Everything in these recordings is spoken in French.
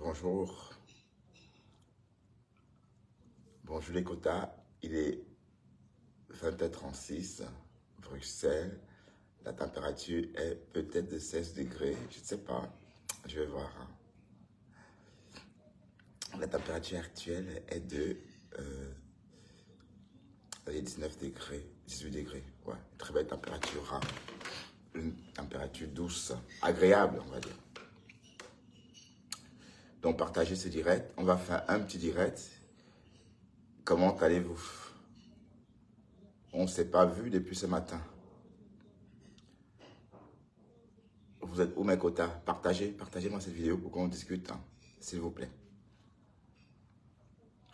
Bonjour. Bonjour les quotas. Il est 20h36, Bruxelles. La température est peut-être de 16 degrés. Je ne sais pas. Je vais voir. La température actuelle est de 19 degrés, 18 degrés. Ouais, très belle température. Une température douce, agréable, on va dire. Donc, partagez ce direct. On va faire un petit direct. Comment allez-vous? On ne s'est pas vu depuis ce matin. Vous êtes où mes quotas? Partagez-moi cette vidéo pour qu'on discute, hein, s'il vous plaît.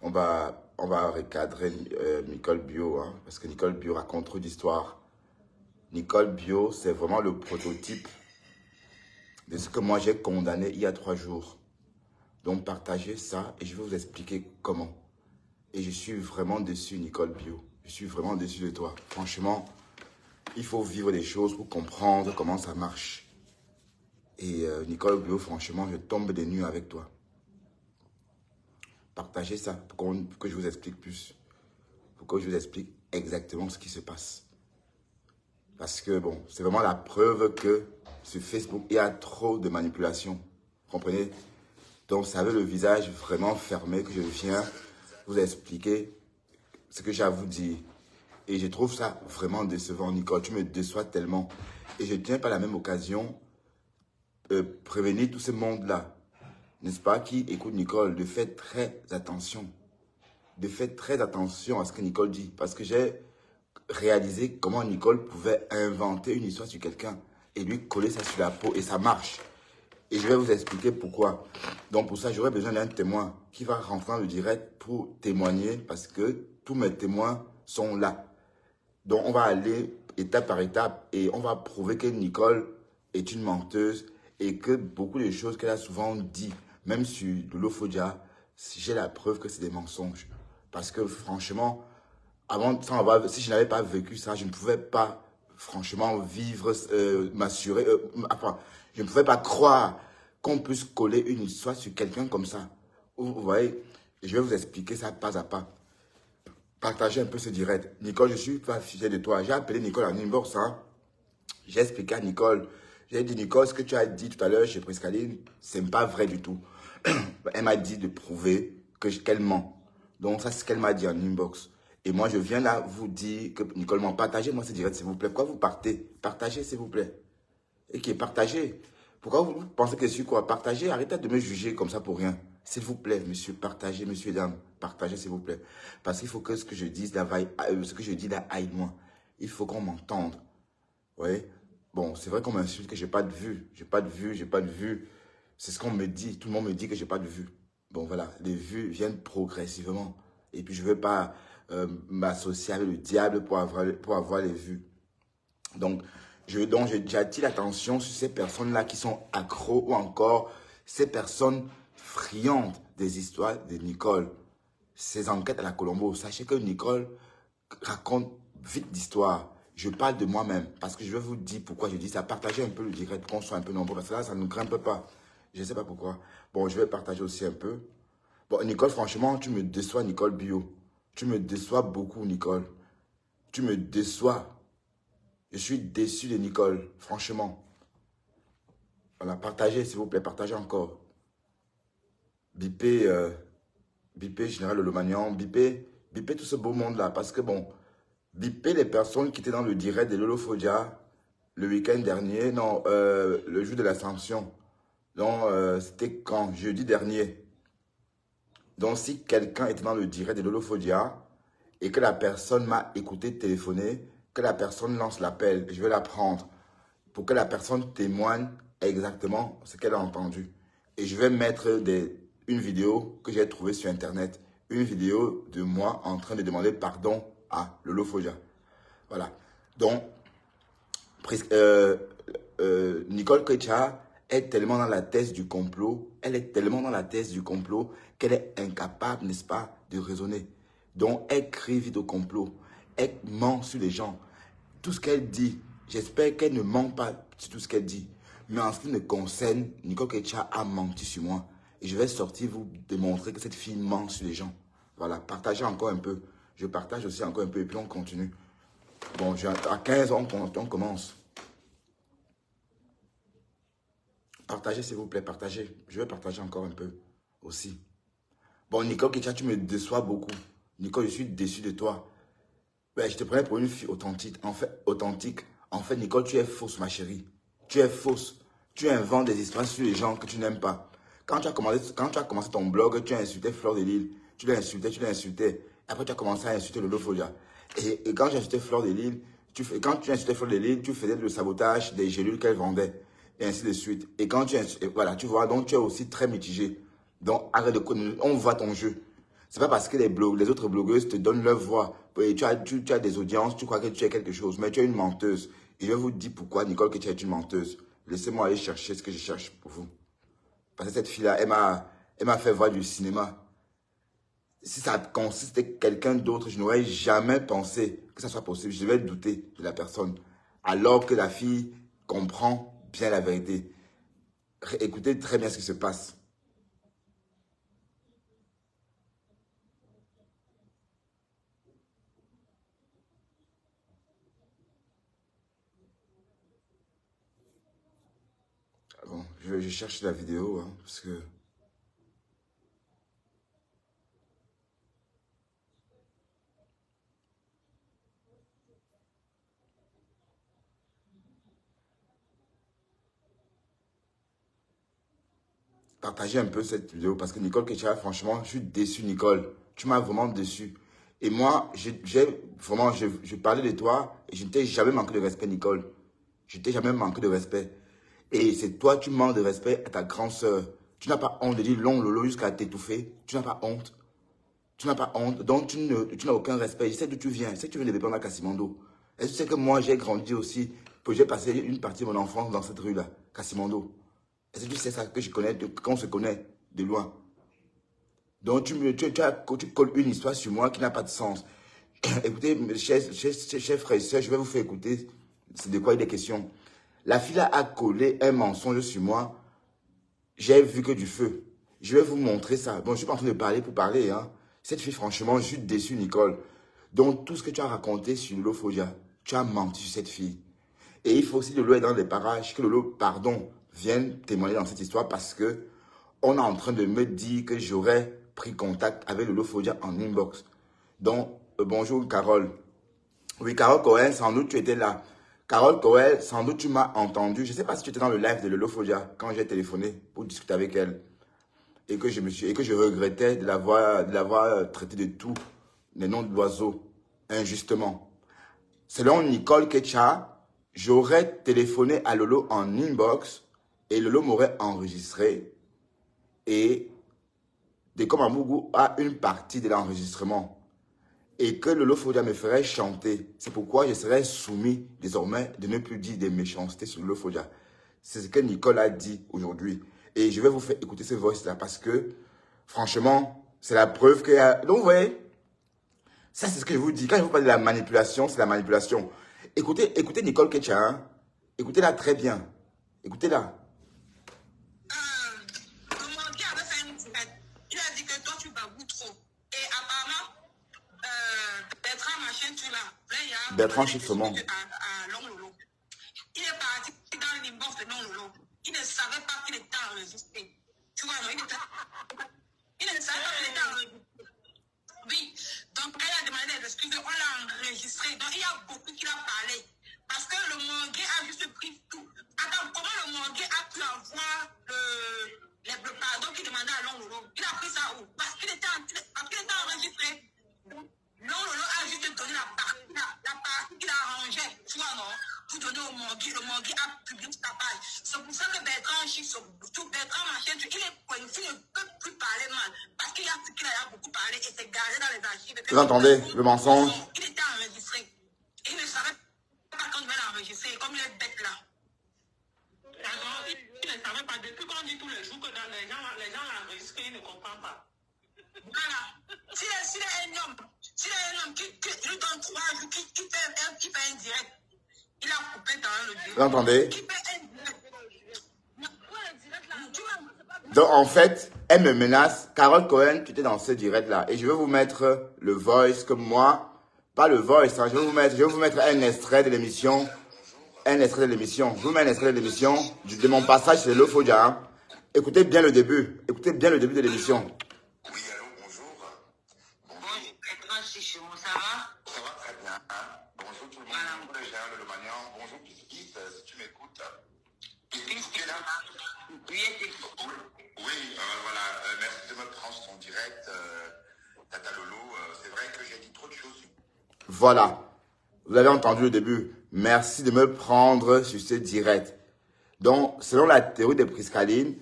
On va recadrer Nicole Bio, hein, parce que Nicole Bio raconte trop d'histoires. Nicole Bio, c'est vraiment le prototype de ce que moi j'ai condamné il y a 3 jours. Donc partagez ça et je vais vous expliquer comment. Et je suis vraiment déçu, Nicole Bio. Je suis vraiment déçu de toi. Franchement, il faut vivre des choses pour comprendre comment ça marche. Et Nicole Bio, franchement, je tombe des nues avec toi. Partagez ça pour que je vous explique plus. Pour que je vous explique exactement ce qui se passe. Parce que, bon, c'est vraiment la preuve que sur Facebook, il y a trop de manipulation. Vous comprenez? Donc, ça veut le visage vraiment fermé que je viens vous expliquer ce que j'ai à vous dire. Et je trouve ça vraiment décevant, Nicole. Tu me déçois tellement. Et je ne tiens pas la même occasion prévenir tout ce monde-là, n'est-ce pas, qui écoute Nicole, de faire très attention. De faire très attention à ce que Nicole dit. Parce que j'ai réalisé comment Nicole pouvait inventer une histoire sur quelqu'un et lui coller ça sur la peau et ça marche. Et je vais vous expliquer pourquoi. Donc pour ça, j'aurais besoin d'un témoin qui va rentrer dans le direct pour témoigner parce que tous mes témoins sont là. Donc on va aller étape par étape et on va prouver que Nicole est une menteuse et que beaucoup de choses qu'elle a souvent dit, même sur l'Olofodia, j'ai la preuve que c'est des mensonges. Parce que franchement, si je n'avais pas vécu ça, je ne pouvais pas franchement vivre, m'assurer, enfin, je ne pouvais pas croire qu'on puisse coller une histoire sur quelqu'un comme ça. Vous voyez, je vais vous expliquer ça pas à pas. Partagez un peu ce direct. Nicole, je suis pas fier de toi. J'ai appelé Nicole en inbox. Hein. J'ai expliqué à Nicole. J'ai dit, Nicole, ce que tu as dit tout à l'heure chez Priscaline, c'est pas vrai du tout. Elle m'a dit de prouver qu'elle ment. Donc, ça, c'est ce qu'elle m'a dit en inbox. Et moi, je viens là vous dire que Nicole ment. Partagez-moi ce direct, s'il vous plaît. Pourquoi vous partez? Partagez, s'il vous plaît. Et qui est partagé. Pourquoi vous pensez que je suis quoi? Partagez, arrêtez de me juger comme ça pour rien. S'il vous plaît, monsieur, partagez, monsieur et dames. Partagez, s'il vous plaît. Parce qu'il faut que ce que je dis là, ce que je dis là aille loin. Il faut qu'on m'entende. Vous voyez? Bon, c'est vrai qu'on m'insulte que j'ai pas de vue. J'ai pas de vue, j'ai pas de vue. C'est ce qu'on me dit. Tout le monde me dit que j'ai pas de vue. Bon, voilà. Les vues viennent progressivement. Et puis, je ne veux pas m'associer avec le diable pour avoir les vues. Donc, j'attire l'attention sur ces personnes-là qui sont accros ou encore ces personnes friandes des histoires de Nicole. Ces enquêtes à la Colombo. Sachez que Nicole raconte vite d'histoires. Je parle de moi-même parce que je vais vous dire pourquoi je dis ça. Partagez un peu le direct, qu'on soit un peu nombreux parce que là, ça ne nous grimpe pas. Je ne sais pas pourquoi. Bon, je vais partager aussi un peu. Bon, Nicole, franchement, tu me déçois, Nicole Bio. Tu me déçois beaucoup, Nicole. Tu me déçois. Je suis déçu de Nicole, franchement. Voilà, partagez, s'il vous plaît, partagez encore. Bipez, Général Lomagnan, bipez tout ce beau monde-là. Parce que bon, bipez les personnes qui étaient dans le direct de l'Olofodia le week-end dernier, non, le jour de l'Ascension. Donc, c'était quand? Jeudi dernier. Donc, si quelqu'un était dans le direct de l'Olofodia et que la personne m'a écouté téléphoner, que la personne lance l'appel, je vais la prendre pour que la personne témoigne exactement ce qu'elle a entendu. Et je vais mettre une vidéo que j'ai trouvée sur Internet. Une vidéo de moi en train de demander pardon à l'Olofodia. Voilà. Donc, Nicole Kecha est tellement dans la thèse du complot, elle est tellement dans la thèse du complot qu'elle est incapable, n'est-ce pas, de raisonner. Donc, elle crie vite au complot. Elle ment sur les gens. Tout ce qu'elle dit, j'espère qu'elle ne ment pas sur tout ce qu'elle dit. Mais en ce qui me concerne, Nicole Kecha a menti sur moi. Et je vais sortir vous démontrer que cette fille ment sur les gens. Voilà, partagez encore un peu. Je partage aussi encore un peu et puis on continue. Bon, à 15 ans, on commence. Partagez, s'il vous plaît, partagez. Je vais partager encore un peu aussi. Bon, Nicole Ketia, tu me déçois beaucoup. Nicole, je suis déçu de toi. Ouais, je te prenais pour une fille authentique. En fait, Nicole, tu es fausse, ma chérie. Tu es fausse. Tu inventes des histoires sur les gens que tu n'aimes pas. Quand tu as commencé ton blog, tu as insulté Fleur de Lille. Tu l'as insulté. Après, tu as commencé à insulter Lolo Folia. Et quand j'ai insulté Fleur de Lille, quand tu as insulté Fleur de Lille, tu faisais le sabotage des gélules qu'elle vendait. Et ainsi de suite. Et quand voilà, tu vois, donc tu es aussi très mitigé. Donc, arrête de connaître. On voit ton jeu. C'est pas parce que les autres blogueuses te donnent leur voix. Et tu as des audiences, tu crois que tu es quelque chose, mais tu es une menteuse. Et je vais vous dire pourquoi, Nicole, que tu es une menteuse. Laissez-moi aller chercher ce que je cherche pour vous. Parce que cette fille-là, elle m'a fait voir du cinéma. Si ça consistait quelqu'un d'autre, je n'aurais jamais pensé que ça soit possible. Je vais douter de la personne. Alors que la fille comprend bien la vérité. Écoutez très bien ce qui se passe. Bon, je cherche la vidéo, hein, parce que... Partagez un peu cette vidéo parce que Nicole Ketia, franchement, je suis déçu, Nicole. Tu m'as vraiment déçu. Et moi, je parlais de toi et je ne t'ai jamais manqué de respect, Nicole. Je ne t'ai jamais manqué de respect. Et c'est toi, tu manques de respect à ta grande sœur. Tu n'as pas honte de dire long lolo jusqu'à t'étouffer. Tu n'as pas honte. Tu n'as pas honte. Donc, tu n'as aucun respect. Je sais d'où tu viens. Je sais que tu viens de Bébé Cassimondo. Est-ce que tu sais que moi, j'ai grandi aussi, que j'ai passé une partie de mon enfance dans cette rue-là, Cassimondo. Est-ce que tu sais ça, que je connais, qu'on se connaît de loin? Donc, tu colles une histoire sur moi qui n'a pas de sens. Écoutez, mes chers frères et sœurs, je vais vous faire écouter c'est de quoi il est question. La fille a collé un mensonge sur moi. J'ai vu que du feu. Je vais vous montrer ça. Bon, je ne suis pas en train de parler pour parler. Hein. Cette fille, franchement, je suis déçu, Nicole. Donc, tout ce que tu as raconté sur Lolo Fogia, tu as menti sur cette fille. Et il faut aussi que Lolo est dans les parages, que Lolo, pardon, vienne témoigner dans cette histoire parce que on est en train de me dire que j'aurais pris contact avec Lolo Fogia en inbox. Donc, bonjour Carole. Oui, Carole Cohen, sans doute tu étais là. Carole Cohen, sans doute tu m'as entendu. Je ne sais pas si tu étais dans le live de Lolo Fogia quand j'ai téléphoné pour discuter avec elle. Et que je regrettais de l'avoir traité de tous les noms d'oiseaux, injustement. Selon Nicole Ketia, j'aurais téléphoné à Lolo en inbox et Lolo m'aurait enregistré et Dekomamugu a une partie de l'enregistrement et que Lolo Fodia me ferait chanter. C'est pourquoi je serais soumis désormais de ne plus dire des méchancetés sur Lolo Fodia. C'est ce que Nicole a dit aujourd'hui. Et je vais vous faire écouter ce voice-là parce que, franchement, c'est la preuve que... Donc, vous voyez, ça, c'est ce que je vous dis. Quand je vous parle de la manipulation, c'est la manipulation. Écoutez Nicole Ketia. Hein. Écoutez-la très bien. Écoutez-la. Comment dire avait fait une fête. Tu as dit que toi, tu baboues trop. Et apparemment, Bertrand Machin, tu l'as. Bertrand Chiffrement. À Long Lolo. Il est parti dans l'inbox de Long Lolo. Il ne savait pas qu'il était enregistré. Tu vois, non, il ne savait pas qu'il était enregistré. Oui, donc elle a demandé des excuses, on l'a enregistré. Donc il y a beaucoup qui l'a parlé. Parce que le Mongué a juste pris tout. Attends, comment le Mongué a pu avoir le pardon qu'il demandait à Long Lolo? Il a pris ça où? Parce qu'il était enregistré. Long Lolo a juste donné la partie qu'il a arrangée. Tu vois, non? Pour donner au Mongué. Le Mongué a publié sa page. C'est pour ça que Bertrand Chic, tout Bertrand Machin, il est coincé, il ne peut plus parler mal. Parce qu'il y a ce qu'il a beaucoup parlé et c'est gardé dans les archives. Vous entendez le mensonge? Il était enregistré. Et il ne savait pas qu'on devait l'enregistrer, comme il est bête là. Alors, il ne savait pas. Depuis qu'on dit tous les jours que dans les gens l'enregistrent, il ne comprend pas. Voilà. S'il est un homme qui lui donne 3 jours, qui fait un direct, il a coupé dans le direct. Vous entendez? Qui fait un direct. Donc, en fait, Elle me menace. Carole Cohen, tu étais dans ce direct-là. Et je vais vous mettre le voice comme moi. Pas le voice, hein. Je vais vous mettre un extrait de l'émission. Un extrait de l'émission. Je vous mets un extrait de l'émission. De mon passage chez Lofodia. Hein. Écoutez bien le début. Écoutez bien le début de l'émission. Oui, allô, bonjour. Bonjour. Chez moi, ça va? Ça va très bien. Hein? Bonjour tout le monde. Voilà. Bonjour les gens, le Manian. Bonjour Kiskis, si tu m'écoutes. Kiskis, tu es là? Oui, voilà. Merci de me prendre son direct. Tata Lolo, c'est vrai que j'ai dit trop de choses. Voilà. Vous avez entendu le début. Merci de me prendre sur ce direct. Donc, selon la théorie de Priscaline,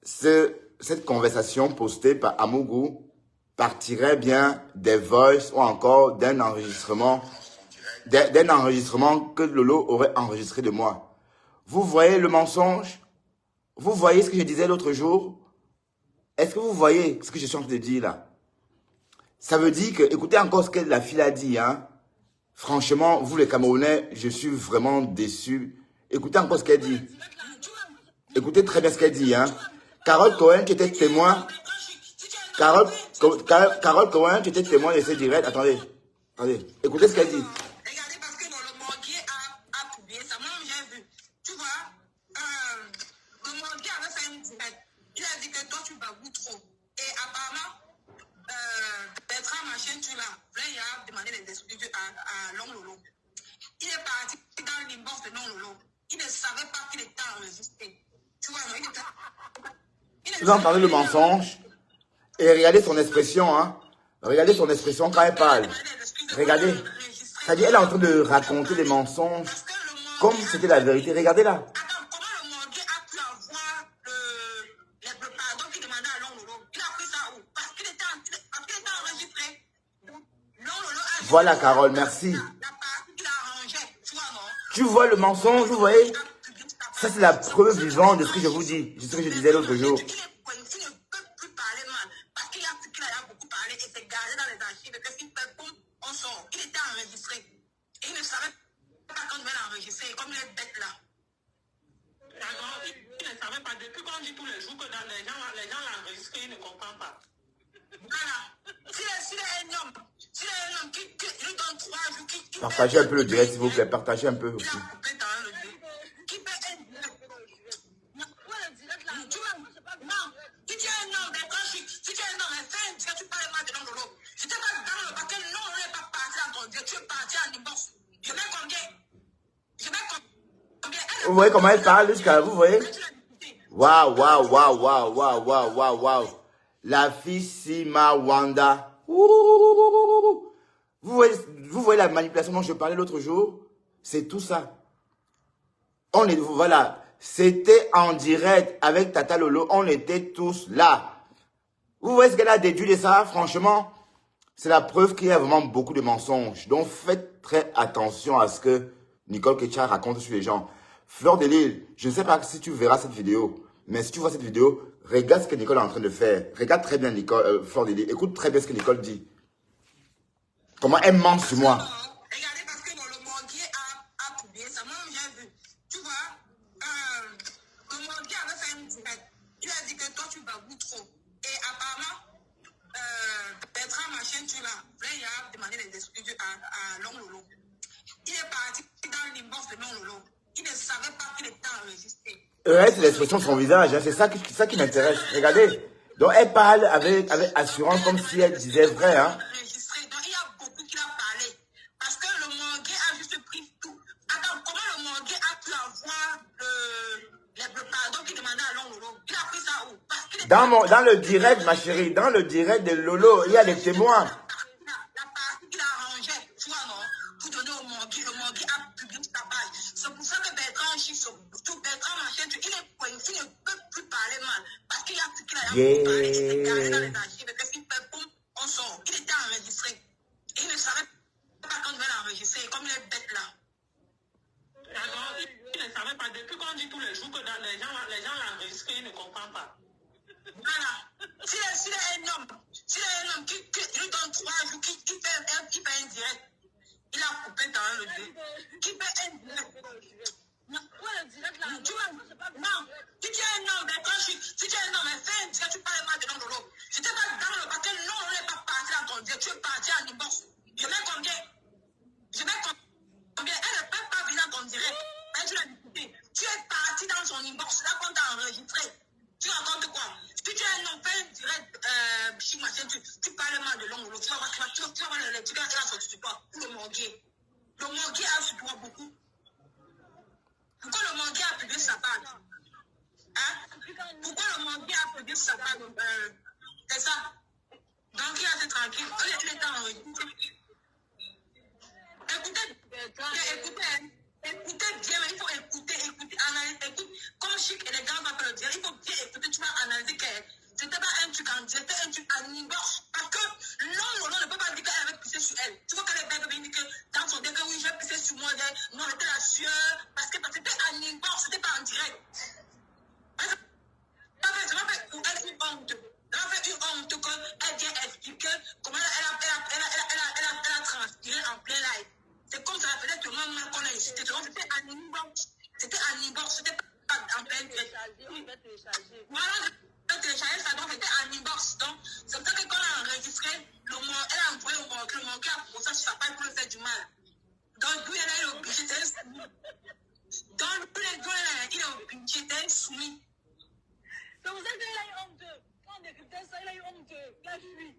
cette conversation postée par Amougou partirait bien des voices ou encore d'un enregistrement que Lolo aurait enregistré de moi. Vous voyez le mensonge? Vous voyez ce que je disais l'autre jour? Est-ce que vous voyez ce que je suis en train de dire là? Ça veut dire que, écoutez encore ce que la fille a dit, hein. Franchement, vous les Camerounais, je suis vraiment déçu. Écoutez encore ce qu'elle dit. Écoutez très bien ce qu'elle dit, hein. Carole Cohen, qui était témoin. Carole Cohen, qui était témoin de ce direct. Attendez. Écoutez ce qu'elle dit. Regardez, parce que le Morguier a publié ça. Moi, j'ai vu. Tu vois, le Morguier avait fait une direct. Il a dit que toi, tu baboues trop. Et apparemment, Bertrand, ma chaîne, tu l'as. Là, il a demandé des excuses à Long Lolo. Il est parti dans l'inbox de Long Lolo. Il ne savait pas qu'il était enregistré. Tu vois, non, il était... Vous entendez le mensonge? Et regardez son expression, hein. Regardez son expression quand elle parle. Regardez. C'est-à-dire, elle est en train de raconter des mensonges comme si c'était la vérité. Regardez là. Attends, comment le Morguier a pu avoir le pardon qu'il demandait à Long Lolo? Il a pris ça où? Parce qu'il était enregistré. Long Lolo a... Voilà, Carole, merci. La partie qu'il a arrangée, tu vois, non? Tu vois le mensonge, vous voyez? Ça, c'est la preuve vivante de ce que je vous dis. De ce que je disais l'autre jour. Il ne peut plus parler mal. Parce qu'il a beaucoup parlé et c'est gardé dans les archives. Que s'il fait boum, on sort. Il était enregistré. Et il ne savait pas quand il va l'enregistrer. Comme il est bête là. D'accord. Il ne savait pas. Depuis qu'on dit tous les jours que dans les gens l'enregistrent, il ne comprend pas. Voilà. S'il est un homme qui lui donne 3 jours, qui Partagez un peu le direct, s'il vous plaît. Partagez un peu aussi. il a coupé dans le deux. Qui fait un non, si tu es un homme, si tu es un homme, fais un direct, tu parles mal de Long Lolo. Je t'ai pas dans le paquet, non, on n'est pas parti dans ton direct, tu es parti en inbox. Je mets combien? Vous voyez comment elle parle jusqu'à vous, voyez? Waouh. La fille Sima Wanda. Vous voyez la manipulation dont je parlais l'autre jour? C'est tout ça. Voilà. C'était en direct avec Tata Lolo. On était tous là. Vous voyez ce qu'elle a déduit de ça? Franchement, c'est la preuve qu'il y a vraiment beaucoup de mensonges. Donc, faites très attention à ce que Nicole Ketcha raconte sur les gens. Fleur de Lille, je ne sais pas si tu verras cette vidéo, mais si tu vois cette vidéo, regarde ce que Nicole est en train de faire. Regarde très bien Fleur de Lille. Écoute très bien ce que Nicole dit. Comment elle ment sur moi. Regardez, parce que le Morguier a publié ça. Moi, j'ai vu. Tu vois, le Morguier avait fait une direct. Il a dit que toi, tu baboues trop. Et apparemment, Bertrand, ma chaîne, tu l'as. Là, il a demandé des excuses à Long Lolo. Il est parti dans l'inbox de Long Lolo. Il ne savait pas qu'il était enregistré. C'est l'expression de son visage. Hein. C'est ça qui m'intéresse. Regardez. Donc, elle parle avec assurance comme si elle disait vrai. Hein. Donc, il y a beaucoup qui a parlé. Parce que le Morguier a juste pris tout. Attends, comment le Morguier a pu avoir le pardon qu'il demandait à Long Lolo? Il a pris ça où? Parce qu'il Dans le direct, ma chérie, dans le direct de Lolo, il y a des témoins. La partie qu'il a arrangée, tu vois, non? Pour donner au Morguier, le Morguier a publié sa page. C'est pour ça que Bertrand Chisso, tout Bertrand Machin, il est coincé, il ne peut plus parler mal. Parce qu'il a plus qu'il a parlé, il s'est garé dans les archives. Qu'est-ce qu'il fait? Boum, on sort. Il était enregistré. Et il ne savait pas quand il va l'enregistrer, comme il est bête là. D'accord? Il ne savait pas. Depuis qu'on dit tous les jours que dans les gens l'enregistrent, il ne comprend pas. Voilà. S'il est un homme qui lui donne 3 jours, qui fait un direct, il a coupé dans le deux. Qui fait un direct. Non, tu vois, non. Si tu es un homme, si tu es un homme, fais un direct, tu parles mal tu parles mal de l'ongle, tu vas voir les trucs, elle a son support. Pour le manguier. Le manguier a support beaucoup. Pourquoi le manguier a publié sa page? Hein? Pourquoi le manguier a publié sa page? C'est ça. Donc il a été tranquille. Il est en écoutez bien, il faut écouter, analyser, écoute. Comme Chic et les gars vont le dire, il faut bien écouter, tu vas analyser que c'était pas un truc en direct, c'était un truc en inbox. Parce que l'homme ne peut pas dire qu'elle avait pissé sur elle. Tu vois qu'elle est belle, elle dit que dans son délire, oui, j'ai pissé sur moi, non, c'était la sueur, parce que c'était en inbox, c'était pas en direct. Ça m'a fait pour elle une honte. Ça m'a fait une honte qu'elle vient expliquer comment elle a transpiré en plein live. C'est comme ça faisait tellement mal qu'on a hésité. C'était en inbox. C'était en inbox. C'était pas en plein direct. Voilà, j'ai téléchargé ça. Donc, c'était en inbox. Donc, c'est pour ça que quand on a enregistré, elle a envoyé au manqueur. Le manqueur a posé sur sa page pour le faire du mal. Donc, lui, elle est obligée. Donc, lui, il est obligé. C'était soumis. C'est pour ça qu'il a eu honte. Quand on écoutait ça, il a eu honte. Il a fui.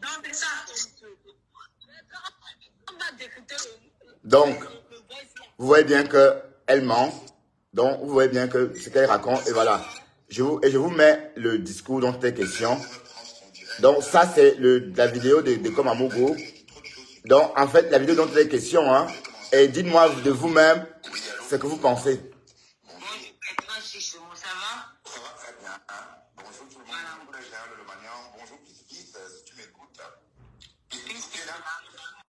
Donc, c'est ça. Donc, vous voyez bien qu'elle ment. Donc, vous voyez bien que ce qu'elle raconte, et voilà. Je vous mets le discours dont il est question. Donc, ça, c'est la vidéo de Komamogo. Donc, en fait, la vidéo dont il est question, hein, et dites-moi de vous-même ce que vous pensez. Ça va très bien. Hein? Bonjour tout le monde. Bonjour Géant Le Magnan. Bonjour Kiss, si tu m'écoutes. Kiss, tu es là?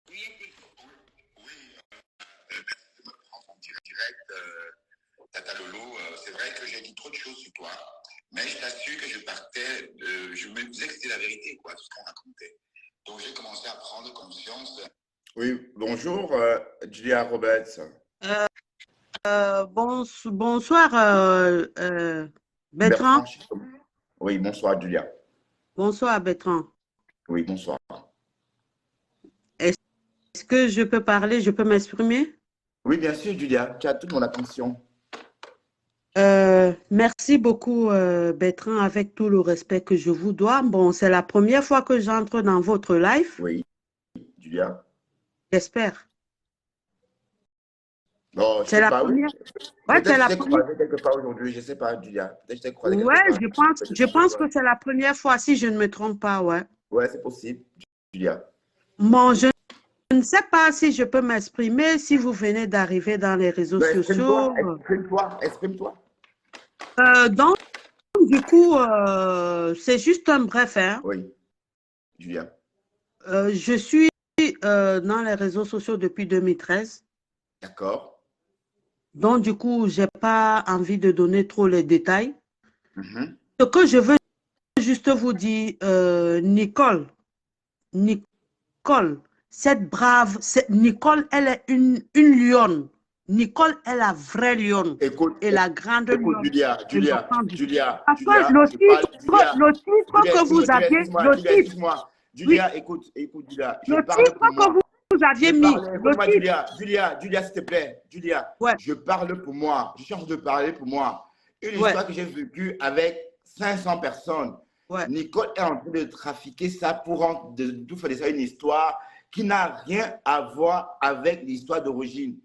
Oui, merci de me prendre en direct. Tata Lolo, c'est vrai que j'ai dit trop de choses sur toi, mais je t'assure que je partais, je me disais que c'était la vérité, quoi, tout ce qu'on racontait. Donc j'ai commencé à prendre conscience. Oui, bonjour Julia Roberts. Bonsoir, Bertrand. Oui, bonsoir, Julia. Bonsoir, Bertrand. Oui, bonsoir. Est-ce que je peux parler, je peux m'exprimer? Oui, bien sûr, Julia, tu as toute mon attention. Merci beaucoup, Bertrand, avec tout le respect que je vous dois. Bon, c'est la première fois que j'entre dans votre live. Oui, Julia. J'espère. Non, c'est la première. Ouais, c'est la première. Croisé quelque part aujourd'hui, je ne sais pas, Julia. Peut-être que je croisé Ouais, quelque part. je pense que c'est la première fois, si je ne me trompe pas, ouais. Ouais, c'est possible, Julia. Bon, je ne sais pas si je peux m'exprimer, si vous venez d'arriver dans les réseaux sociaux. Exprime-toi. Donc, du coup, c'est juste un bref, hein. Oui, Julia. Je suis dans les réseaux sociaux depuis 2013. D'accord. Donc, du coup, je n'ai pas envie de donner trop les détails. Ce que je veux juste vous dire, Nicole, cette brave, Nicole, elle est une lionne. Nicole est la vraie lionne. Écoute, et la grande lionne. Julia. Le titre que vous aviez, Julia, écoute, Julia. Le titre que vous aviez mis. Julia, s'il te plaît. Julia, ouais. Je parle pour moi. Je cherche de parler pour moi. Une histoire que j'ai vécue avec 500 personnes. Ouais. Nicole est en train de trafiquer ça pour tout faire de ça une histoire qui n'a rien à voir avec l'histoire d'origine.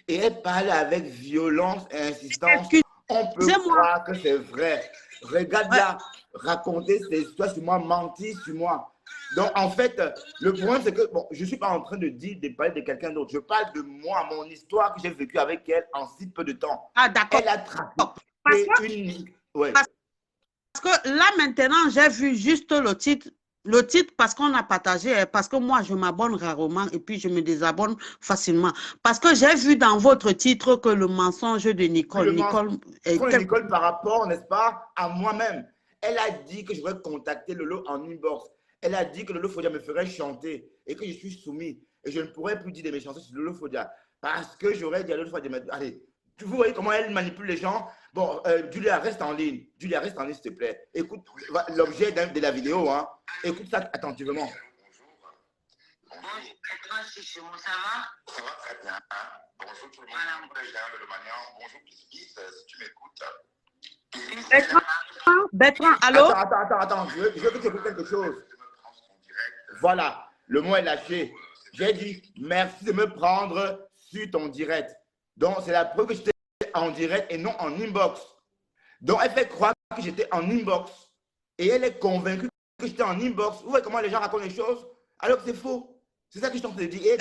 Et elle parle avec violence et insistance. On peut croire que c'est vrai. Regarde-la raconter ses histoires sur moi, mentir sur moi. Donc, en fait, le problème, c'est que je ne suis pas en train de parler de quelqu'un d'autre. Je parle de moi, mon histoire que j'ai vécue avec elle en si peu de temps. Ah, d'accord. Elle a trafiqué une... Ouais. Parce que là, maintenant, j'ai vu juste le titre. Le titre, parce qu'on a partagé, parce que moi, je m'abonne rarement et puis je me désabonne facilement. Parce que j'ai vu dans votre titre que le mensonge de Nicole. Nicole par rapport, n'est-ce pas, à moi-même. Elle a dit que je voudrais contacter Lolo en inbox. Elle a dit que Lolo Fodia me ferait chanter et que je suis soumis. Et je ne pourrais plus dire des méchancetés sur Lolo Fodia. Parce que j'aurais dit à Lolo Fodia, allez, vous voyez comment elle manipule les gens. Bon, Julia, reste en ligne. Julia, reste en ligne, s'il te plaît. Écoute l'objet de la vidéo. Hein. Écoute ça attentivement. Ça va très bien. Hein? Bonjour tout le monde. Bonjour Géant Le Magnan. Bonjour Kiss, si tu m'écoutes. Bertrand, allô? Attends. Je veux que tu écoutes quelque chose. Voilà, le mot est lâché. J'ai dit merci de me prendre sur ton direct. Donc, c'est la preuve que j'étais en direct et non en inbox. Donc, elle fait croire que j'étais en inbox. Et elle est convaincue que j'étais en inbox. Vous voyez comment les gens racontent les choses? Alors que c'est faux. C'est ça que je suis en train de dire.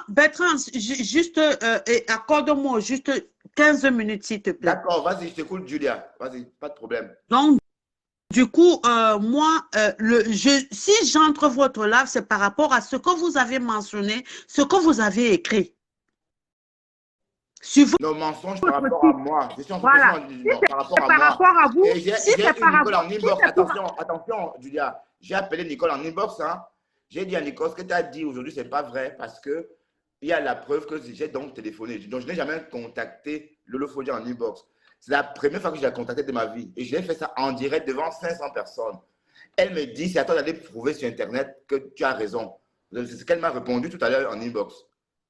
Bertrand, juste accorde-moi juste 15 minutes, s'il te plaît. D'accord, vas-y, je t'écoute, Julia. Vas-y, pas de problème. Donc, du coup, moi, si j'entre votre live, c'est par rapport à ce que vous avez mentionné, ce que vous avez écrit. Nos mensonges par rapport à moi. Voilà. Par rapport à vous, j'ai eu Nicole en inbox. Attention, Julia. J'ai appelé Nicole en inbox. Hein. J'ai dit à Nicole, ce que tu as dit aujourd'hui, ce n'est pas vrai parce qu'il y a la preuve que j'ai donc téléphoné. Donc, je n'ai jamais contacté Lolo Fodia en inbox. C'est la première fois que je l'ai contacté de ma vie. Et j'ai fait ça en direct devant 500 personnes. Elle me dit, c'est à toi d'aller prouver sur Internet que tu as raison. C'est ce qu'elle m'a répondu tout à l'heure en inbox.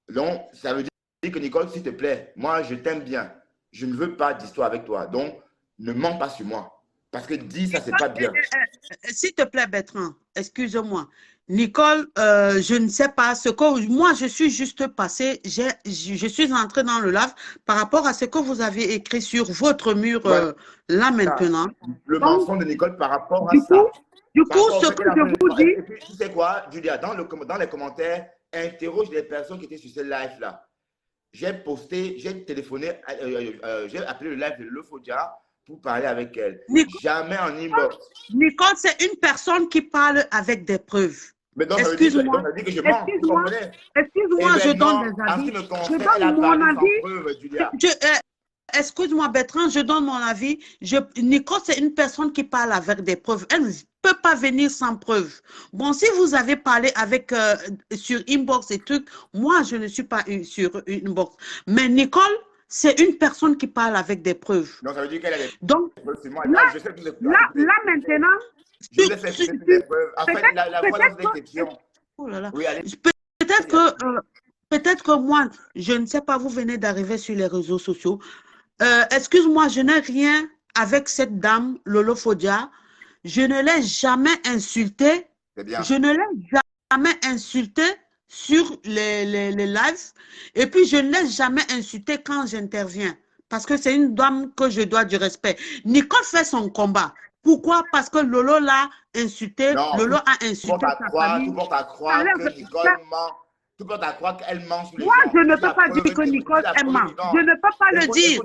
Donc, ça veut dire que Nicole, s'il te plaît, moi, je t'aime bien. Je ne veux pas d'histoire avec toi. Donc, ne mens pas sur moi. Parce que dis ça, c'est pas bien. S'il te plaît, Bertrand, excuse-moi. Nicole, je ne sais pas ce que... Moi, je suis juste passée, je suis entrée dans le live par rapport à ce que vous avez écrit sur votre mur là maintenant. Le mensonge de Nicole par rapport à ça. Du coup, ce que je vous dis... Et puis, tu sais quoi, Julia, dans les commentaires, interroge les personnes qui étaient sur ce live-là. J'ai posté, j'ai téléphoné, j'ai appelé le live de Lolo Fodia pour parler avec elle. Jamais en inbox. Nicole, c'est une personne qui parle avec des preuves. Mais donc, excuse-moi, excuse-moi, je donne des avis. Je donne mon avis. Excuse-moi, Bertrand, je donne mon avis. Nicole, c'est une personne qui parle avec des preuves. Elle ne peut pas venir sans preuve. Bon, si vous avez parlé avec sur inbox et trucs, moi, je ne suis pas sur inbox. Mais Nicole, c'est une personne qui parle avec des preuves. Donc, ça veut dire qu'elle a des preuves. Donc, là, maintenant, je vais faire des preuves. En fait, la voilà l'exception. Oh là là. Oui, peut-être que moi, je ne sais pas, vous venez d'arriver sur les réseaux sociaux. Excuse-moi, je n'ai rien avec cette dame, Lolo Fodia. Je ne l'ai jamais insultée. Je ne l'ai jamais insultée sur les lives. Et puis, je ne l'ai jamais insultée quand j'interviens. Parce que c'est une dame que je dois du respect. Nicole fait son combat. Pourquoi? Parce que Lolo l'a insulté. Non, Lolo a insulté sa famille. Tout le monde à croire que Nicole ment. Tout le monde à croire qu'elle ment sur les gens. Moi, je ne peux pas dire que Nicole ment. Je ne peux pas le dire.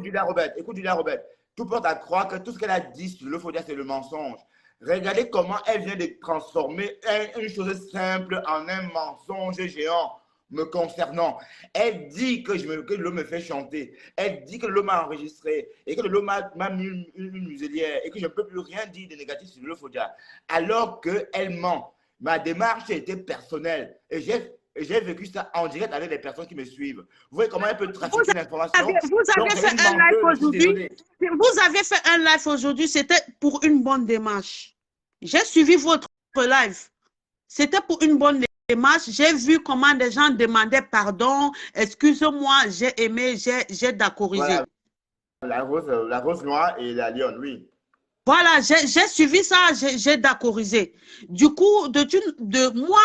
Écoute Julia Robert. Tout le monde à croire que tout ce qu'elle a dit sur le Fodia, c'est le mensonge. Regardez comment elle vient de transformer une chose simple en un mensonge géant me concernant. Elle dit que l'homme me fait chanter. Elle dit que l'homme m'a enregistré et que l'homme m'a mis une muselière et que je ne peux plus rien dire de négatif sur le Fodia. Alors qu'elle ment. Ma démarche était personnelle et j'ai vécu ça en direct avec les personnes qui me suivent. Vous voyez comment elle peut trafiquer l'information. Vous avez fait un live aujourd'hui. Vous avez fait un live aujourd'hui. C'était pour une bonne démarche. J'ai suivi votre live. C'était pour une bonne démarche. J'ai vu comment des gens demandaient pardon. Excuse-moi, j'ai aimé, j'ai d'accordigé. Voilà. La rose noire et la lionne, oui. Voilà, j'ai suivi ça, j'ai d'accordigé. Du coup, de moi,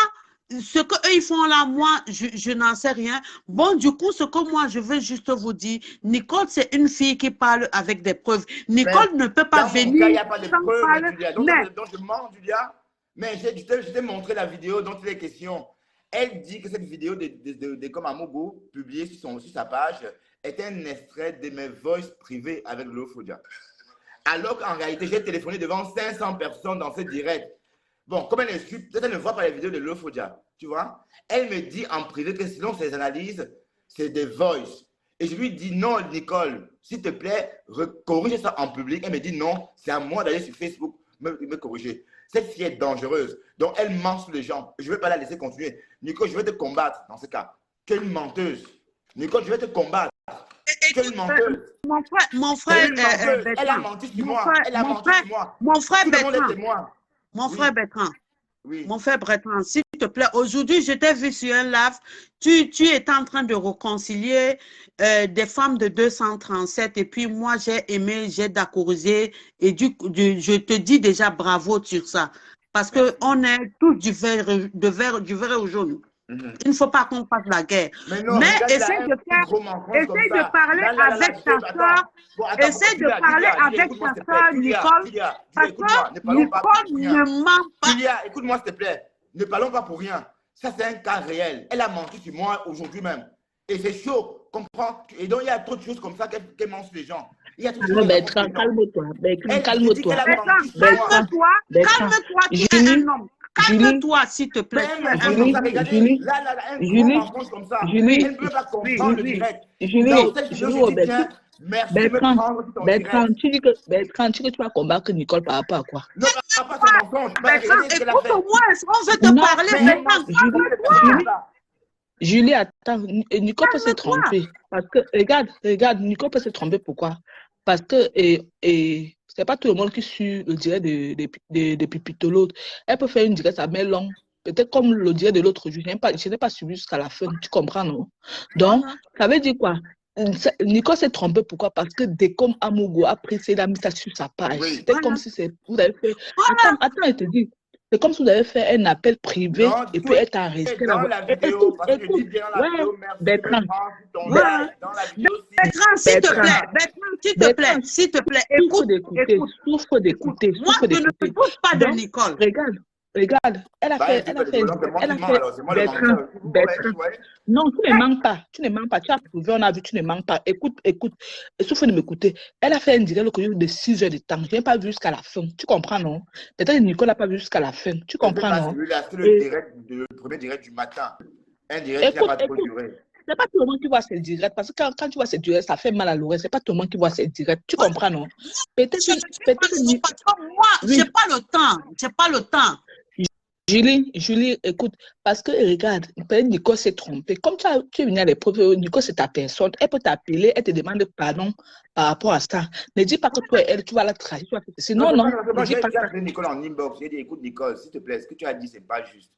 ce qu'eux ils font là, moi, je n'en sais rien. Bon, du coup, ce que moi, je veux juste vous dire, Nicole, c'est une fille qui parle avec des preuves. Nicole ne peut pas venir. Il n'y a pas de preuves, Julia. Donc, je mens, Julia. Mais je t'ai montré la vidéo dont il est question. Elle dit que cette vidéo de Comme Amogo, publiée sur sa page, est un extrait de mes voices privées avec Lolo Fodia. Alors qu'en réalité, j'ai téléphoné devant 500 personnes dans ce direct. Bon, comme elle est peut-être elle ne voit pas les vidéos de Lolo Fodia, tu vois. Elle me dit en privé que selon ses analyses, c'est des voices. Et je lui dis non, Nicole, s'il te plaît, corrige ça en public. Elle me dit non, c'est à moi d'aller sur Facebook me corriger. Cette fille est dangereuse. Donc, elle ment sur les gens. Je ne vais pas la laisser continuer. Nicole, je vais te combattre dans ce cas. Quelle menteuse. Nicole, je vais te combattre. Quelle menteuse. Mon frère, elle a menti sur moi. Elle a menti sur moi. Mon frère Bertrand. Mon frère Bertrand. Oui. Mon frère Bertrand, s'il te plaît, aujourd'hui, je t'ai vu sur un live, tu étais en train de réconcilier des femmes de 237 et puis moi, j'ai aimé, j'ai d'accorder et je te dis déjà bravo sur ça. Parce qu'on est tous du vrai au jaune. Il ne faut pas qu'on fasse la guerre. Mais non, Mais regarde, essaie là, un gros mensonge comme de ça. parler Là, avec ta attends. soeur. Bon, attends, Essaie de Julia, parler avec écoute-moi, ta s'il te plaît. soeur Julia, Nicole. Parce écoute-moi, ne que parlons pas pour Nicole rien. ne ment pas. Julia, écoute-moi, s'il te plaît. Ne parlons pas pour rien. Ça, c'est un cas réel. Elle a menti sur moi aujourd'hui même. Et c'est chaud, comprends? Et donc, il y a trop de choses comme ça qu'elle ment sur les gens. Il y a trop de choses Bertrand, calme-toi. Calme-toi. Calme-toi, tu es un homme. Calme-toi, s'il te plaît. Julie, là, un gros mensonge comme ça. Julie, Elle ne peut pas comprendre le direct. Julie, Dans cette vidéo, je dis, tiens, merci de me prendre ton Bertrand, direct. tu dis que tu vas combattre Nicole par rapport à quoi? Ne parle pas son mensonge. Écoute-moi, on veut te parler. Julie, attends, Nicole peut se tromper. Parce que, regarde, Nicole peut se tromper. Pourquoi? Parce que, c'est pas tout le monde qui suit le direct de Pipito l'autre. Elle peut faire une direct à main longue. Peut-être comme le direct de l'autre jour. Je n'ai pas suivi jusqu'à la fin. Tu comprends, non? Donc, ça veut dire quoi? Nicole s'est trompée. Pourquoi? Parce que dès comme Amogo a pris ses amis sur sa page. Oui. C'était comme si vous avez fait. Attends, je te dis. C'est comme si vous avez fait un appel privé et puis elle t'a enregistré dans la vidéo. Parce que je dis bien dans la vidéo, Bertrand. Dans la vidéo, Bertrand, s'il te plaît, écoute. Souffre d'écouter. Moi, je ne me doute pas de Nicole. Regarde, elle a fait. Bertrand. Non, tu ne manques pas. Tu as prouvé, on a vu, tu ne manques pas. Écoute. Souffre de m'écouter. Elle a fait un direct de 6 heures de temps. Je n'ai pas vu jusqu'à la fin. Tu comprends, non? Peut-être que Nicole n'a pas vu jusqu'à la fin. Tu comprends, non? C'est le premier direct du matin. Un direct qui n'a pas trop duré. C'est pas tout le monde qui voit ces directs, parce que quand tu vois ces directs, ça fait mal à l'oreille. C'est pas tout le monde qui voit ces directs. Tu comprends, non? Peut-être que moi, j'ai pas le temps. J'ai pas le temps. Julie, écoute, parce que regarde, peut-être Nicole s'est trompée. Comme tu es venu à l'épreuve, Nicole, c'est ta personne. Elle peut t'appeler, elle te demande pardon par rapport à ça. Ne dis pas que toi et elle, tu vas la trahir. Sinon, non. J'ai appelé Nicole en inbox. J'ai dit, écoute, Nicole, s'il te plaît, ce que tu as dit, c'est pas juste.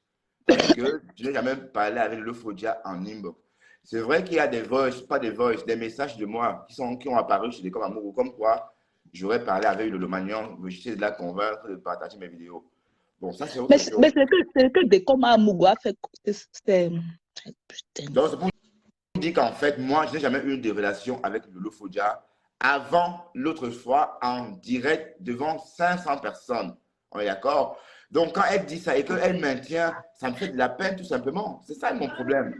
Parce que je n'ai jamais parlé avec le Fodia en inbox. C'est vrai qu'il y a des voices, pas des voices, des messages de moi qui ont apparu chez des comme Amour, comme quoi j'aurais parlé avec le Lomagnon, j'essaie de la convaincre de partager mes vidéos. Bon, ça c'est autre chose. Mais c'est que des comme Amour a fait. Donc, c'est pour dire qu'en fait, moi, je n'ai jamais eu de relation avec le Lofodia avant l'autre fois en direct devant 500 personnes. On est d'accord? Donc, quand elle dit ça et qu'elle maintient, ça me fait de la peine, tout simplement. C'est ça mon problème.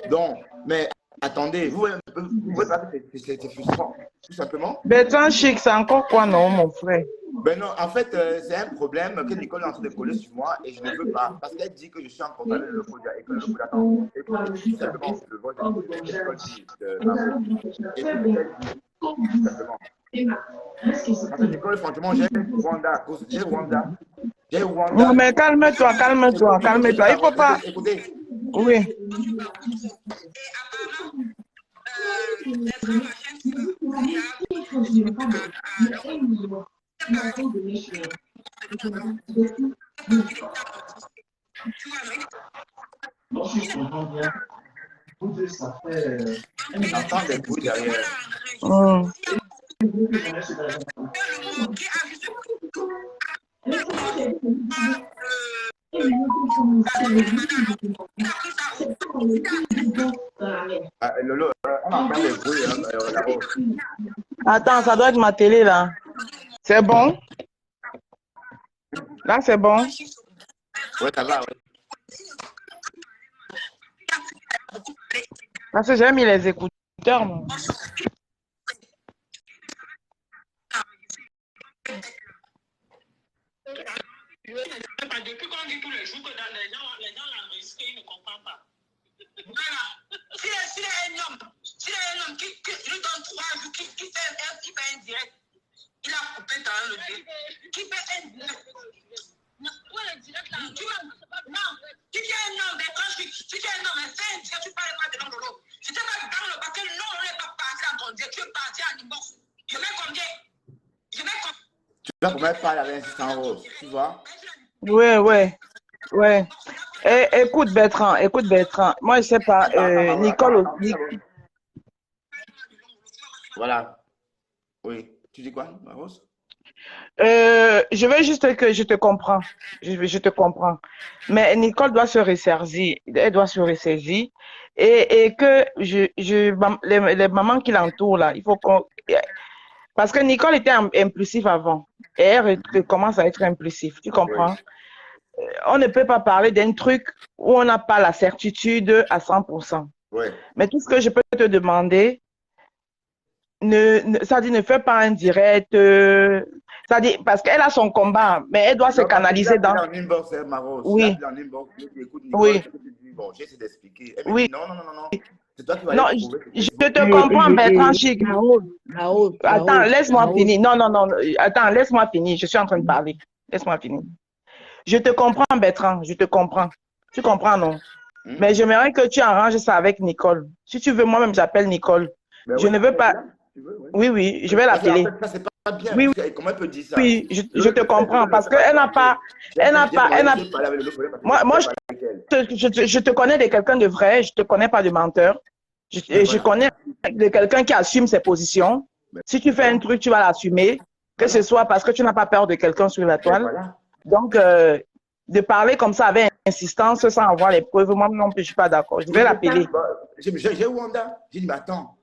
Donc, mais attendez, vous voyez pas que c'est frustrant, tout simplement. Bertrand Chic, c'est encore quoi, non, mon frère? Ben non, en fait, c'est un problème que Nicole est en train de coller sur moi et je ne veux pas. Parce qu'elle dit que je suis en contact avec le Fodia et que le Fodia attend. Et tout simplement, je le vois de Nicole dit tout simplement. Parce que Nicole, franchement, j'ai Rwanda. Non, mais calme-toi. Il faut pas. Écoutez. Oui. Et J'entends des bruits derrière. Lolo, on entend des bruits là-haut. Attends, ça doit être ma télé là. C'est bon? Là, c'est bon? Ouais, ça va, ouais. Parce que j'ai mis les écouteurs, moi. Depuis qu'on dit tous les jours que dans les gens l'enregistrent, ils ne comprennent pas. Voilà. S'il y a un homme qui lui donne 3 jours, qui fait un direct, il a coupé dans le direct. Qui fait un direct. Non, le direct là. Non, si tu es un homme, si tu es un homme, fais un direct, tu parles pas de l'autre. Si tu es pas dans le paquet, non, on n'est pas parti à ton direct, tu es parti à l'inbox. Je mets combien? Tu vas pouvoir parler avec un 600 euros, tu vois? Ouais. Écoute Bertrand. Moi, je sais pas, Nicole, Voilà. Oui. Tu dis quoi, ma Rose? je veux juste que je te comprends. Je te comprends. Mais Nicole doit se ressaisir. Elle doit se ressaisir. Et que les mamans qui l'entourent là, il faut qu'on. Parce que Nicole était impulsive avant. Et elle commence à être impulsive. Tu Oui. comprends? On ne peut pas parler d'un truc où on n'a pas la certitude à 100%. Oui. Mais tout ce que je peux te demander, ça dit ne fais pas un direct. Ça dit, parce qu'elle a son combat, mais elle doit se canaliser dans. En inbox, ma Rose. Oui. En inbox, écoute, Nicole, Oui. bon, j'essaie d'expliquer. Elle me Oui. dit non. C'est toi qui vas Non, aller prouver que je Facebook- te comprends, Bertrand Chic. Raoul, Attends, laisse-moi Raoul. finir. Non. Attends, laisse-moi finir. Je suis en train de parler. Laisse-moi finir. Je te comprends, Bertrand. Je te comprends. Tu comprends, non? Mais j'aimerais que tu arranges ça avec Nicole. Si tu veux, moi-même, j'appelle Nicole. Ben Je oui, ne veux pas. tu veux, oui. Oui, je vais Parce que, en l'appeler. fait, ça, c'est pas bien. Oui, Parce que, comment elle peut dire ça? Oui, je te comprends parce qu'elle n'a pas. Moi, je te connais de quelqu'un de vrai, je te connais pas de menteur. Je connais de quelqu'un qui assume ses positions. Si tu fais un truc, tu vas l'assumer, que ce soit parce que tu n'as pas peur de quelqu'un sur la toile. Donc, de parler comme ça avec insistance sans avoir les preuves, moi non plus, je suis pas d'accord. Je vais l'appeler. J'ai Wanda. J'ai dit, mais attends,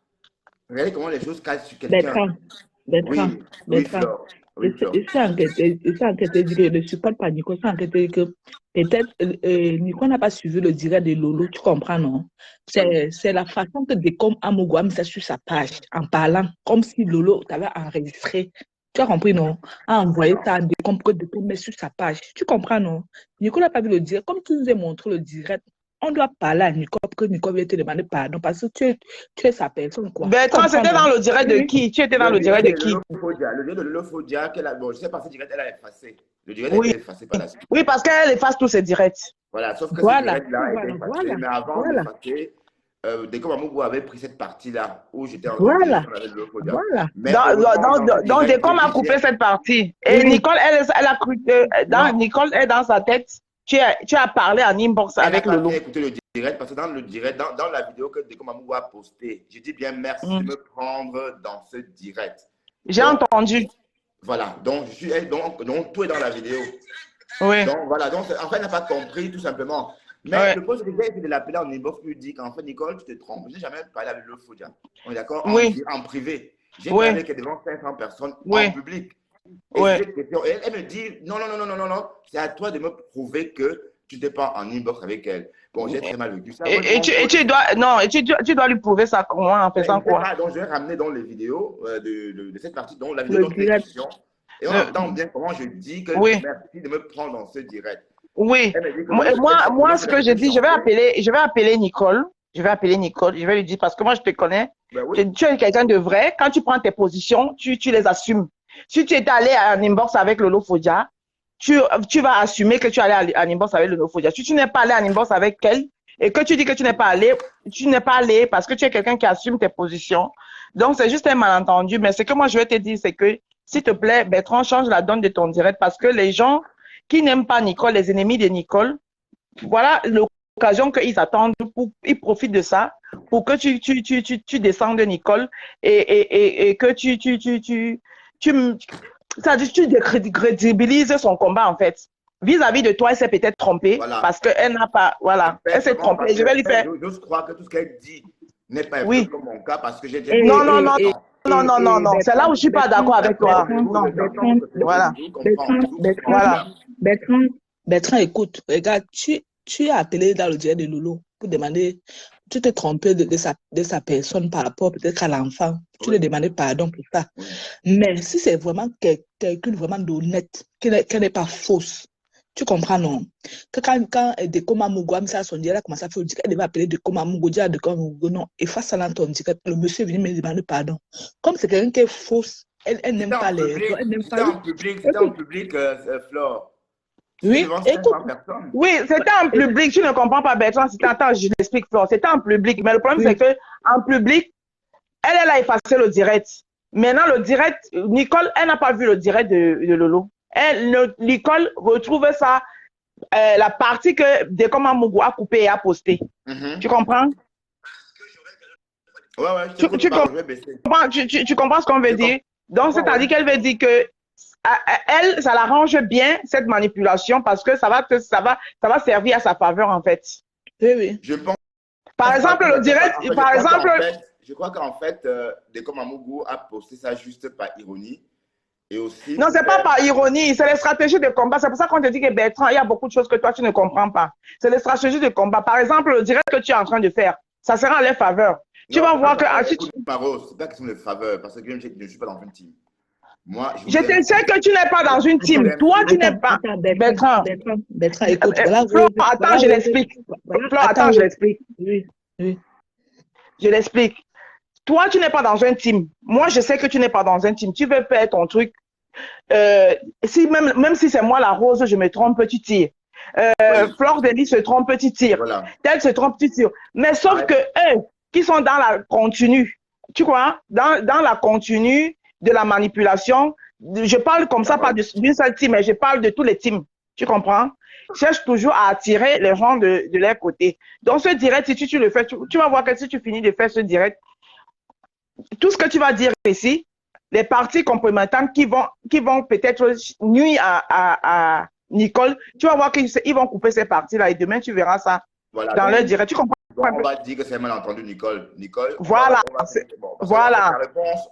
regardez comment les choses cassent sur quelqu'un. Bertrand. Et ça, en fait, je ne supporte pas Nico. Ça, en fait, que peut-être Nico n'a pas suivi le direct de Lolo, tu comprends, non? C'est la façon que Decom Amogo a mis ça sur sa page, en parlant, comme si Lolo t'avait enregistré. Tu as compris, non? A envoyé ça à Decom que Decom met sur sa page. Tu comprends, non? Nico n'a pas vu le direct. Comme tu nous as montré le direct, on doit parler à Nico pour que Nico vienne te demander pardon parce que tu es sa personne, quoi. Bertrand, c'était dans le direct de qui? Tu étais dans le direct de qui? Le direct de Lolo Fodia, bon, je sais pas si direct, elle a effacé. Le direct a été effacé par la suite. Oui, parce qu'elle efface tous ses directs. Voilà, sauf que ce direct-là a été effacé. Mais avant d'effacer, Decom Amogo avait pris cette partie-là où j'étais en train de Lolo Fodia. Donc, Decom a coupé cette partie. Et Nicole, elle a cru Nicole est dans sa tête. Tu as parlé en inbox avec Lolo. Elle a écouté le direct parce que dans le direct, dans la vidéo que Decom Amogo a postée, j'ai dit bien merci de me prendre dans ce direct. J'ai entendu. Voilà, donc tout est dans la vidéo. Oui. Donc voilà, donc en fait, elle n'a pas compris tout simplement. Mais le poste que j'ai essayé de l'appeler en inbox lui dit qu'en fait, Nicole, tu te trompes. Je n'ai jamais parlé avec le Fodia. On est d'accord? En privé. J'ai parlé avec devant 500 personnes en public. Et elle me dit non, c'est à toi de me prouver que tu n'étais pas en inbox avec elle. Bon, j'ai très mal vécu ça. Tu dois lui prouver ça comment, en faisant quoi? Donc, je vais ramener dans les vidéos de cette partie, donc la vidéo de l'exécution. Et on entend bien comment je dis que merci de me prendre dans ce direct. Oui. Moi, ce que je dis, je vais appeler Nicole. Je vais lui dire parce que moi, je te connais. Tu es quelqu'un de vrai. Quand tu prends tes positions, tu les assumes. Si tu étais allé en inbox avec Lolo Fodia, tu vas assumer que tu es allé en inbox avec Lolo Fodia. Si tu n'es pas allé en inbox avec elle et que tu dis que tu n'es pas allé parce que tu es quelqu'un qui assume tes positions. Donc, c'est juste un malentendu. Mais ce que moi, je vais te dire, c'est que, s'il te plaît, Bertrand, change la donne de ton direct parce que les gens qui n'aiment pas Nicole, les ennemis de Nicole, voilà l'occasion qu'ils attendent, ils profitent de ça pour que tu descendes de Nicole et que tu décrédibilises son combat, en fait. Vis-à-vis de toi, elle s'est peut-être trompée parce qu'elle n'a pas, elle s'est trompée. Je vais lui faire. Je crois que tout ce qu'elle dit n'est pas comme mon cas parce que j'ai dit. Non, c'est là où je suis pas d'accord avec toi. Bertrand, écoute, regarde, tu as appelé dans le direct de Lolo pour demander, tu t'es trompé de sa personne par rapport peut-être à l'enfant. Tu lui demandais pardon pour ça. Mais si c'est vraiment quelqu'un vraiment d'honnête, qu'elle n'est pas fausse, tu comprends, non? Que quand Decom Amogo a mis ça à son direct, elle a commencé à faire le direct, elle devait appeler Decom Amogo, dire à Decom Amogo, non, et face à l'entendre direct, le monsieur est venu me demander pardon. Comme c'est quelqu'un qui est fausse, elle n'aime pas les. C'était en public, Flore. Oui, écoute. Oui, c'était en public. Tu ne comprends pas, Bertrand. Attends, je l'explique, Flore. C'était en public. Mais le problème, c'est que en public, elle a effacé le direct. Maintenant, le direct, Nicole, elle n'a pas vu le direct de Lolo. Nicole retrouve ça la partie que Dekoma Mugu a coupée et a postée. Tu comprends? Ouais, je t'écoute, je vais baisser. Tu comprends ce qu'on veut dire? Donc, c'est-à-dire qu'elle veut dire que elle, ça l'arrange bien, cette manipulation, parce que ça va servir à sa faveur, en fait. Oui. Je pense. Par exemple, le direct, je crois qu'en fait, Dekoma Mugu a posté ça juste par ironie. Et aussi, non, c'est pas par ironie, c'est les stratégies de combat. C'est pour ça qu'on te dit que Bertrand, il y a beaucoup de choses que toi, tu ne comprends pas. C'est les stratégies de combat. Par exemple, le direct que tu es en train de faire, ça sera en leur faveur. Tu vas voir que... Maro, c'est pas question de faveur, parce que je ne suis pas dans une team. Moi, je te sais que tu n'es pas dans une team. Toi, tu n'es pas. Bertrand, écoute, Flo, attends, je l'explique. Flo, attends, je l'explique. Oui. Je l'explique. Toi, tu n'es pas dans un team. Moi, je sais que tu n'es pas dans un team. Tu veux faire ton truc. Même si c'est moi la rose, je me trompe, tu tires. Flore Delis se trompe, tu tires. Voilà. Tel se trompe, tu tires. Mais sauf que eux, qui sont dans la continue, tu vois, dans la continue de la manipulation, je parle comme ça, pas d'une seule team, mais je parle de tous les teams. Tu comprends? Cherche toujours à attirer les gens de leur côté. Donc, ce direct, si tu le fais, tu vas voir que si tu finis de faire ce direct, tout ce que tu vas dire ici, les parties complémentaires qui vont peut-être nuire à Nicole, tu vas voir qu'ils vont couper ces parties-là et demain, tu verras ça dans leur direct. Tu comprends? On va dire que c'est mal entendu, Nicole. Voilà. Voilà. Ta réponse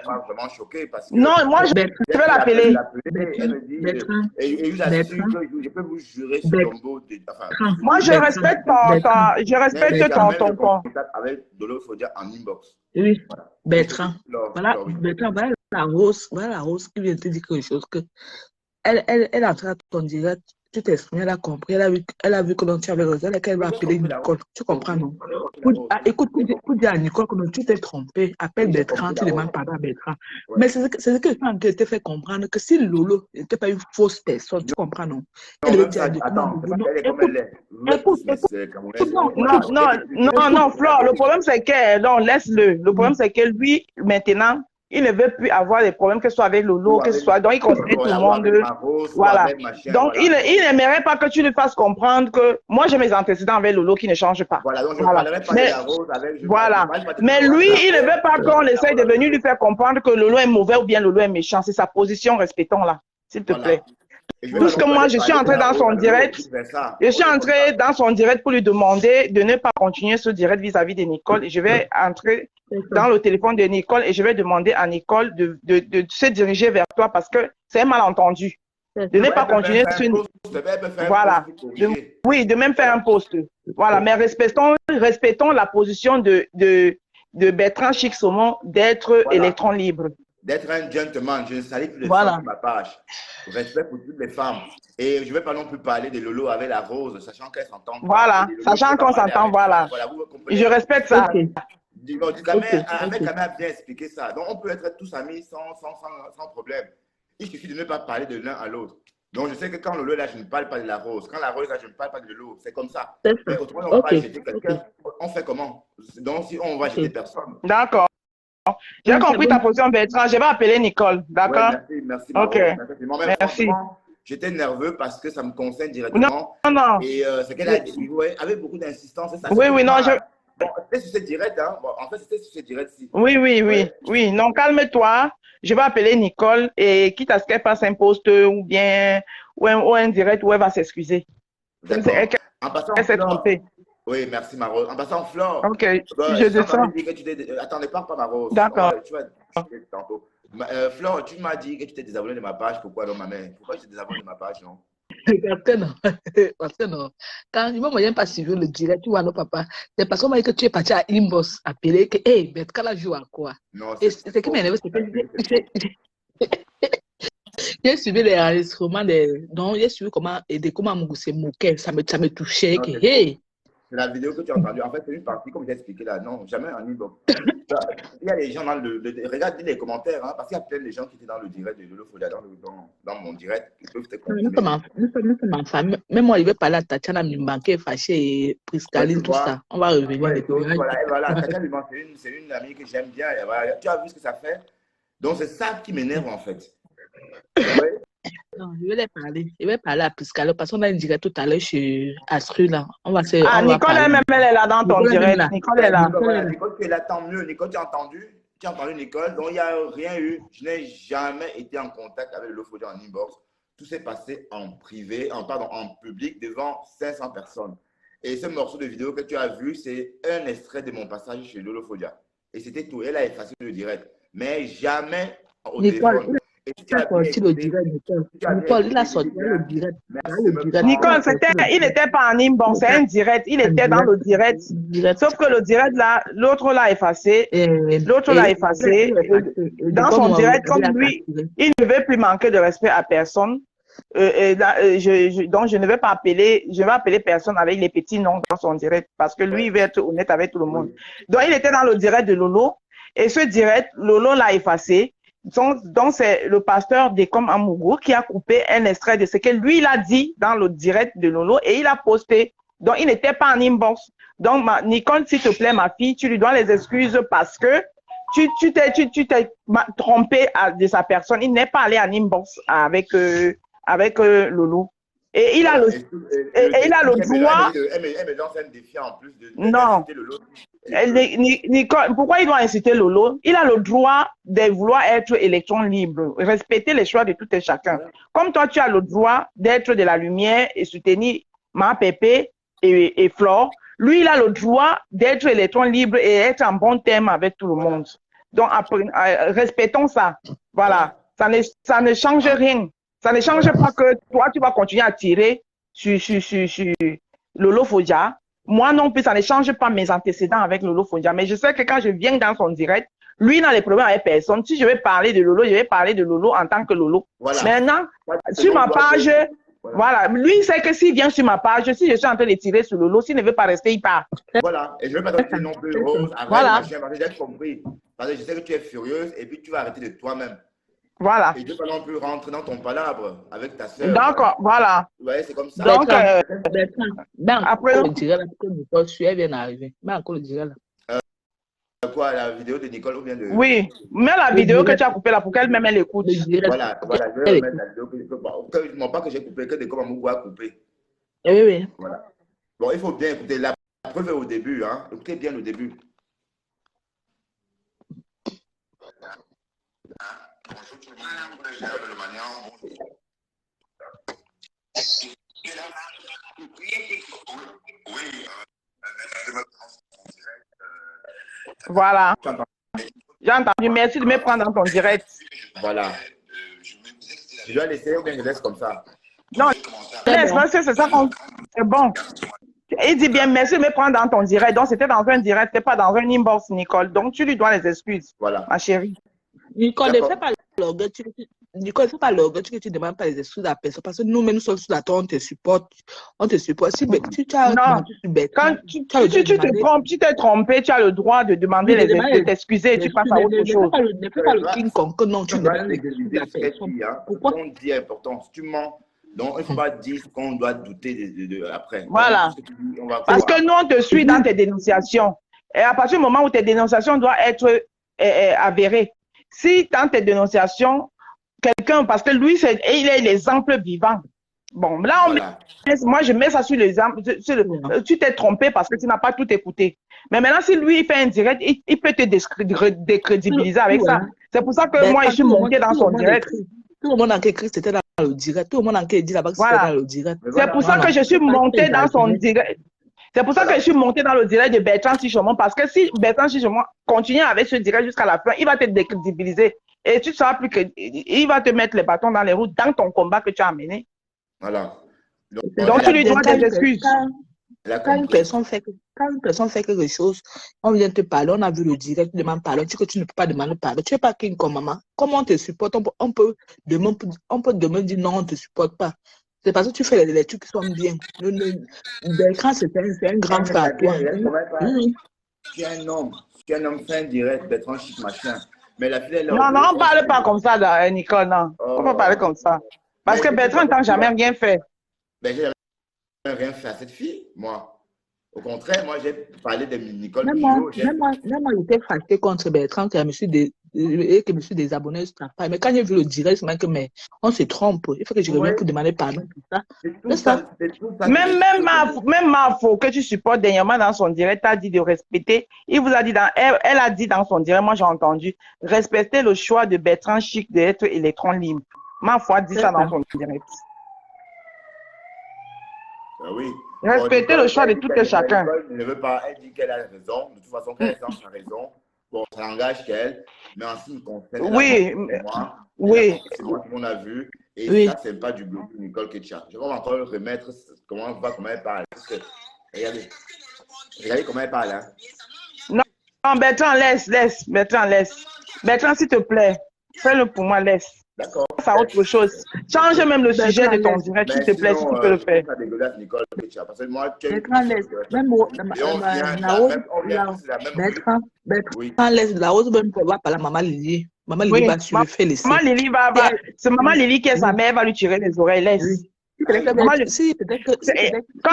m'a vraiment choqué parce que... Non, moi, je vais l'appeler. Elle me dit, et je vous assure que je peux vous jurer sur ton beau... Moi, je respecte ton... Avec Dolo Fodia en inbox. Oui, Bertrand. Voilà, la rose qui vient te dire quelque chose que elle a entré à ton direct, tu t'exprimes, elle a compris, elle a vu que tu avais raison, qu'elle va appeler Nicole. Tu comprends, non? Écoute, pour dire à Nicole que tu t'es trompé, appelle Bertrand, tu demandes pardon à Bertrand. Mais c'est ce que je te fait comprendre que si Lolo n'était pas une fausse personne, tu comprends, non? Elle veut dire non, Flore, le problème c'est que, non, laisse-le. Le problème c'est que lui, maintenant, il ne veut plus avoir des problèmes, que ce soit avec Lolo, que ce soit. Donc, il considère tout le monde. Voilà. Donc, il n'aimerait pas que tu lui fasses comprendre que moi, j'ai mes antécédents avec Lolo qui ne changent pas. Voilà, donc je ne parlerai pas de la rose avec. Voilà. Mais lui, il ne veut pas qu'on essaye de venir lui faire comprendre que Lolo est mauvais ou bien Lolo est méchant. C'est sa position, respectons-la, s'il te plaît. Tout ce que moi, je suis entré dans son direct, pour lui demander de ne pas continuer ce direct vis-à-vis de Nicole. Et je vais entrer dans le téléphone de Nicole et je vais demander à Nicole de se diriger vers toi parce que c'est un malentendu. De ne pas continuer sur... Voilà. Oui, de même faire un post. Voilà, mais respectons la position de Bertrand Chic Saumon d'être électron libre. D'être un gentleman, je ne salue plus les femmes sur ma page. Respect pour toutes les femmes. Et je ne vais pas non plus parler de Lolo avec la rose, sachant qu'elle s'entend. Voilà, sachant qu'on s'entend, voilà. Je respecte ça. Avec Kamé a bien expliqué ça. Donc, on peut être tous amis sans problème. Il suffit de ne pas parler de l'un à l'autre. Donc, je sais que quand Lolo est là, je ne parle pas de la rose. Quand la rose est là, je ne parle pas de Lolo. C'est comme ça. Mais autrement, on va jeter quelqu'un. On fait comment? Donc, si on va jeter personne. D'accord. J'ai compris ta position, Bertrand. Je vais appeler Nicole. D'accord? Ouais, merci. Ok. Merci. J'étais nerveux parce que ça me concerne directement. Non. Et c'est qu'elle a dit, avec beaucoup d'insistance. Oui, non, Bon, c'était sur ce direct, hein. Bon, en fait, c'était sur ce direct-ci. Oui. Non, calme-toi. Je vais appeler Nicole et quitte à ce qu'elle fasse un post ou bien ou un direct où elle va s'excuser. Elle s'est trompée. Oui, merci, Maro. En passant, Flore. Ok, je descends. Attendez, parle pas, Maro. D'accord. Tu vas tantôt. Flore, tu m'as dit que tu t'es désabonné de ma page. Pourquoi, non, ma mère? Pourquoi tu t'es désabonné de ma page, non? Parce que non. Quand il m'a même pas suivi le direct, tu vois, non, papa. C'est parce qu'on m'a dit que tu es parti à Inbox appeler que, hey, Bertrand joue à quoi? Non, et ce qui m'énerve, c'est que j'ai suivi les enregistrements non, j'ai suivi comment Mugu se moquait, ça me touchait. Non, que, hey! C'est la vidéo que tu as entendue. En fait, c'est une partie, comme j'ai expliqué là. Non, jamais en inbox. Il y a des gens dans regarde les commentaires, hein, parce qu'il y a plein de gens qui étaient dans le direct de Lolo Folia, dans mon direct, qui peuvent te confirmer. Nous sommes en famille. Même moi, il veut parler à Tatiana Mimbanké, Fâché et Priscaline, tout ça. On va revenir. Voilà, Tatiana Mimbanké, c'est une amie que j'aime bien. Tu as vu ce que ça fait? Donc, c'est ça qui m'énerve, en fait. Non, je vais parler à Piscalo parce qu'on a une direct tout à l'heure chez Astru là. On va se, Ah, on va Nicole parler. elle-même, elle est là dans ton Nicole est même direct. là. Nicole est là. Nicole est Voilà, là. Nicole, tu es là, tant mieux. Nicole, tu as entendu? Tu as entendu, Nicole? Donc, il n'y a rien eu. Je n'ai jamais été en contact avec le Fodia en inbox. Tout s'est passé en privé, en public, devant 500 personnes. Et ce morceau de vidéo que tu as vu, c'est un extrait de mon passage chez Lolo Fodia. Et c'était tout. Elle a effacé le direct. Mais jamais au Nicole, téléphone. Et si tu il a as bien sorti le écouté, direct, Nicole. si tu as bien Nicole, il a écouté, sorti je dis le bien, direct. Il a merci de le me direct. Il a Nicole, prendre. sorti le il direct. n'était pas en inbox, c'est un direct. Il Un était dans le direct. direct. Sauf que le direct là, l'autre l'a effacé. Et L'autre l'a effacé. Dans son direct, comme lui, il ne veut plus manquer de respect à personne. Donc, je ne vais pas appeler, je vais appeler personne avec les petits noms dans son direct parce que lui, il veut être honnête avec tout le monde. Donc, il était dans le direct de Lolo et ce direct, Lolo l'a effacé. Donc, c'est le pasteur d'Ecom Amougou qui a coupé un extrait de ce que lui, il a dit dans le direct de Lolo et il a posté. Donc, il n'était pas en inbox. Donc, Nicole, s'il te plaît, ma fille, tu lui dois les excuses parce que tu t'es trompé de sa personne. Il n'est pas allé en inbox avec Lolo. Et il a le droit. Elle me lance un défi en plus de Non. Lolo. Nicole, pourquoi il doit inciter Lolo? Il a le droit de vouloir être électron libre, respecter les choix de tout et chacun. Comme toi, tu as le droit d'être de la lumière et soutenir Ma Pépé et Flore, lui, il a le droit d'être électron libre et être en bon terme avec tout le monde. Donc, respectons ça. Voilà. Ça ne change rien. Ça ne change pas que toi, tu vas continuer à tirer sur Lolo Fodia. Moi non plus, ça ne change pas mes antécédents avec Lolo Fodia. Mais je sais que quand je viens dans son direct, lui n'a les problèmes avec personne. Si je vais parler de Lolo, je vais parler de Lolo en tant que Lolo. Voilà. Maintenant, sur ma page, voilà. Lui, il sait que s'il vient sur ma page, si je suis en train de tirer sur Lolo, s'il ne veut pas rester, il part. Voilà. Et je ne vais pas te dire non plus, Rose, arrête, voilà. Machin, parce que j'ai compris. Parce que je sais que tu es furieuse et puis tu vas arrêter de toi-même. Voilà. Et je ne vais pas non plus rentrer dans ton palabre avec ta soeur. Donc, voilà. Ouais, c'est comme ça. Donc, après, le dirait là, que Nicole elle vient d'arriver. Mais encore le dirait là. Quoi, la vidéo de Nicole ou bien de... Oui, mais la vidéo que tu as coupée là, pour qu'elle-même elle écoute. Voilà, je vais remettre la vidéo non pas que j'ai coupé, que Decom Amougou a coupé. Oui. Voilà. Bon, il faut bien écouter. La preuve est au début, hein. Écoutez bien au début. Bonjour tout le monde, je suis le Manian. Oui, voilà. J'ai entendu. Merci de me prendre dans ton direct. Voilà. Je dois laisser ou bien je laisse comme ça? Non, laisse, c'est ça. C'est bon. Il dit bien, merci de me prendre dans ton direct. Donc, c'était dans un direct, c'était pas dans un inbox, Nicole. Donc, tu lui dois les excuses. Voilà. Ma chérie. Nicole, ne fais pas l'orgueil. Nicole, ne fais pas l'orgueil que tu ne demandes pas les excuses à personne. Parce que nous-mêmes, nous sommes sur la terre, on te supporte. On te supporte. Si tu as non. Quand tu te trompes, tu t'es trompé, tu as le droit de demander les excuses, de t'excuser, tu passes à autre chose. Ne fais pas le king-kong que non, tu ne demandes les excuses à personne. Pourquoi on dit important? Si tu mens, donc il ne faut pas dire qu'on doit douter après. Voilà. Parce que nous, on te suit dans tes dénonciations. Et à partir du moment où tes dénonciations doivent être avérées, si dans tes dénonciations, quelqu'un, parce que lui, il est l'exemple vivant. Bon, là, moi, je mets ça sur l'exemple. Tu t'es trompé parce que tu n'as pas tout écouté. Mais maintenant, si lui, il fait un direct, il peut te décrédibiliser avec ça. C'est pour ça que moi, je suis montée dans son direct. Tout le monde en qui écrit, c'était dans le direct. Tout le monde en qui dit là-bas que c'était dans le direct. C'est pour ça que je suis montée dans son direct. C'est pour ça que je suis montée dans le direct de Bertrand Sichomon. Parce que si Bertrand Sichomon continue avec ce direct jusqu'à la fin, il va te décrédibiliser. Et tu ne sauras plus qu'il va te mettre les bâtons dans les roues dans ton combat que tu as mené. Voilà. Donc tu lui dois des excuses. Quand une personne fait quelque chose, on vient te parler, on a vu le direct, tu demandes pardon, tu dis que tu ne peux pas demander pardon. Tu n'es pas king comme maman. Comment on te supporte? On peut demain dire non, on ne te supporte pas. C'est parce que tu fais les trucs qui sont bien. Bertrand, c'est un grand frère. Tu es un homme. Tu es un homme fin direct, Bertrand Chic, machin. Mais la fille, non, on ne parle pas comme ça, Nicole, non. On ne peut pas parler comme ça. Parce que Bertrand n'a jamais rien fait. Ben, j'ai jamais rien fait à cette fille, moi. Au contraire, moi, j'ai parlé de Nicole. Même moi, j'étais fâché contre Bertrand, qui a me suis et que je me suis désabonné sur ta page. Mais quand j'ai vu le direct, c'est que mais on se trompe. Il faut que je revienne pour demander pardon pour ça. C'est ça. C'est tout ça. Même Mafo que tu supportes dernièrement dans son direct, a dit de respecter. Il vous a dit elle a dit dans son direct, moi j'ai entendu, respecter le choix de Bertrand Chic d'être électron libre. Mafo a dit ça dans son direct. Ah oui. Respecter le choix de tout et chacun. Elle ne veut pas, elle dit qu'elle a raison. De toute façon, qu'elle a raison. Bon, ça n'engage qu'elle. Mais en ce qui me concerne, oui, moi, oui. C'est moi qu'on a vu. Et Oui. ça, c'est pas du blog de Nicole Ketcha. Je vais encore remettre comment elle parle. Parce que, regardez comment elle parle. Hein. Non, Bertrand, laisse. Bertrand, s'il te plaît, fais-le pour moi, laisse. D'accord. Ça autre chose. Change même le sujet de ton direct, s'il te plaît, si tu peux le faire. C'est dégueulasse, Nicole Ketcha. Parce que moi, Bertrand laisse. Même Bertrand laisse la rose même pour voir par la maman Lily. Maman Lily va sur le fait laisser. Maman Lily c'est maman Lily qui est sa mère, elle va lui tirer les oreilles, laisse. Quand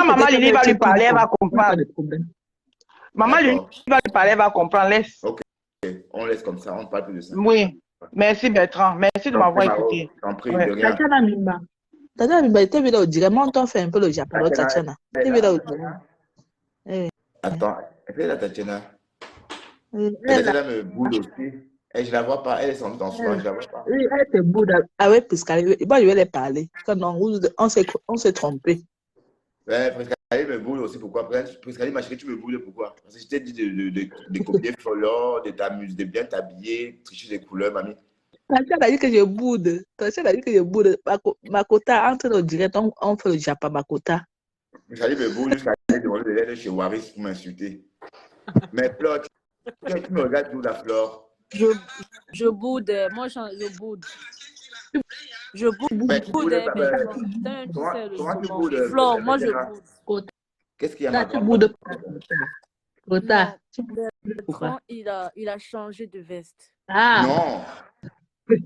maman Lily va lui parler, elle va comprendre. Maman Lily va lui parler, elle va comprendre, laisse. Ok, on laisse comme ça, on ne parle plus de ça. Oui, merci Bertrand, merci de m'avoir écouté. T'en prie, de rien. Tatiana Mimba, t'es vu là au direct, monte on fait un peu le Japon, Tatiana. T'es vu là au direct. Attends, elle est là, Tatiana. Tatiana me boude aussi. Et je la vois pas, elle est dans soi, je la vois pas. Oui, elle te boude avec Priscali. Bon, je vais les parler. Quand on s'est trompé. Ouais, Priscali me boude aussi, pourquoi? Priscali, ma chérie, tu me boudes, pourquoi? Parce que je t'ai dit de copier follow, de t'amuser, de bien t'habiller, tricher des couleurs, mamie. Tatiana a dit que je boude. Tatiana a dit que je boude. Makota, entre le direct, on fait le Japon, Makota. Priscali me boude jusqu'à aller demander de l'aide chez Waris pour m'insulter. Mais Flore, tu me regardes d'où la Flore? Je boude, moi je boude. Je boude, mais comment tu boudes? Flore, moi je boude. Qu'est-ce qu'il y a? Tu boudes pas. Bertrand, il a changé de veste. Ah. Non.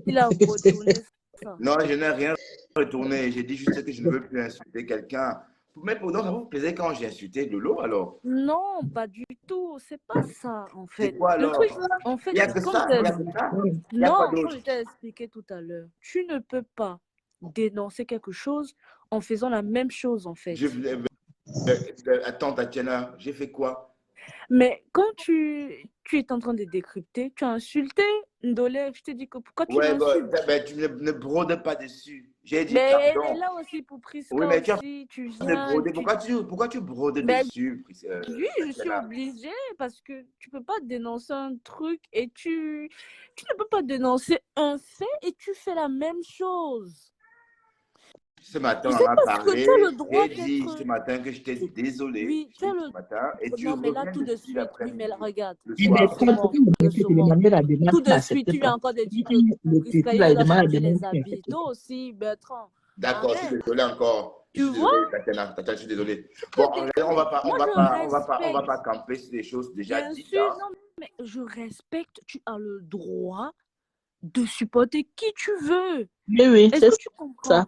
Il a retourné ça. Non, je n'ai rien retourné. J'ai dit juste que je ne veux plus insulter quelqu'un. Mais pour donc, ça vous plaisait quand j'ai insulté Lolo alors? Non, pas du tout. C'est pas ça en fait. C'est quoi alors? Le truc, en fait, il y a que ça. Non, comme je t'ai expliqué tout à l'heure, tu ne peux pas dénoncer quelque chose en faisant la même chose en fait. Attends, Tatiana, j'ai fait quoi? Mais quand tu es en train de décrypter, tu as insulté Ndolé. Je te dis que pourquoi tu l'insultes? Tu ne brode pas dessus. J'ai dit mais pardon. elle est là aussi pour Prisca oui, mais aussi. Tu viens, pourquoi tu brodes dessus? Oui, je suis obligée parce que tu peux pas dénoncer un truc et tu ne peux pas dénoncer un fait et tu fais la même chose. Ce matin, on a parlé. J'ai dit ce matin que j'étais désolé. Oui, tu as le matin. Et tu non, mais là, tout de suite, oui, mais là, regarde. Tout de suite, tu viens encore de dire que Prisca a changé les habits. Toi aussi, Bertrand. D'accord, je suis désolé encore. Tu vois? Tatiana, je suis désolé. Bon, on va pas camper sur des choses déjà dites. Bien sûr, non, mais je respecte. Tu as le droit de supporter qui tu veux. Oui, est-ce que tu comprends ça?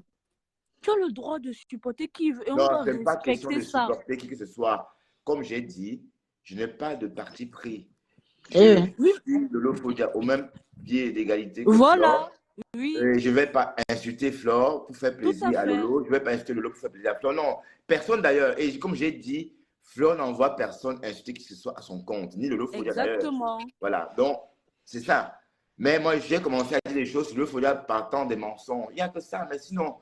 Tu as le droit de supporter qui veut. Et on doit respecter pas question de ça. supporter qui que ce soit. Comme j'ai dit, je n'ai pas de parti pris. Je suis de l'Ophodia au même pied d'égalité que voilà. Flore. Oui. Je ne vais pas insulter Flore pour faire plaisir à Lolo. Je ne vais pas insulter Lolo pour faire plaisir à Flore. Non, personne d'ailleurs. Et comme j'ai dit, Flore n'envoie personne insulter qui que ce soit à son compte, ni Lolo Fodia d'ailleurs. Exactement. Voilà, donc c'est ça. Mais moi, j'ai commencé à dire des choses sur Lolo Fodia partant des mensonges. Il n'y a que ça, mais sinon,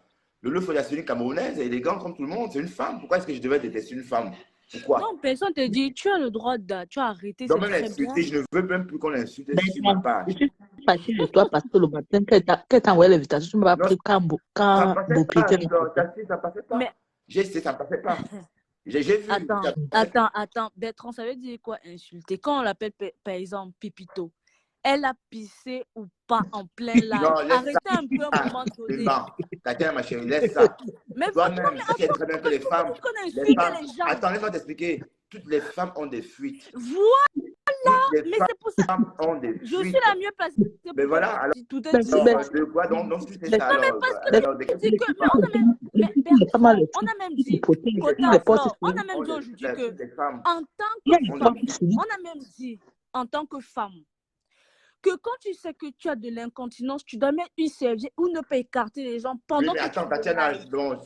Lolo Fodia, c'est une Camerounaise, elle est élégante comme tout le monde, c'est une femme. Pourquoi est-ce que je devais détester une femme? Pourquoi? Non, personne te dit, tu as le droit tu as arrêté. Non, même insulter, je ne veux même plus qu'on l'insulte sur ma page. Je suis partie de toi parce que le matin, quand tu as envoyé l'invitation, tu ne m'as pas pris quand Beaupied. Ça passait pas. Mais... J'ai essayé, ça ne passait pas. J'ai vu. Attends. Bertrand, ça veut dire quoi insulter? Quand on l'appelle par exemple Pipito, elle a pissé ou pas en plein live. Arrêtez un peu un moment donné. Tatiana, ma chérie, laisse ça. Mais toi-même, tu sais très bien que les femmes. Attends, laisse-moi t'expliquer. Toutes les femmes ont des fuites. Voilà, mais c'est pour ça. Ont des fuites. Je suis la mieux placée. Mais voilà, alors. Tout est dit. De quoi donc tu sais ça? Non, mais parce que on a même dit aujourd'hui que en tant que femme, que quand tu sais que tu as de l'incontinence, tu dois mettre une serviette ou ne pas écarter les gens Oui, pendant mais que attends, tu Tatiana, live. bon,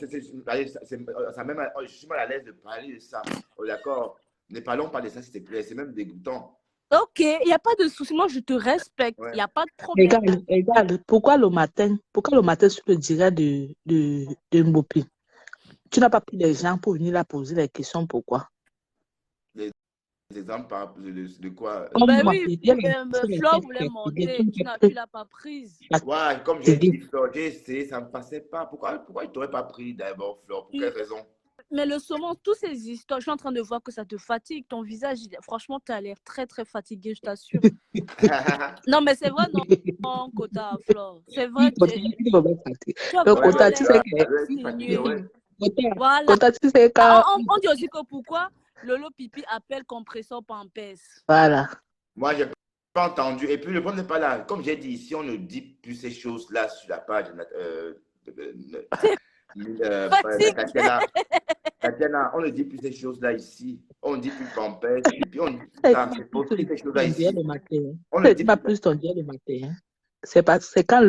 ça même, je suis mal à l'aise de parler de ça. Oh, d'accord. Ne parlons pas de ça, s'il te plaît. C'est même dégoûtant. Ok, il n'y a pas de souci. Moi, je te respecte. Il Ouais. n'y a pas de problème. Regarde, pourquoi le matin sur le direct de Mbopi, tu n'as pas pris les gens pour venir là poser les questions, pourquoi? Des exemples de quoi Comme Ben moi, oui, il y a les Flore voulait monter, tu ne l'as pas prise. Ouais, comme j'ai dit, Flore, j'ai essayé, ça ne me passait pas. Pourquoi il ne t'aurait pas pris d'abord, Flore? Pour quelle raison? Mais le saumon, toutes ces histoires, je suis en train de voir que ça te fatigue. Ton visage, franchement, tu as l'air très, très fatigué, je t'assure. Non, mais c'est vrai, non, Kota, Flore. C'est vrai, tu as vraiment Kota, tu sais l'air que... fatigué, ouais. Voilà. Kota, tu sais quand... On dit aussi que pourquoi Lolo Pipi appelle compresseur Pampers. Voilà. Moi, j'ai pas entendu. Et puis, le problème n'est pas là. Comme j'ai dit, ici, on ne dit plus ces choses-là sur la page. Tatiana, on ne dit plus ces choses-là ici. On ne dit plus Pampers, Pipi, on dit plus ça. C'est possible ces choses-là ici. On ne dit pas plus ton dia le matin. C'est quand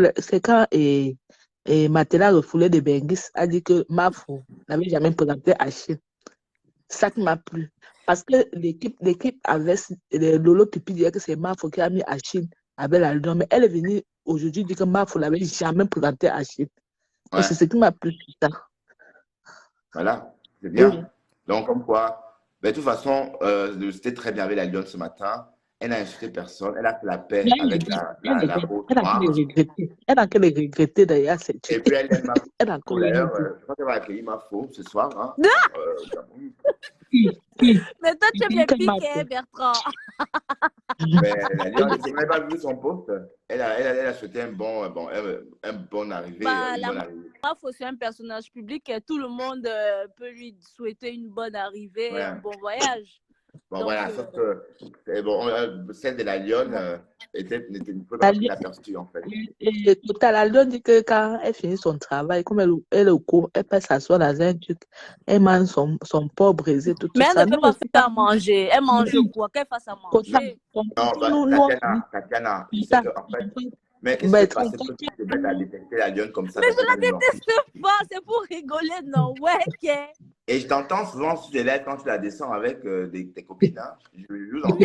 Matela refoulé de Bengis a dit que Mafou n'avait jamais présenté Achille. Ça qui m'a plu. Parce que l'équipe avait Lolo Pipi disait que c'est Mafou qui a mis Achille avec la Lion. Mais elle est venue aujourd'hui dire que Mafou n'avait jamais présenté Achille. Ouais. C'est ce qui m'a plu. Ça. Voilà, c'est bien. Oui. Donc, comme quoi, de toute façon, c'était très bien avec la Lyon ce matin. Elle n'a insulté personne. Elle a fait la paix avec la peau noire. Elle a qu'à les regretter d'ailleurs. Et puis, elle aime ma Elle a peau. D'ailleurs, je crois qu'elle va accueillir ma peau ce soir. Hein. Mais toi, tu es bien piqué, Bertrand. Mais la Lyon, je n'ai même pas vu son poste. Elle a souhaité un bon arrivée. Bah, une bonne arrivée. Mafou, c'est un personnage public et tout le monde peut lui souhaiter une bonne arrivée et un bon voyage. Bon, donc, voilà, sauf que celle de la Lyon ne peut pas être aperçue en fait. Et tout à l'heure, la Lyon dit que quand elle finit son travail, comme elle est au cours, elle peut s'asseoir dans un truc, elle mange son porc brisé, tout mais ça. elle ne peut pas faire à manger. Elle mange quoi? Qu'elle fasse à manger? Non, Tatiana, tu sais que en fait. Mais qu'est-ce qui se passe? Pourquoi tu te mets à détester la Lyon comme ça? Mais je la déteste pas, c'est pour rigoler, non? Ouais, ok. Et je t'entends souvent sur les lèvres quand tu la descends avec tes copines. Hein. Je vous entends.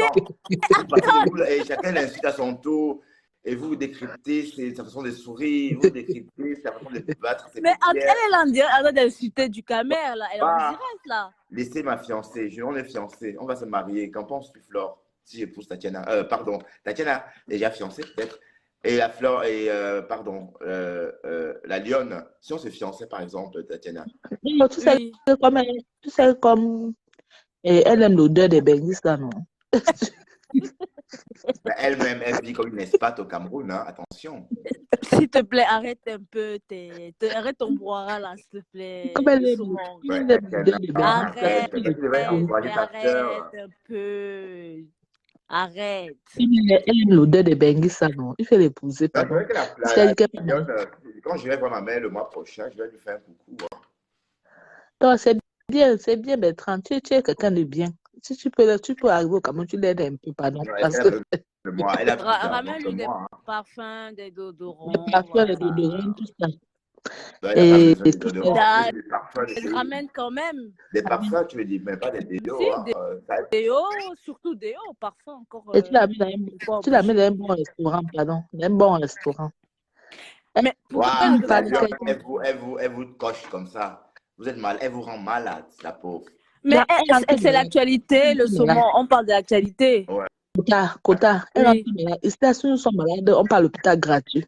Et chacun l'insulte à son tour. Et vous décryptez sa façon de sourire, vous décryptez sa façon de battre ses mais paupières. elle est en train d'insulter du caméra, là. Elle est en direct, là. Laissez ma fiancée. On est fiancés. On va se marier. Qu'en penses-tu, Flore? Si j'épouse Tatiana. Pardon. Tatiana, déjà fiancée, peut-être. Et la Flore, et la Lyon, si on se fiançait, par exemple, Tatiana. Non, tu sais comme elle aime l'odeur des bengis, là, non? Elle-même, elle vit comme une expat au Cameroun, hein, attention. S'il te plaît, arrête un peu, arrête ton brouhaha, là, s'il te plaît. Comme elle aime l'odeur des bengis. Arrête un peu. Arrête. Elle aime l'odeur des bengis, ça, non? Il faut l'épouser, pardon. Quand je vais voir ma mère le mois prochain, je vais lui faire un coucou. Hein. Donc, c'est bien, Bertrand. Tu es quelqu'un de bien. Si tu peux arriver au Cameroun, tu l'aides un peu, pardon. Ramène-lui des parfums, des déodorants. Des parfums, des déodorants, tout ça. Et elle ramène quand même. Des parfums, tu veux dire, mais pas des déos. Si, déo, surtout déo, parfum encore. Et tu la mets dans un bon restaurant, pardon. Un bon restaurant. Mais elle vous coche comme ça. Vous êtes mal, elle vous rend malade, la pauvre. Mais c'est l'actualité, le saumon. On parle de l'actualité. Ouais. Kota, si nous sommes malades, on parle l'hôpital gratuit.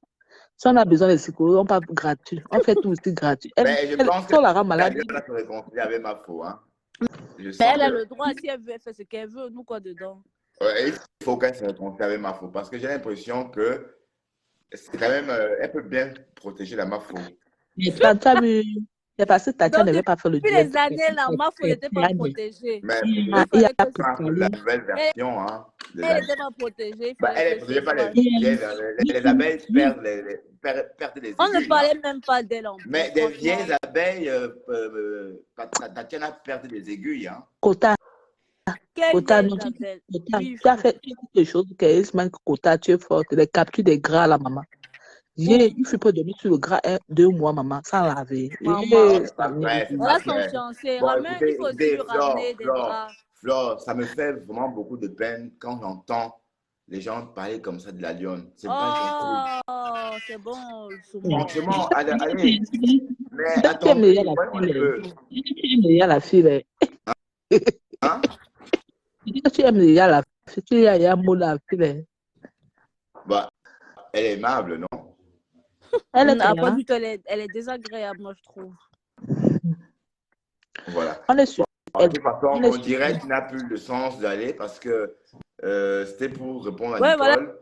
Si on a besoin de psychologues, on parle gratuit. On fait tout aussi gratuit. Mais je pense que la rend malade. Elle va se réconcilier avec ma faux. Hein. Mais elle a le droit, si elle veut, elle fait ce qu'elle veut. Nous, quoi dedans? Ouais, il faut qu'elle se réconcilie avec ma faux. Parce que j'ai l'impression que c'est quand même, elle peut bien protéger la Mafo. Mais tu as vu, c'est parce que Tatiana n'avait pas fait le depuis les années, la Mafo n'était pas protégée. Mais il y a la nouvelle version. Hein, elle n'était pas protégée. Elle est protégée par les abeilles perdent les aiguilles. On ne parlait même pas d'elle en plus. Mais des vieilles abeilles, Tatiana perd des aiguilles. Hein. Kota, Quelle Kota, idée, non, Isabelle. Kota, Oui, tu as fou. fait quelque chose que semaine que Kota, tu es forte. Les captures des gras, là, maman. Il faut pas dormir sur le gras 2 mois, maman, sans laver. Maman. C'est pas vrai, c'est pas Voilà son vrai. fiancé. Bon, Il écoutez, faut aussi lui Flore, ramener des draps. Flore, ça me fait vraiment beaucoup de peine quand j'entends les gens parler comme ça de la lionne. C'est pas gentil. Oh, c'est bon, le saumon. Franchement, allez, mais Tu aimes déjà attendez, la voyons un fille. peu. Tu aimes déjà la fille. Hein? Tu aimes déjà la fille. Tu aimes déjà la fille. Bah, elle est aimable, non? Elle est Pas là. du tout, elle est désagréable, moi, je trouve. Voilà. On est sûr. De toute façon, On est on sûr. dirait qu'il n'a plus le sens d'aller parce que c'était pour répondre à Ouais, voilà. Nicole.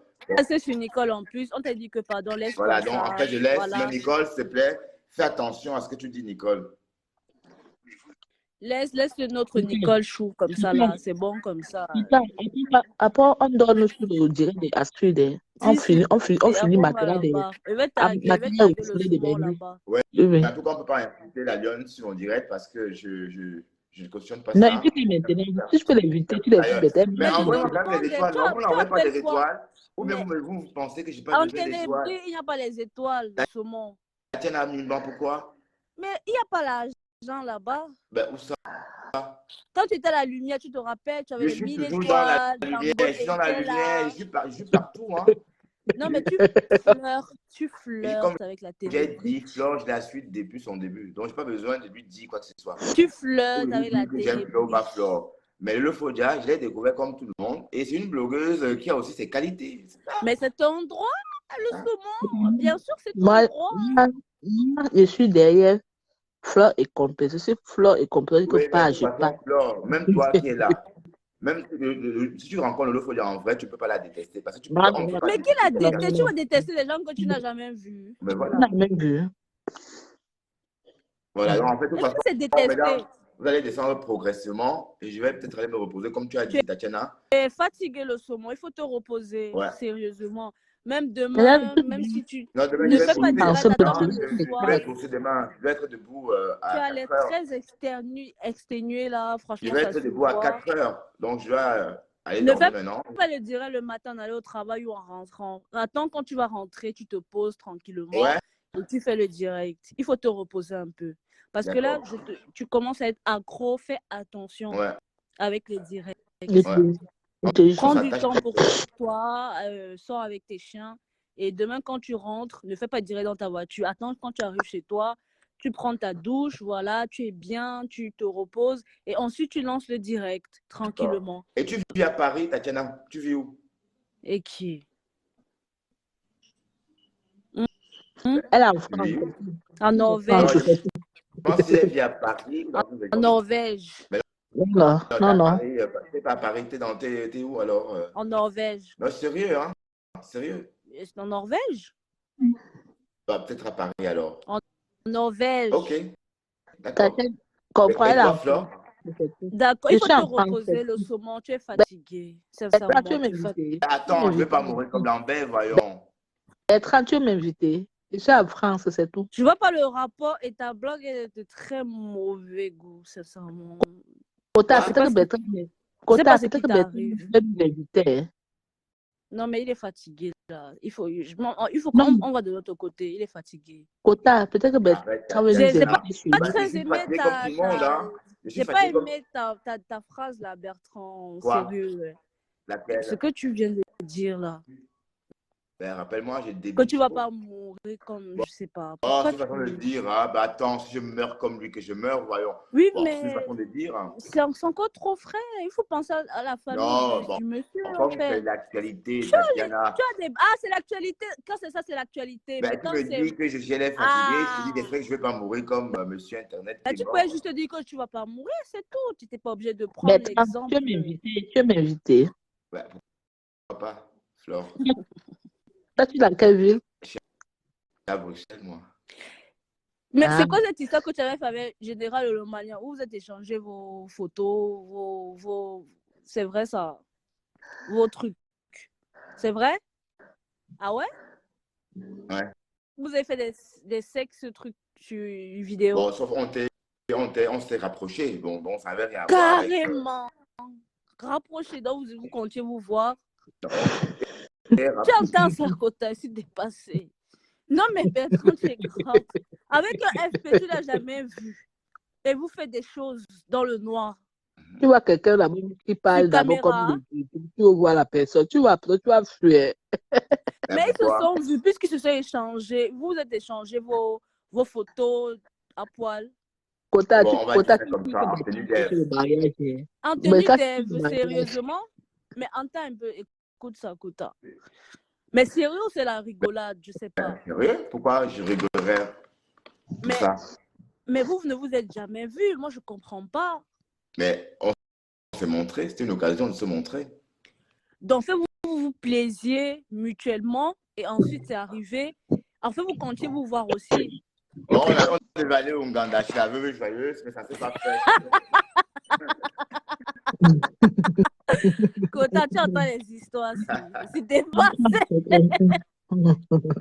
C'est sur Nicole en plus. On t'a dit que pardon, laisse Voilà, comme donc ça. en fait, je laisse. Voilà. Mais Nicole, s'il te plaît, fais attention à ce que tu dis, Nicole. Laisse notre Nicole chou comme ça, là. C'est bon comme ça. Après, on donne sur le direct des Astrid. On finit maintenant des Je vais taguer le saumon là-bas. Ouais, oui. en tout cas, on ne peut pas inviter la lionne sur mon direct parce que je ne cautionne pas Non, ça. invite maintenant. Si je peux l'inviter, tu l'invites. Mais envoyez-moi demande quand même des des- étoiles. tu Non, as- vous tu n'envoyez pas appelles des quoi? étoiles. Ou bien vous pensez que je n'ai pas En besoin d'étoiles. Ténébré, il n'y a pas les étoiles, le saumon. Tiens, Amine, pourquoi? Mais il n'y a pas l'argent là-bas. Ben, où ça? Quand tu étais à la lumière, tu te rappelles, tu avais Je les suis 1000 toujours dans la étoiles. lumière. Je suis dans la était là. lumière. Je suis partout. Hein. Non, mais tu flirtes avec la J'ai télé. dit, Flore, je la suis depuis son début. Donc, je n'ai pas besoin de lui dire quoi que ce soit. Tu flirtes Pour lui avec la dire que j'aime télé. Flore ou pas Flore. Mais le Fodia, je l'ai découvert comme tout le monde. Et c'est une blogueuse qui a aussi ses qualités. Mais c'est ton droit, le saumon. Bien sûr, c'est ton Moi, droit. je suis derrière Fleur et complet. Je suis Fleur et complet que Oui, pas, mais je pas. Flore, même toi qui es là, même si tu rencontres le Fodia en vrai, tu ne peux pas la détester. Parce que tu peux pas, on peut pas Mais qui l'a détester détesté? Tu vas détester les gens que tu n'as jamais vus. Mais On voilà. a même vu. Voilà, donc en fait, de toute Est-ce façon, que c'est détesté? mesdames, vous allez descendre progressivement et je vais peut-être aller me reposer, comme tu as dit, Tatiana. Tu es fatigué, le saumon. Il faut te reposer, Ouais. sérieusement. Même Mais là, demain, même si tu Non, demain, ne je vais fais pas bosser. direct, attends même le Je soir. vais bosser demain. Je vais être debout Tu à as l'air 4 heures. très exténué là, Je franchement, vais ça être se debout à voit. 4 heures. Donc, je vais aller Ne dormir fais maintenant. pas le direct le matin en aller au travail ou en rentrant. Attends, quand tu vas rentrer, tu te poses tranquillement Ouais. et tu fais le direct. Il faut te reposer un peu. Parce que là, tu commences à être accro, fais attention avec les directs. Ouais. Prends du temps pour toi, sors avec tes chiens. Et demain, quand tu rentres, ne fais pas direct dans ta voiture. Attends, quand tu arrives chez toi, tu prends ta douche, voilà, tu es bien, tu te reposes. Et ensuite, tu lances le direct, tranquillement. Et tu vis à Paris, Tatiana? Tu vis où? Et qui? Elle est en France. En Norvège. Je pense qu'elle vit à Paris. En Norvège. Non. T'es pas à Paris, t'es où alors? En Norvège. Non, sérieux, hein? Sérieux? C'est en Norvège? Bah, peut-être à Paris alors. En Norvège. Ok. D'accord. Comprends Et la toi, Flore? D'accord, il faut te reposer, le saumon, tu es fatigué. Sincèrement, Attends, je ne vais pas mourir comme Lambert, voyons. Tu veux m'inviter? Je suis en France, c'est tout. Je vois pas le rapport et ta blague est de très mauvais goût, sincèrement. Kota, peut-être que t'arrive. Non, mais il est fatigué là. Il faut qu'on va de l'autre côté. Il est fatigué. Kota, peut-être que j'ai pas très aimé j'ai pas aimé ta phrase là, Bertrand. Sérieux. Ce que tu viens de dire là. Ben, rappelle-moi, j'ai des. Que tu vas pas mourir comme, je sais pas. Oh, c'est une façon de dire. Hein? Bah, attends, si je meurs comme lui, que je meurs, voyons. Oui, mais. C'est une façon de dire. Hein? C'est encore trop frais. Il faut penser à la famille du monsieur. Comme c'est l'actualité, Tatiana. C'est l'actualité. Quand c'est ça, c'est l'actualité. Ben, tu me dis que je suis fatigué, je te dis des fois que je ne vais pas mourir comme monsieur Internet. Ben, tu peux juste dire que tu ne vas pas mourir, c'est tout. Tu n'étais pas obligé de prendre l'exemple. Tu veux m'inviter. Ouais, pourquoi pas, Flore? Toi, tu es dans quelle ville? À Bruxelles, moi. Mais c'est quoi cette histoire que tu avais fait avec Général Le Malien où vous êtes échangé vos photos, vos... C'est vrai ça? Vos trucs. C'est vrai? Ah ouais? Ouais. Vous avez fait des sexes trucs sur vidéo? Bon, sauf on s'est rapprochés. Bon, ça n'avait rien à voir. Carrément. rapprochez, donc vous comptiez vous voir. Très Tu rapide. entends ça, Kota, ici dépassé. Non, mais Bertrand, tu es grave. Avec un FP, tu l'as jamais vu. Et vous faites des choses dans le noir. Tu vois quelqu'un là qui parle Sur d'abord comme caméra. tu vas voir la personne. Tu vas après, tu vas fuir. Mais ils se pourquoi? sont vus, puisqu'ils se sont échangés. Vous êtes échangés vos photos à poil. Kota, Bon, on va Kota, dire ça comme tu ça, fais en des tenue trucs sur le d'Ève. mariage. Hein. En Mais tenue ça, c'est d'Ève, le mariage. sérieusement. Mais entends un peu, écoute ça, Kota. Mais sérieux, c'est la rigolade, je sais pas. Sérieux? Pourquoi je rigolerais tout Mais, ça? mais vous ne vous êtes jamais vus. Moi, je comprends pas. Mais on s'est montré, c'était une occasion de se montrer. Donc, fait, vous vous plaisiez mutuellement et ensuite, c'est arrivé. En fait, vous comptiez vous voir aussi. Bon, on devait aller au Nganda, je suis la veuve joyeuse, mais ça ne s'est pas fait. Kota, tu entends les histoires, c'est dépassé.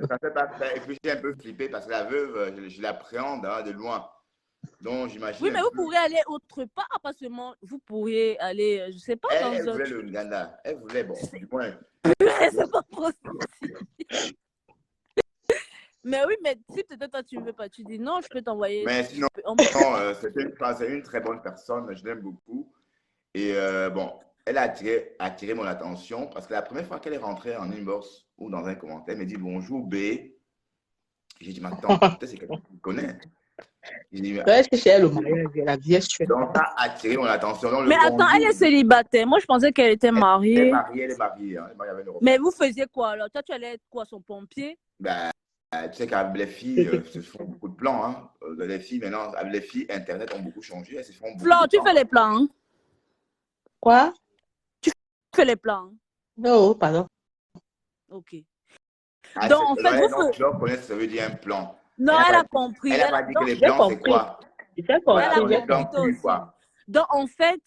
Ça s'est pas fait. Et puis j'ai un peu flippé parce que la veuve, je l'appréhende hein, de loin. Donc j'imagine. Oui, mais vous pourrez aller autre part, pas seulement. Vous pourriez aller, je sais pas, Elle dans un. voulait le Nganda. Elle voulait, bon, du moins. C'est pas possible. Mais oui, mais si peut-être toi tu ne veux pas, tu dis non, je peux t'envoyer. Mais sinon, c'est une très bonne personne, je l'aime beaucoup. Et bon, elle a attiré mon attention parce que la première fois qu'elle est rentrée en inbox ou dans un commentaire, elle me dit bonjour B. J'ai dit, mais attends, peut-être c'est quelqu'un qui me connaît. J'ai dit, Est-ce que c'est elle au mariage, la vieille chouette? donc ça a attiré mon attention. Donc, Mais attends, elle est célibataire. Moi, je pensais qu'elle était mariée. Elle est mariée, elle est mariée. Hein. Elle est mariée avec une Mais vous faisiez quoi alors? Toi, tu allais être quoi, son pompier? Ben, tu sais qu'avec les filles, se font beaucoup de plans. Hein. Les filles, maintenant, avec les filles, Internet ont beaucoup changé. Elles se font beaucoup Flore, de tu plans. fais les plans? Hein? Quoi? Tu fais les plans? Hein? Non, pardon. Ok. Ah, Donc, en fait, vous je connais, ça veut dire un plan. Non, elle a compris. Elle n'a pas dit que les J'ai plans, c'est compris. quoi? J'ai Elle compris. a Voilà, les compris plans toi plus, aussi. quoi. Donc, en fait,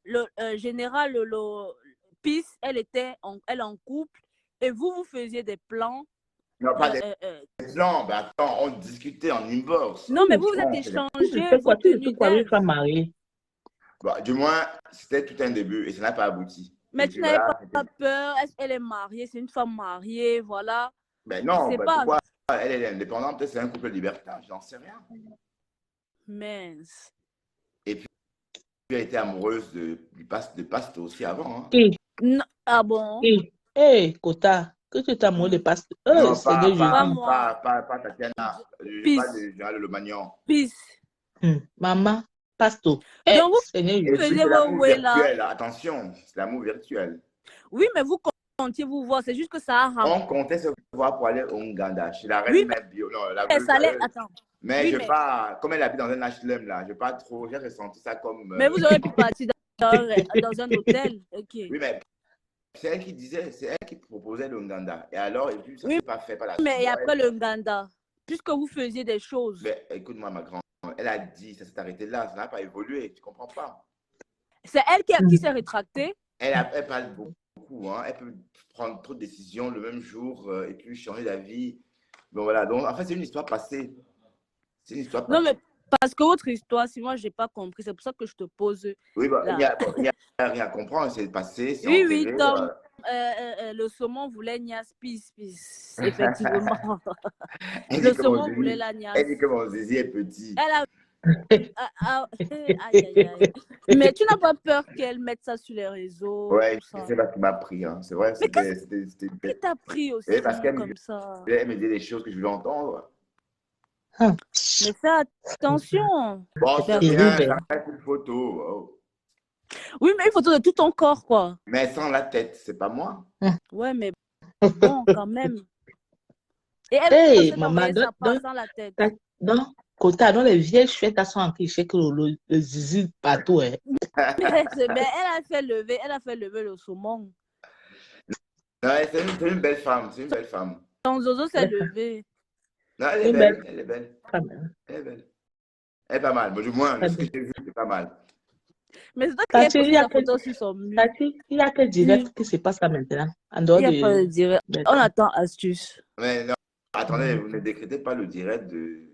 le général Peace, elle en couple et vous faisiez des plans. Non, pas des plans. Ben, attends, on discutait en inbox. Non, mais vous êtes Tu échangés fais quoi? vos Tu tenues fais quoi avec d'Ève. une femme mariée? Bon, du moins, c'était tout un début et ça n'a pas abouti. Mais Et tu puis, n'avais voilà, pas peur. Est-ce qu'elle est mariée? C'est une femme mariée, voilà. ben non, Je sais ben pas. pourquoi elle est indépendante? Peut-être c'est un couple libertin, j'en sais rien. Mince. Et puis, elle était amoureuse de Pasto aussi avant. Hein. Non. Ah bon? Hé, Kota, que tu es amoureux de pasteur? Non, Seigneur Jésus. moi. Tatiana. Je Peace. parle de Jean Le Magnon. Peace. Maman, pasteur. Hé, Donc, vous Seigneur Et Jésus. puis, faisiez c'est vos l'amour ouais là. virtuel. Attention, c'est l'amour virtuel. Oui, mais vous comptiez vous voir. C'est juste que ça a On comptait se voir pour aller au Nganda, chez la reine Oui, mère bio. Non, la mais veuve ça allait. joyeuse. Attends. Mais Oui, je mais- pas, comme elle habite dans un HLM là, je pas trop, j'ai ressenti ça comme. Mais vous aurez pu partir dans un hôtel. Ok. Oui, mais c'est elle qui disait, c'est elle qui proposait le Nganda. Et alors, et puis ça Oui, s'est pas fait par la mais suite. après le Nganda, puisque vous faisiez des choses, Mais écoute-moi, ma grande, elle a dit, ça s'est arrêté là, ça n'a pas évolué, tu comprends pas. c'est elle qui s'est rétractée. Elle parle beaucoup, hein. Elle peut prendre trop de décisions le même jour et puis changer d'avis. Bon voilà, donc en fait, c'est une histoire passée. C'est une histoire passée. Non, mais parce que votre histoire, si moi, j'ai pas compris, c'est pour ça que je te pose. Oui, bah, là. il n'y a rien à comprendre, c'est passé, c'est Oui, enterré. oui, donc le saumon voulait Nias Peace, effectivement. Elle Le dit que mon saumon zizi- voulait la Nias. Elle dit que mon zizi est petit. Elle a. Aïe, aïe, aïe. Mais tu n'as pas peur qu'elle mette ça sur les réseaux? Ouais, tout ça. c'est parce qu'il m'a pris, hein. C'est vrai, c'était Qui t'a pris aussi Oui, parce qu'elle comme ça? elle me dit des choses que je veux entendre. Mais fais attention. Bon, c'est C'est bien, vrai. ça reste une photo. Oh. Oui, mais une photo de tout ton corps, quoi. Mais sans la tête, c'est pas moi. Ouais, mais bon, quand même. Et elle Hey, peut maman, t'envoyer ça donc, sans la tête. donc, Kota, dans les vieilles chouettes, elles sont en cliché que le zizi partout. Hein. Mais elle a fait lever le saumon. Non, c'est une belle femme, c'est une belle femme. Ton zozo s'est levé. Non, elle est Une belle, belle- elle est belle, Pas mal. elle est belle. Elle est pas mal, bon, du moins, Pas ce que bien. j'ai vu, c'est pas mal. Mais c'est toi qui as Tati, il posté y a la que- photo sur son mur. Tati, il y a quel direct qui se passe là maintenant? En Il dehors n'y a pas de direct. de- On attend astuce. Mais non, attendez, vous ne décrétez pas le direct de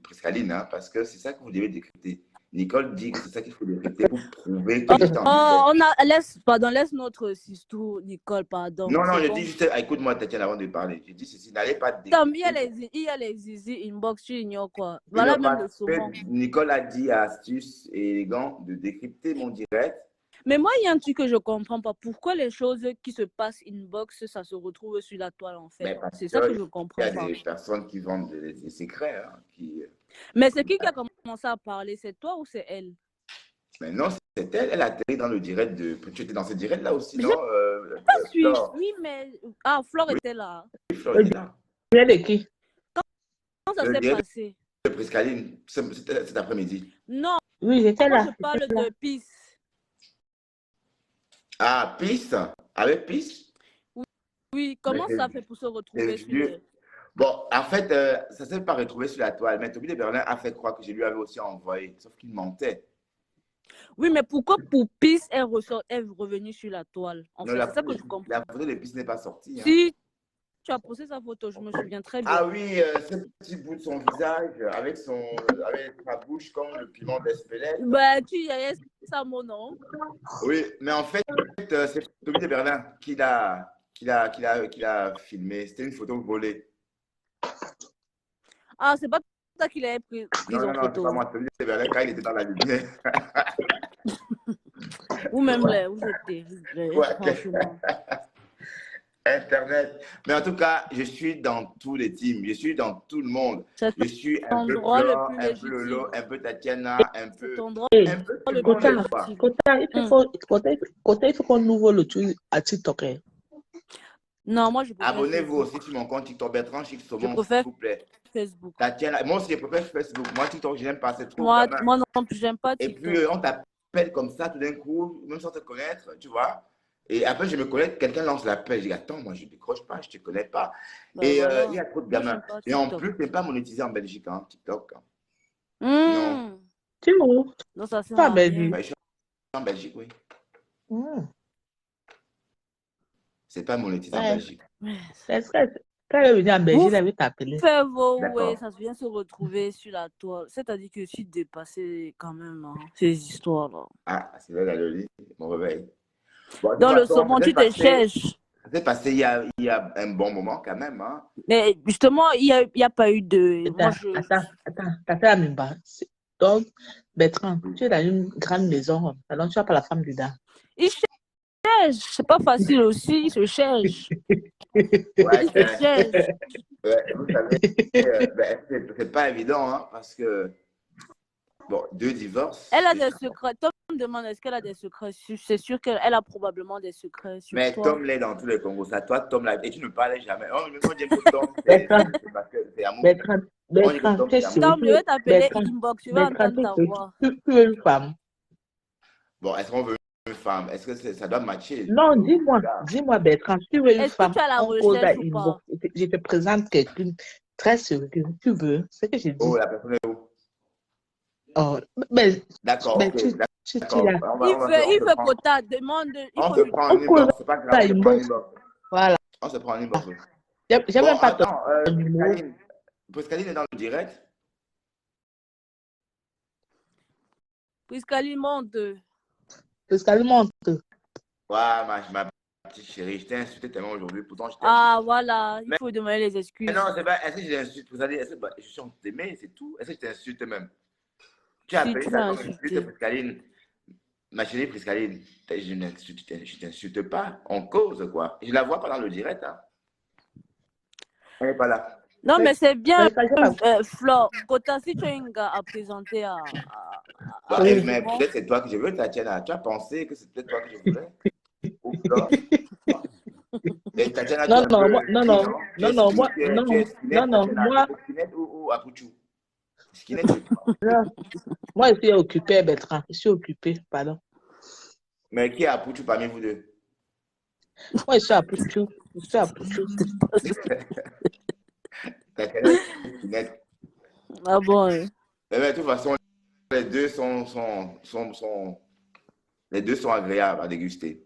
Prescaline, hein, parce que c'est ça que vous devez décréter. Nicole dit que c'est ça qu'il faut décrypter pour prouver que j'étais en Oh, business. laisse notre Sisto, Nicole, pardon. Non, C'est je bon. dis juste, écoute-moi, Tatiana, avant de parler. Je dis ceci, n'allez pas Tom, décrypter. il y a les zizi inbox, tu ignores quoi. Oui, Voilà non, même le parce saumon. que Nicole a dit à Astuce et Élégant de décrypter mon direct. Mais moi, il y a un truc que je comprends pas. Pourquoi les choses qui se passent inbox, ça se retrouve sur la toile, en fait? Mais parce C'est ça que je qu'il y comprends a pas. des personnes qui vendent des secrets. Hein, Mais c'est qui a commencé à parler? C'est toi ou c'est elle? Mais non, c'est elle. Elle a atterri dans le direct de. Tu étais dans ce direct-là aussi, Mais non j'ai pas suivi. Flore. Oui, mais... Ah, Flore Oui. était là. Oui, Flore était là. Bien de qui? Quand ça Le s'est direct passé? de Priscaline, cet après-midi. Non, Oui, j'étais moi, là. je parle J'étais là. de Peace. Ah, Peace. Avec Peace. Oui, comment Mais ça fait pour se retrouver sur vieux. les... Bon, en fait, ça ne s'est pas retrouvé sur la toile. Mais Toby de Berlin a fait croire que je lui avais aussi envoyé. Sauf qu'il mentait. Oui, mais pourquoi pour Peace, elle est revenue sur la toile? En Non, fait, c'est ça que je comprends. la photo de Peace n'est pas sortie. Hein. Si tu as posté sa photo, je me souviens très bien. Ah oui, ce petit bout de son visage avec sa bouche comme le piment d'Espelette. Bah, tu y as ça, mon nom. Oui, mais en fait, c'est Toby de Berlin qui l'a filmé. C'était une photo volée. Ah, c'est pas toi qui l'avais pris Non, en c'est photo. pas moi. Toby de Berlin, quand il était dans la lumière. Ou même là, où c'était. Ouais. Franchement. Internet. Mais en tout cas, je suis dans tous les teams. Je suis dans tout le monde. C'est Je suis un ton peu droit le Flore, plus un peu légitime. Lolo, un peu Tatiana, un C'est peu ton droit Hey, tout le le plus monde. Kota, Quoi. légitime. Kota, il faut qu'on ouvre le truc à TikTok. Hein. Non, moi, je préfère Abonnez-vous Facebook. aussi sur mon compte TikTok Bertrand Chic Je Saumon, s'il préfère vous plaît. Facebook. Tatiana, moi aussi, je préfère Facebook. Moi, TikTok, je n'aime pas, c'est trop Moi gamin. non plus, j'aime pas Et TikTok. puis, on t'appelle comme ça tout d'un coup, même sans te connaître, tu vois. Et après, je me connais, quelqu'un lance l'appel. Je dis, attends, moi, je ne décroche pas, je ne te connais pas. Bah, Et voilà. il y a trop de Moi, gamins. j'aime pas Et en TikTok. plus, ce n'est pas monétisé en Belgique, hein, TikTok. Non. Tu es où? Non, ça sert Pas à en rien. Belgique. Ouais, je suis en Belgique, oui. C'est pas monétisé en Ouais. Belgique. Est-ce que quand elle est venue en Belgique, elle avait t'appeler? Faites vos ouais, D'accord. ça vient se retrouver sur la toile. C'est-à-dire que je suis dépassée quand même, hein, ces histoires-là. Ah, c'est vrai, le lit, mon réveil. Bon, de Dans toute le façon, saumon, ça tu s'est te passé, cherches. ça s'est passé il y a un bon moment quand même. Hein. Mais justement, il y a pas eu de... Moi, Attends, t'as fait la même base. Donc, Bertrand, tu es dans une grande maison, alors tu n'as pas la femme dedans. il cherche. C'est pas facile aussi, il se cherche. Ouais, Il se cherche. ouais, vous savez, c'est pas évident, hein, parce que, bon, 2 divorces. Elle a des secrets. Tom me demande est-ce qu'elle a des secrets. C'est sûr qu'elle a probablement des secrets sur Mais toi. Tom l'est dans tous les Congos. Ça, toi, Tom là, et tu ne parlais jamais. Oh, mais moi, j'aime que Tom, c'est parce que c'est amour. Bertrand, tu es sûr. Tom, je vais t'appeler Bertrand, inbox, tu vas entendre ta voix. tu es une femme. Bon, est-ce qu'on veut une femme? Est-ce que ça doit matcher? Non, dis-moi, Bertrand, tu veux une Est-ce que femme, tu as la on cause à recherche ou inbox. Je te présente quelqu'un très sérieux. Tu veux, c'est ce que j'ai dit. Oh, la personne est où? Oh, mais D'accord, mais ok. tu D'accord. l'as. Il veut quota, demande. On se prend en inbox, c'est pas grave, on se prend en inbox. Voilà. On se prend en inbox. J'ai même pas ton attends, numéro. Pascaline est dans le direct. Puisqu'elle monte. Parce qu'elle monte. Ouais, ma petite chérie, je t'ai insulté tellement aujourd'hui, pourtant je t'ai Ah, voilà, il faut demander les excuses. Mais non, c'est pas. Est-ce que je t'insulte? Je suis en t'aimer, c'est tout. Est-ce que je t'insulte même? Tu as Si, appelé tu ça m'as comme insulté. insulte, Priscaline. Ma chérie Priscaline, je t'insulte pas. On cause, quoi. Je la vois pas dans le direct. Hein. Elle n'est pas là. Non, mais c'est bien, Mais Flore. Quota, si tu as un gars à présenter à Mais peut-être c'est toi que je veux, Tatiana. Tu as pensé que c'était toi que je voulais? Ou Flore? Et Tatiana, moi, ou Apouchou? moi, je suis occupée, Bertrand. Je suis occupée, pardon. Mais qui est Apouchou parmi vous deux? Moi, je suis à Pouchou. Ah bon? Mais de toute façon, les deux sont agréables à déguster.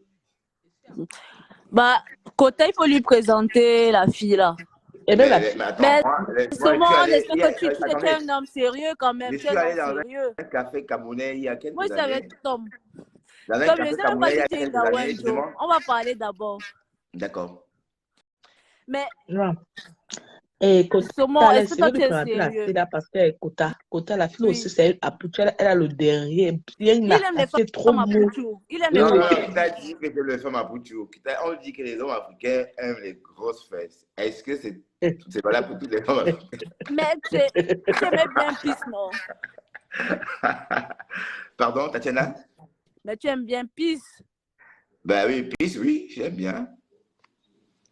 Bah, Quota, il faut lui présenter la fille là. Et même la Mais attends, Mais moi, seulement, je suis on allé, espère que tu es attendez, un homme sérieux quand je même. Tu es suis un allé homme dans sérieux. un café camerounais il y a Moi, quelques je suis avec années. Tom. Dans un Tom, je ne café sais même pas camerounais il y si a tu es une quelques années, je Gawenjo. demande. On va parler d'abord. D'accord. Mais non. Et Kota, seulement, là, est-ce que je toi, vais tu lui es présenter la sérieux? fille là parce que Kota, la fille aussi, Oui. c'est une Aputu, elle a le derrière. Il y a une Il aime les c'est trop femmes à mou. Poutou. Il aime Oui, les Non, femmes oui. non, à non, qui Poutou. t'a dit que c'est le femme à Poutou. On dit que les hommes africains aiment les grosses fesses. Est-ce que c'est valable pour toutes les femmes africaines? Mais tu aimais bien Peace, non? Pardon, Tatiana? Mais tu aimes bien Peace. Ben oui, Peace, oui, j'aime bien.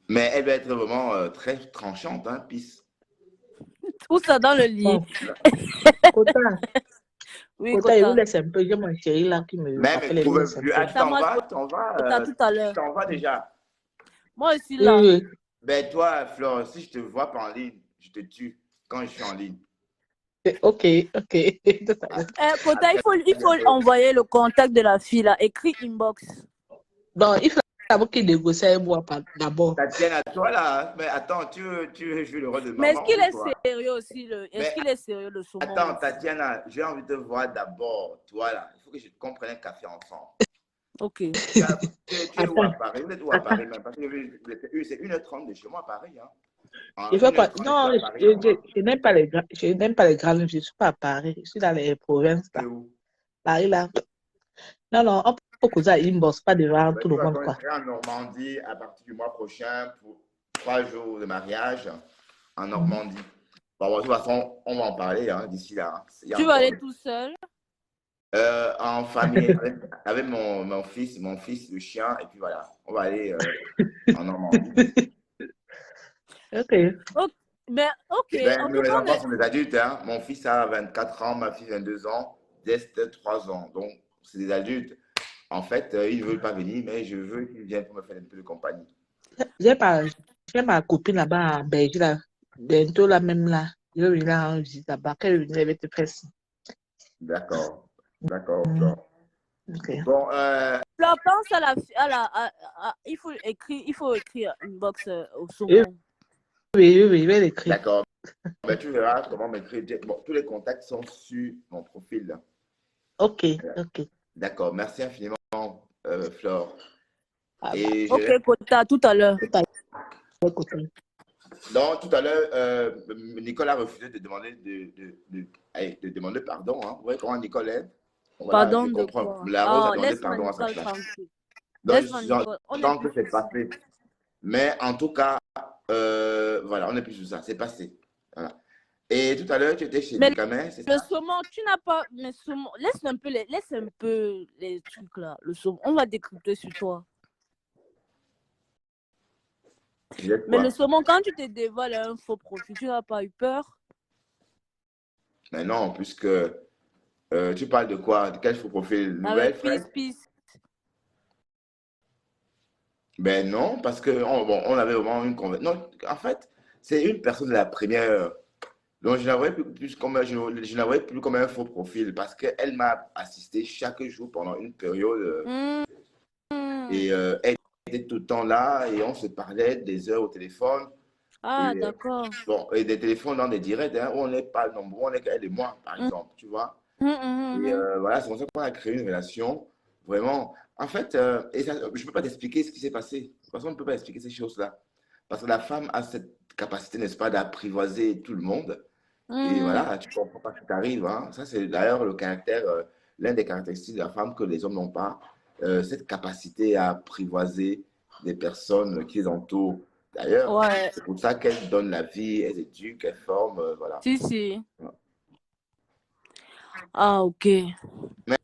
Mais elle doit être vraiment très tranchante, hein, Peace. Tout ça dans le lit. Bon, Kota, Oui, Kota, il vous Kota. laisse un peu. J'ai mon chéri là qui me Même rappelle, ne il vous trouve laisse un plus. peu. Ah, tu Ça t'en marche, vas, Kota, tout à l'heure. tu t'en vas déjà. Moi, je suis Oui, là. oui. Ben toi, Flore, si je te vois pas en ligne, je te tue quand je suis en ligne. Ok, ok. Tout à l'heure. Kota, À il très faut bientôt. envoyer le contact de la fille là. Écris inbox. Donc, il faut d'abord qu'il négocie avec moi d'abord. Tatiana, toi là, mais attends, tu veux jouer le rôle de Mais est-ce maman qu'il ou est quoi? sérieux aussi Est-ce Mais qu'il est sérieux le saumon attends, aussi? Tatiana, j'ai envie de te voir d'abord. Toi là, il faut que je te prenne un café ensemble. Ok. Tu es où à Attends, Paris? Vous êtes où à attends. Paris même? Parce que c'est 1h30 de chez moi à Paris. Hein. En Je fais quoi? 1h30, je suis Non, à Paris normal. je n'aime pas je n'aime pas les grandes villes. Je ne suis pas à Paris. Je suis dans les provinces Tu es là. où? Paris là. Non, non, on peut causer à inbox, pas devant Ben, tout de le toute monde façon, je quoi. serai en Normandie à partir du mois prochain pour 3 jours de mariage en Normandie. Bon, de toute façon, on va en parler hein, d'ici là. Hein. Il y a Tu vas encore aller tout seul? en famille avec mon fils, le chien, et puis voilà, on va aller en Normandie. Ok. Mais ok, Ben, en tout les cas, enfants sont des adultes. Hein. Mon fils a 24 ans, ma fille 22 ans, Dest 3 ans. Donc, c'est des adultes. En fait, ils ne veulent pas venir, mais je veux qu'ils viennent pour me faire un peu de compagnie. J'ai ma copine là-bas en Belgique là. Bientôt là même là. Je vais venir en visite là-bas. Qu'elle vienne avec te faire ça. D'accord, d'accord, Mm, Flore. ok. Bon, Fleur, pense à il faut écrire une box au Oui, saumon. oui, je vais l'écrire. d'accord. Ben, tu verras comment m'écrire. Bon, tous les contacts sont sur mon profil. Là. Ok, ok. D'accord, merci infiniment, Flore. Ah, bah, Et je Ok, Kota, tout à l'heure. tout à l'heure, écoutez. Donc, tout à l'heure, Nicole a refusé de demander, de demander pardon. Hein. Vous voyez comment Nicole est? Voilà, Pardon je de comprends. quoi? La Rose a Oh, demandé laisse-moi pardon à sa Nicole place. tranquille. Donc, Laisse-moi Nicole. On n'est j'entends plus que c'est sur ça. passé. Mais en tout cas, voilà, on n'est plus sur ça. C'est passé. Voilà. Et tout à l'heure, tu étais chez Mais Ducamin, c'est le ça? saumon, tu n'as pas. Mais saumon, laisse un peu les trucs là. Le saumon, on va décrypter sur toi. Tu disais Mais le quoi? saumon, quand tu te dévoiles un faux profil, tu n'as pas eu peur? Mais non, puisque tu parles de quoi? De quel faux profil? Nouvelle, Avec Fred? Peace. Ben non, parce que bon, on avait vraiment une conversation. Non, en fait, c'est une personne de la première heure. Donc, je la plus comme, je la voyais plus comme un faux profil parce qu'elle m'a assisté chaque jour pendant une période et elle était tout le temps là et on se parlait des heures au téléphone Ah, et, d'accord. bon, et des téléphones dans des directs hein, où on n'est pas nombreux, on est qu'elle et moi, par exemple, tu vois. Et voilà, c'est pour ça qu'on a créé une relation vraiment. En fait, et ça, je ne peux pas t'expliquer ce qui s'est passé. De toute façon, on ne peut pas expliquer ces choses-là. Parce que la femme a cette capacité, n'est-ce pas, d'apprivoiser tout le monde. Et voilà, tu comprends pas ce qui t'arrive. Hein. Ça, c'est d'ailleurs le caractère, l'un des caractéristiques de la femme que les hommes n'ont pas. Cette capacité à apprivoiser des personnes qui les entourent. D'ailleurs, Ouais, c'est pour ça qu'elles donnent la vie, elles éduquent, elles forment. Voilà. si. Voilà. Ah, ok. Mais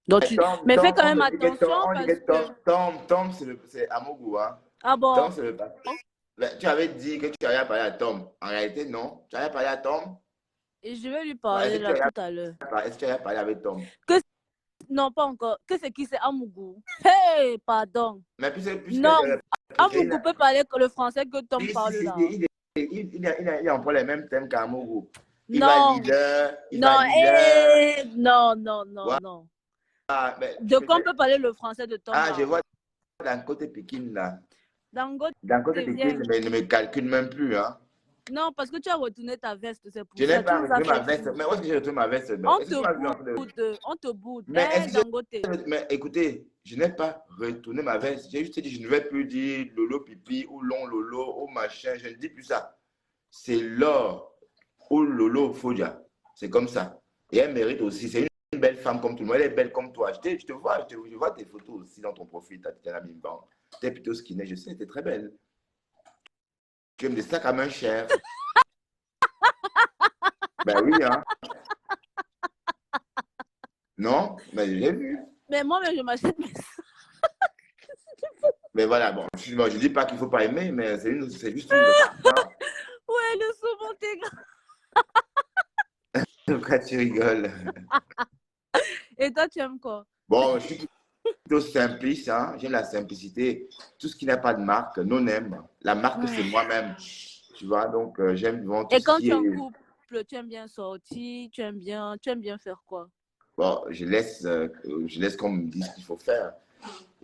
Donc, Mais fais Tom, quand même attention On dit parce que que. Tom, c'est Amougou. Hein. Ah bon? Tom, c'est le patron. Ben, tu avais dit que tu allais parler à Tom. En réalité, non. Tu allais parler à Tom. Et je vais lui Ouais, parler là tout à l'heure. est-ce que tu allais parler avec Tom? Non, pas encore. Que c'est qui c'est Amougou? Hey, pardon. Mais puisque Non, Amougou peut parler que le français que Tom parle là. il emploie les mêmes thèmes qu'Amougou. Il Non. valide. Non. Ah, De quoi on peut parler le français de Tom Ah, là? je vois dans le côté Pékin là. Dangote, Dans le côté c'est Pékin, bien. mais ne me calcule même plus. Hein. Non, parce que tu as retourné ta veste, c'est pour Je ça. n'ai pas Tu nous as retourné ma fait veste. fuir. Mais où est-ce que j'ai retourné ma veste? On Est-ce que tu m'as vu en train de... on te boude. Mais est-ce que Dangote. Mais écoutez, je n'ai pas retourné ma veste. J'ai juste dit, je ne vais plus dire Lolo pipi ou long Lolo ou machin. Je ne dis plus ça. C'est l'or ou Lolo Fodia. C'est comme ça. Et elle mérite aussi. C'est une belle femme comme tout le monde. Elle est belle comme toi. Je te vois, je vois tes photos aussi dans ton profil. Tu es Bimban. Tu es plutôt skinny. Je sais, tu es très belle. Tu aimes des sacs à main chers. Ben oui, hein. Non, mais j'ai vu. Mais moi, je m'achète mes Mais voilà, bon, je dis pas qu'il faut pas aimer, mais c'est juste une remarque, hein. Ouais, le saumon t'es gras. Pourquoi tu rigoles? Et toi, tu aimes quoi? Bon, je suis plutôt simpliste, hein. J'aime la simplicité. Tout ce qui n'a pas de marque, non aime. La marque, c'est moi-même. Tu vois, donc j'aime vraiment tout Et ce quand qui tu es en est... couple, tu aimes bien sortir, tu aimes bien faire quoi? Bon, je laisse qu'on me dise ce qu'il faut faire.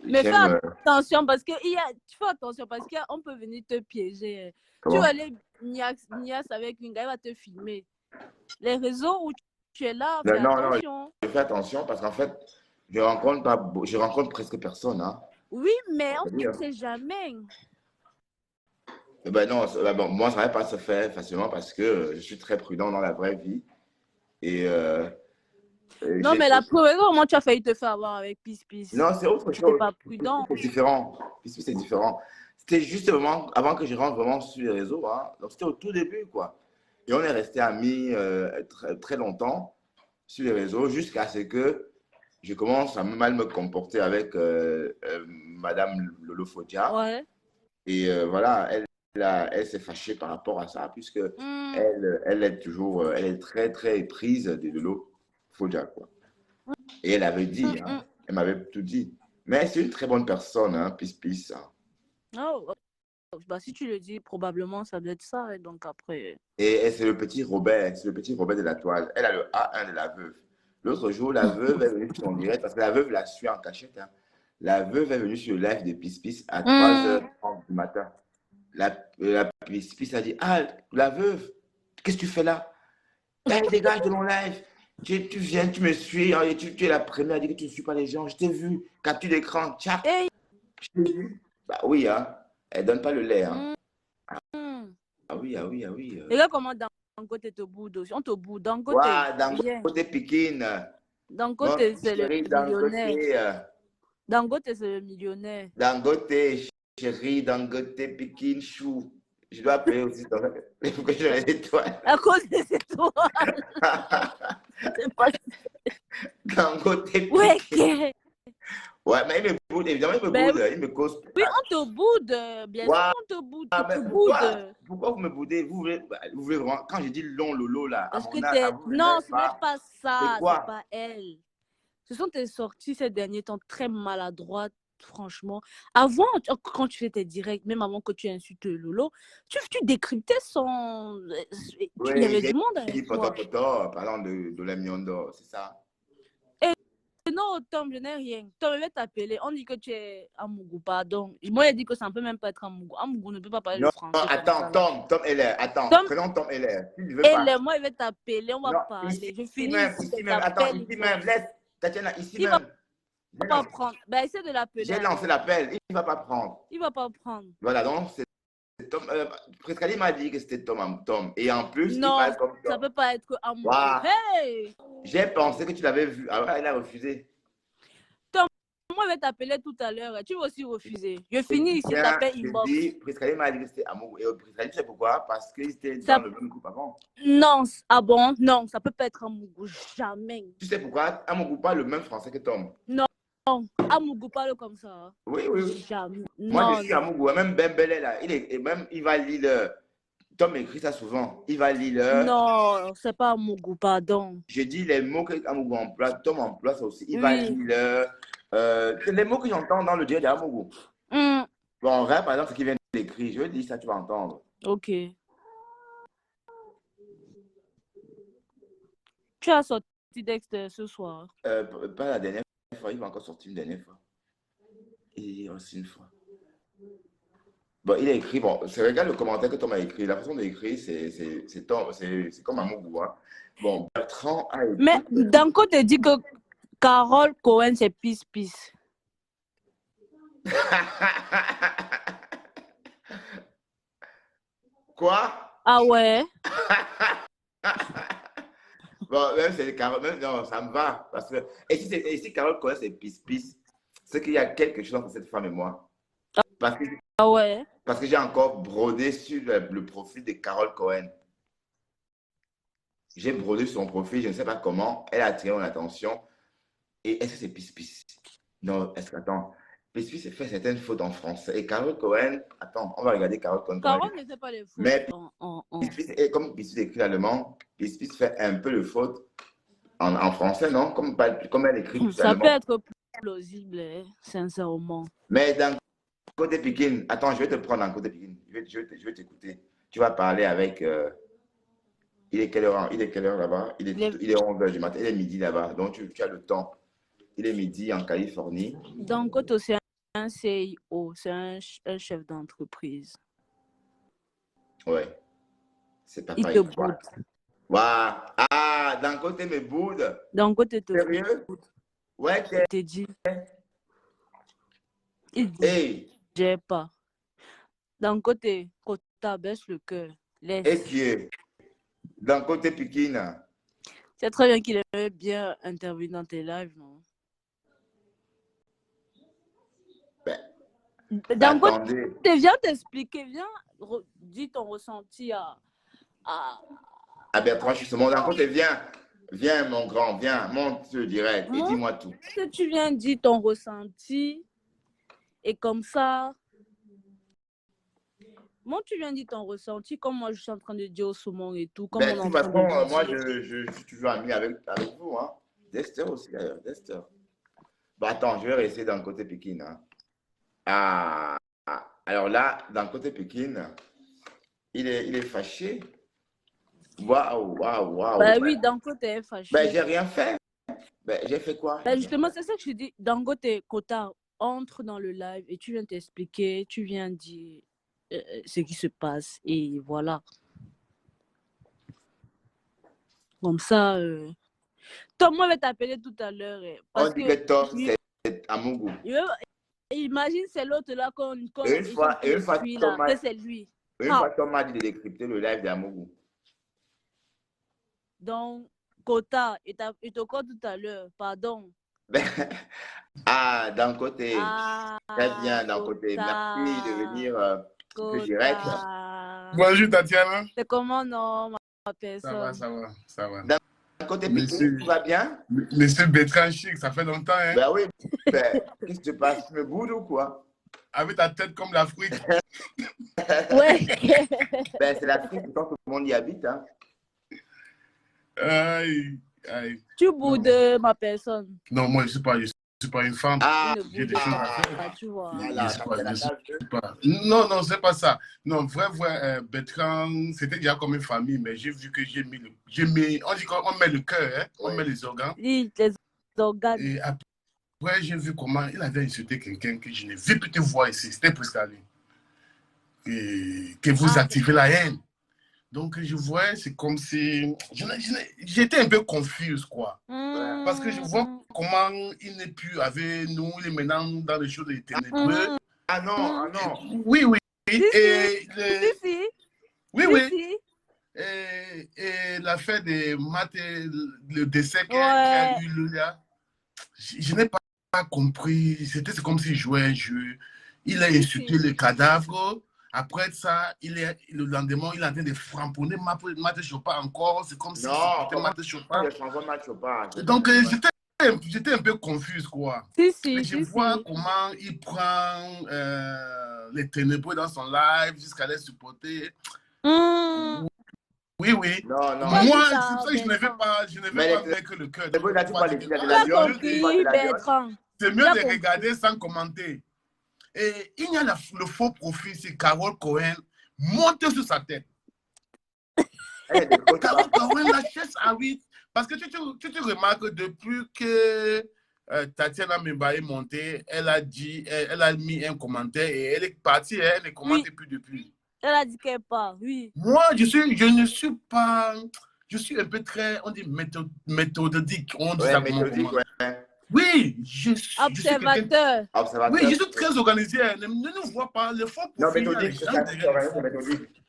Mais fais J'aime... attention parce que tu fais attention parce qu'on peut venir te piéger. Tu comment? vas aller niax avec une gars, il va te filmer. Les réseaux où tu es là, fais Non, attention. je fais attention parce qu'en fait, je rencontre presque personne, hein. Oui, mais on C'est-à-dire, ne sait jamais. ben non, bon, moi, ça ne va pas se faire facilement parce que je suis très prudent dans la vraie vie. Et Non, mais la première, comment tu as failli te faire avoir avec Pis? non, c'est autre Tu chose. n'es pas prudent. C'est différent. Ici, c'est différent. C'était justement avant que je rentre vraiment sur les réseaux, hein. Donc, c'était au tout début, quoi. Et on est resté amis très, très longtemps sur les réseaux jusqu'à ce que je commence à mal me comporter avec Madame Lolo Fodia. Ouais. Et voilà, elle s'est fâchée par rapport à ça, puisque elle est toujours, elle est très, très prise de Lolo Fodia, quoi. Et elle avait dit, hein, elle m'avait tout dit. Mais c'est une très bonne personne, hein, Pis. Oh, bah, si tu le dis, probablement ça doit être ça. Et donc après. Et c'est le petit Robert de la toile. Elle a le A1 de la veuve. L'autre jour, la veuve est venue sur son direct, parce que la veuve la suit en cachette, hein. La veuve est venue sur le live de Pis à 3h30 du matin. La Pis a dit, ah, la veuve, qu'est-ce que tu fais là? Elle dégage de mon live. Tu viens, tu me suis, et tu es la première à dire que tu ne suis pas les gens. Je t'ai vu, capture d'écran, tchac. Hey. Je t'ai vu. Bah oui, hein. Elle donne pas le lait, hein. Ah oui. Et là, comment Dangote te boude aussi? On te boude. Dangote. Ouais, Dangote Pikine. Dangote, c'est le millionnaire. Dangote, c'est le millionnaire. Dangote, chérie, Dangote Pikine, chou. Je dois appeler aussi. Il faut que je les étoiles. À cause des étoiles. C'est pas... Dangote Pikine. Ouais, ouais, mais il me boude, évidemment, il me boude, il me cause. Oui, on te boude, bien sûr, on te boude. Pourquoi vous me boudez? Vous voulez vraiment, quand j'ai dit long Lolo là, parce que non, ce n'est pas ça, c'est pas elle. Ce sont tes sorties ces derniers temps très maladroites, franchement. Avant, quand tu fais tes directs, même avant que tu insultes Lolo, tu décryptais son... il y avait du monde avec toi. Parlant de la Miondo, c'est ça? Non, Tom, je n'ai rien. Tom, je vais t'appeler. On dit que tu es Amougou, pardon. Moi, il dit que ça ne peut même pas être Amougou. Amougou ne peut pas parler le français. Non, attends, Tom Heller. Attends, prenons Tom Heller. Moi, il va t'appeler. On va parler. Je finis ici même. Attends, ici même. Laisse Tatiana, ici même. Il ne va pas prendre. Ben, essaie de l'appeler. J'ai lancé l'appel. Il ne va pas prendre. Il ne va pas prendre. Voilà, donc c'est Tom. Presque m'a dit que c'était Tom. Et en plus, non, il parle comme Tom. Ça ne peut pas être Amougou. Wow. Hey! J'ai pensé que tu l'avais vu. Ah ouais, il a refusé. Moi, je vais t'appeler tout à l'heure. Tu vas aussi refuser. Je finis ici, t'appelles inbox. Presque m'a dit que c'était Amougou. Et Presque, tu sais pourquoi? Parce qu'il était dans le même groupe avant. Non, ah bon? Non, ça ne peut pas être Amougou. Jamais. Tu sais pourquoi? Amougou parle le même français que Tom. Non. Amougou parle comme ça. Oui. Jamais. Moi, je suis Amougou. Même Bembele, là, il va lire. Tom écrit ça souvent. Il va lire. Non, c'est pas Amougou, pardon. Je dis les mots que Amougou emploie, Tom emploie ça aussi. Il va lire. Les mots que j'entends dans le dialogue d'Amougou. Bon, regarde par exemple ce qu'il vient d'écrire. Je vais dire ça, tu vas entendre. Ok. Tu as sorti Dexter ce soir? Pas la dernière fois, il va encore sortir une dernière fois. Et aussi une fois. Bon, il a écrit, bon, regarde le commentaire que Tom a écrit. La façon d'écrire, c'est comme un mot, hein. Bon, Bertrand a Mais écrit. Danko te dit que Carole Cohen, c'est pisse-pisse. Quoi? Ah ouais? Bon, même c'est Carole, même, non, ça me va. Parce que, et si Carole Cohen, c'est pisse-pisse, c'est qu'il y a quelque chose entre cette femme et moi. Parce que, Ah ouais? parce que j'ai encore brodé sur le profil de Carole Cohen. J'ai brodé sur son profil, je ne sais pas comment. Elle a attiré mon attention. Et est-ce que c'est pisse-pisse? Non, est-ce que, attends, pisse-pisse fait certaines fautes en français. Et Carole Cohen, attends, on va regarder Carole Cohen. Carole ne fait pas les fautes. Mais pisse-pisse, et comme pisse-pisse écrit l'allemand, pisse-pisse fait un peu de fautes en français, non? Comme elle écrit Ça allemand. peut être plus plausible, hein, sincèrement. Mais d'un côté Pékin, attends, je vais te prendre d'un côté Pékin. Je vais t'écouter. Tu vas parler avec. Il est quelle heure là-bas? Il est 11h du matin. Il est midi là-bas. Donc tu as le temps. Il est midi en Californie. Donc, c'est un CIO, c'est un chef d'entreprise. Ouais. C'est pas Il pareil. te boude. Waouh. Ah, d'un côté me boude. D'un côté te Sérieux? boude. Ouais, Il te dit. Il dit. Hey. J'ai pas. D'un côté, Kota baisse le cœur. Laisse. Et qui est? D'un côté Pékin. C'est très bien qu'il ait bien intervenu dans tes lives, non? D'un côté, viens t'expliquer, viens dis ton ressenti à Bertrand, justement, d'un côté, viens mon grand, viens, monte direct et dis-moi tout. Que tu viens dire ton ressenti et comme ça, moi tu viens dire ton ressenti, comme moi je suis en train de dire au saumon et tout. Comme De toute façon, moi je suis toujours ami avec vous, hein. Dexter aussi d'ailleurs, Dexter. Bon, attends, je vais rester dans le côté Pékin. Hein. Alors là, dans le côté Pékin, il est fâché. Waouh. Bah oui, Danko t'es fâché. Ben, j'ai rien fait. Ben, j'ai fait quoi? Ben, justement, c'est ça que je te dis. Danko t'es Kota, entre dans le live et tu viens t'expliquer, tu viens dire ce qui se passe et voilà. Comme ça, Tom, moi, je vais t'appeler tout à l'heure. On dit que Tom, c'est Amougou. Imagine, c'est l'autre là qu'on une fois, c'est lui. Une fois, Tom m'a dit de décrypter le live d'Amougou. Donc, Kota, il te code tout à l'heure, pardon. D'un côté. Très bien, d'un côté. Merci de venir plus direct. Bonjour Tatiana. C'est comment, non, ma personne? Ça va. D'un côté, Pékin, tout va bien? Monsieur Bertrand Chic, ça fait longtemps, hein? Ben oui, qu'est-ce qui se passe? Tu me boudes ou quoi? Avec ta tête comme l'Afrique. Ouais. Ben, c'est l'Afrique, pourtant tout le monde y habite, hein? Aïe. Tu boudes ma personne. Non, moi, je suis pas une femme. J'ai des choses à faire. Tu vois. Non, c'est pas ça. Non, vrai, Bertrand, c'était déjà comme une famille, mais j'ai vu que on met le cœur, hein? On met les organes. Oui, les organes. Et après, j'ai vu comment il avait insulté quelqu'un que je n'ai vu plus te voir ici. C'était presque à lui. Que vous activez la haine. Donc, je vois, c'est comme si... J'étais un peu confus, quoi. Parce que je vois comment il n'est plus avec nous, il est maintenant dans les choses des ténébreux. Ah non. Oui. Si. Oui. Et l'affaire de Matt, le décès qu'il a eu là, je n'ai pas compris. C'était comme s'il jouait un jeu. Il a insulté le cadavre. Après ça, le lendemain, il est en train de framponner Matt Chopin encore. C'est comme si c'était Matt Chopin. Donc, j'étais un peu confuse, quoi. Je vois comment il prend les ténébreux dans son live jusqu'à les supporter. Oui. Non. Moi, c'est pour ça que je ne vais pas avec le cœur. C'est mieux de regarder sans commenter. Et il y a le faux profil, c'est Carole Cohen, monte sur sa tête. Carole Cohen, la chaise à 8. Parce que tu te remarques depuis que Tatiana Mbaye est montée, elle a dit, elle a mis un commentaire et elle est partie, elle ne commente plus depuis. Elle a dit qu'elle part, oui. Moi, je ne suis pas, je suis un peu très, on dit méthodique. On dit ça méthodique, ouais. Oui, observateur. Oui, je suis très organisé. Ne nous vois pas, le faux profil. Non, méthodique, c'est méthodique.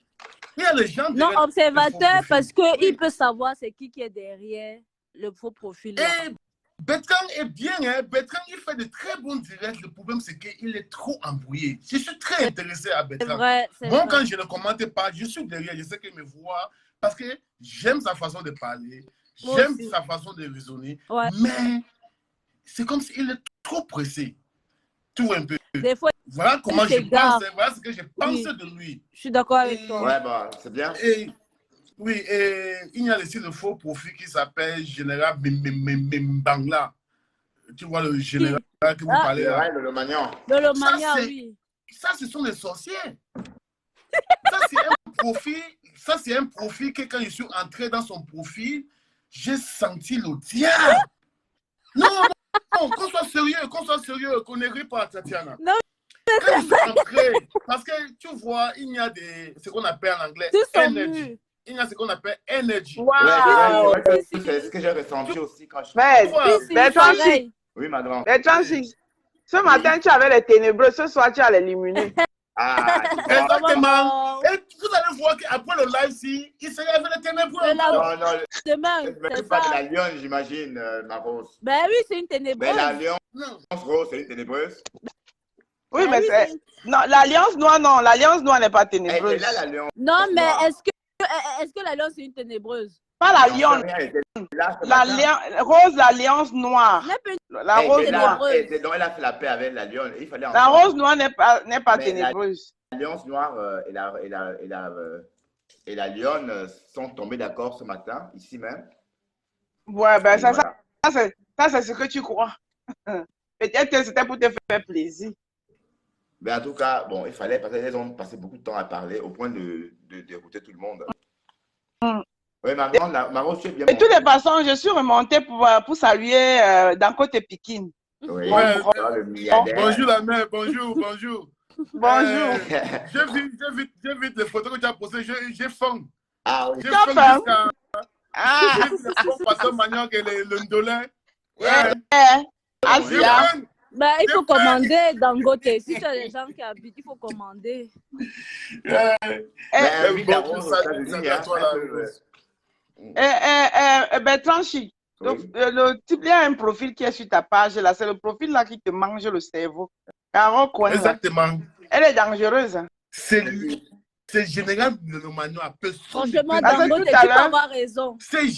Il y a les gens non, observateur, parce qu'il peut savoir c'est qui est derrière le faux profil. Et Bertrand est bien, hein? Bertrand, il fait de très bons directs. Le problème, c'est qu'il est trop embrouillé. Je suis très intéressé à Bertrand. C'est vrai. Moi, quand je ne commente pas, je suis derrière, je sais qu'il me voit parce que j'aime sa façon de parler, j'aime sa façon de raisonner, mais c'est comme s'il est trop pressé. Tu vois un peu. Des fois, voilà comment je pense, voilà ce que je pense de lui. Je suis d'accord avec toi. Ouais, bah, c'est bien. Oui, et il y a aussi le faux profil qui s'appelle Général Mbangla. Tu vois le général que vous parlez là. Le Lomagnan. Le Lomagnan, oui. Ça, ce sont des sorciers. Ça, c'est un profil que quand je suis entré dans son profil, j'ai senti le diable. Non, qu'on soit sérieux, qu'on ne rit pas, Tatiana. Non. Quand je suis entré, parce que tu vois, il y a ce qu'on appelle en anglais energy. Il y a ce qu'on appelle energy. Wow. C'est ce que j'ai ressenti aussi quand je suis. Bertrand, oui, madame. Bertrand, ce matin, tu avais les ténébreux, ce soir, tu as les lumineux. Exactement. Et vous allez voir qu'après le live, il serait avec les ténébreux. Non, demain. C'est pas de la lionne, j'imagine, ma Rose. Ben oui, c'est une ténébreuse. Mais la lionne, Rose, c'est une ténébreuse. Oui, mais c'est... Non, l'Alliance Noire, non. L'Alliance Noire n'est pas ténébreuse. Non, mais est-ce que l'Alliance est une ténébreuse? Pas la lionne. Rose, l'Alliance Noire. La Rose Noire. Donc, elle a fait la paix avec la lionne. Il fallait la Rose Noire n'est pas ténébreuse. L'Alliance Noire et la lionne sont tombés d'accord ce matin, ici même. Ouais, ben ça c'est ce que tu crois. Peut-être que c'était pour te faire plaisir. Mais en tout cas, bon, il fallait, parce qu'ils ont passé beaucoup de temps à parler au point d'écouter tout le monde. Oui, Maman, tu es bien. De toutes les façons, je suis remontée pour saluer dans côté Pikine. Oui, le milliardaire. Bonjour la mère, bonjour. Bonjour. J'ai vu les photos que tu as postées, j'ai faim. Ah oui. J'ai faim jusqu'à... J'ai vu les photos passer manière que le ndolin. Asia. Ben, il faut commander Dangote. Si tu as des gens qui habitent, il faut commander. Bertrand Chic, le type, il y a un profil qui est sur ta page là, c'est le profil là qui te mange le cerveau. Carole Cohen. Exactement. Elle est dangereuse. C'est général de Lomagnan. Franchement, Dangote, tu peux avoir raison. C'est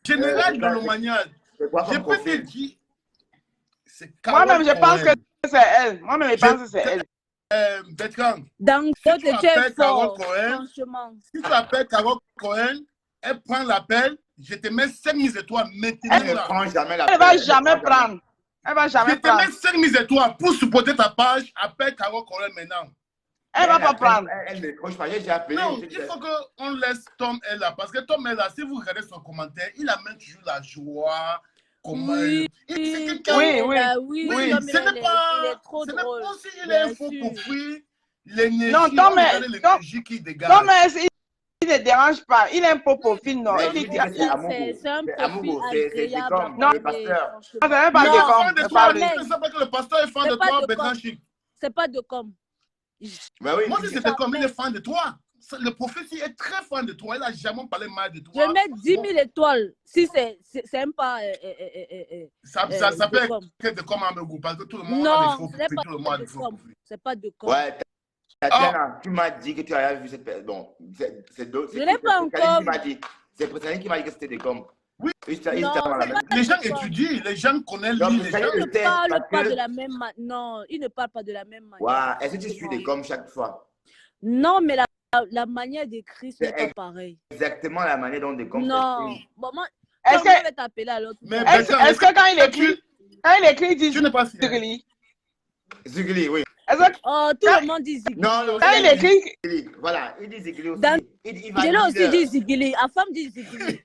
général de Lomagnan. Je peux te dire. Moi-même, je pense que c'est elle. Moi-même, je pense que c'est elle. Bertrand, Dangote, tu es fort, franchement. Si tu appelles Carole Cohen, elle prend l'appel, je te mets 5000 étoiles maintenant. Elle ne va jamais prendre. Elle va jamais prendre. Je te mets 5000 étoiles pour supporter ta page. Appelle Carole Cohen maintenant. Elle ne va pas prendre. Elle ne croche pas, j'ai appelé. Non, il faut qu'on laisse Tom elle là. Parce que Tom elle là, si vous regardez son commentaire, il amène toujours la joie. Oui, oui. Ce n'est pas trop drôle. Il est un faux profil. L'énergie qui dégage. Tom, il ne dérange pas. Il est un faux profil, non. C'est un profil agréable. Non, c'est même pas de com. Le pasteur est fan de toi, Bertrand Chic. C'est pas de com. Moi, si c'était comme il est fan de toi. Le prophétie est très fan de toi. Il n'a jamais parlé mal de toi. Je mets 10 000 étoiles. Si c'est même pas. Ça peut être de com à me parce que tout le monde a des faux profils. Tout le monde a des faux profils. C'est pas de com. Ouais, Tatiana, tu m'as dit que tu avais vu cette personne. Bon, c'est d'autres. Je n'ai pas encore. C'est Président qui m'a dit que c'était des coms. Oui. Les gens étudient, les gens connaissent l'île. Ils ne parlent pas de la même manière. Non, ils ne parlent pas de la même manière. Ouais. Est-ce que tu suis des coms chaque fois? Non, mais la manière d'écrire, c'est pas pareil. Exactement la manière dont des coms. Non. Bon, moi, je vais t'appeler à l'autre. Est-ce que quand il écrit, il dit tu n'es pas fier. Zugli. Zugli, oui. Oh, tout le monde dit Zigili. Non, non, Quand il écrit, voilà, il dit Zigili aussi. Dan- Il va Angelo aussi leader. dit Zigili. Afam dit Zigili.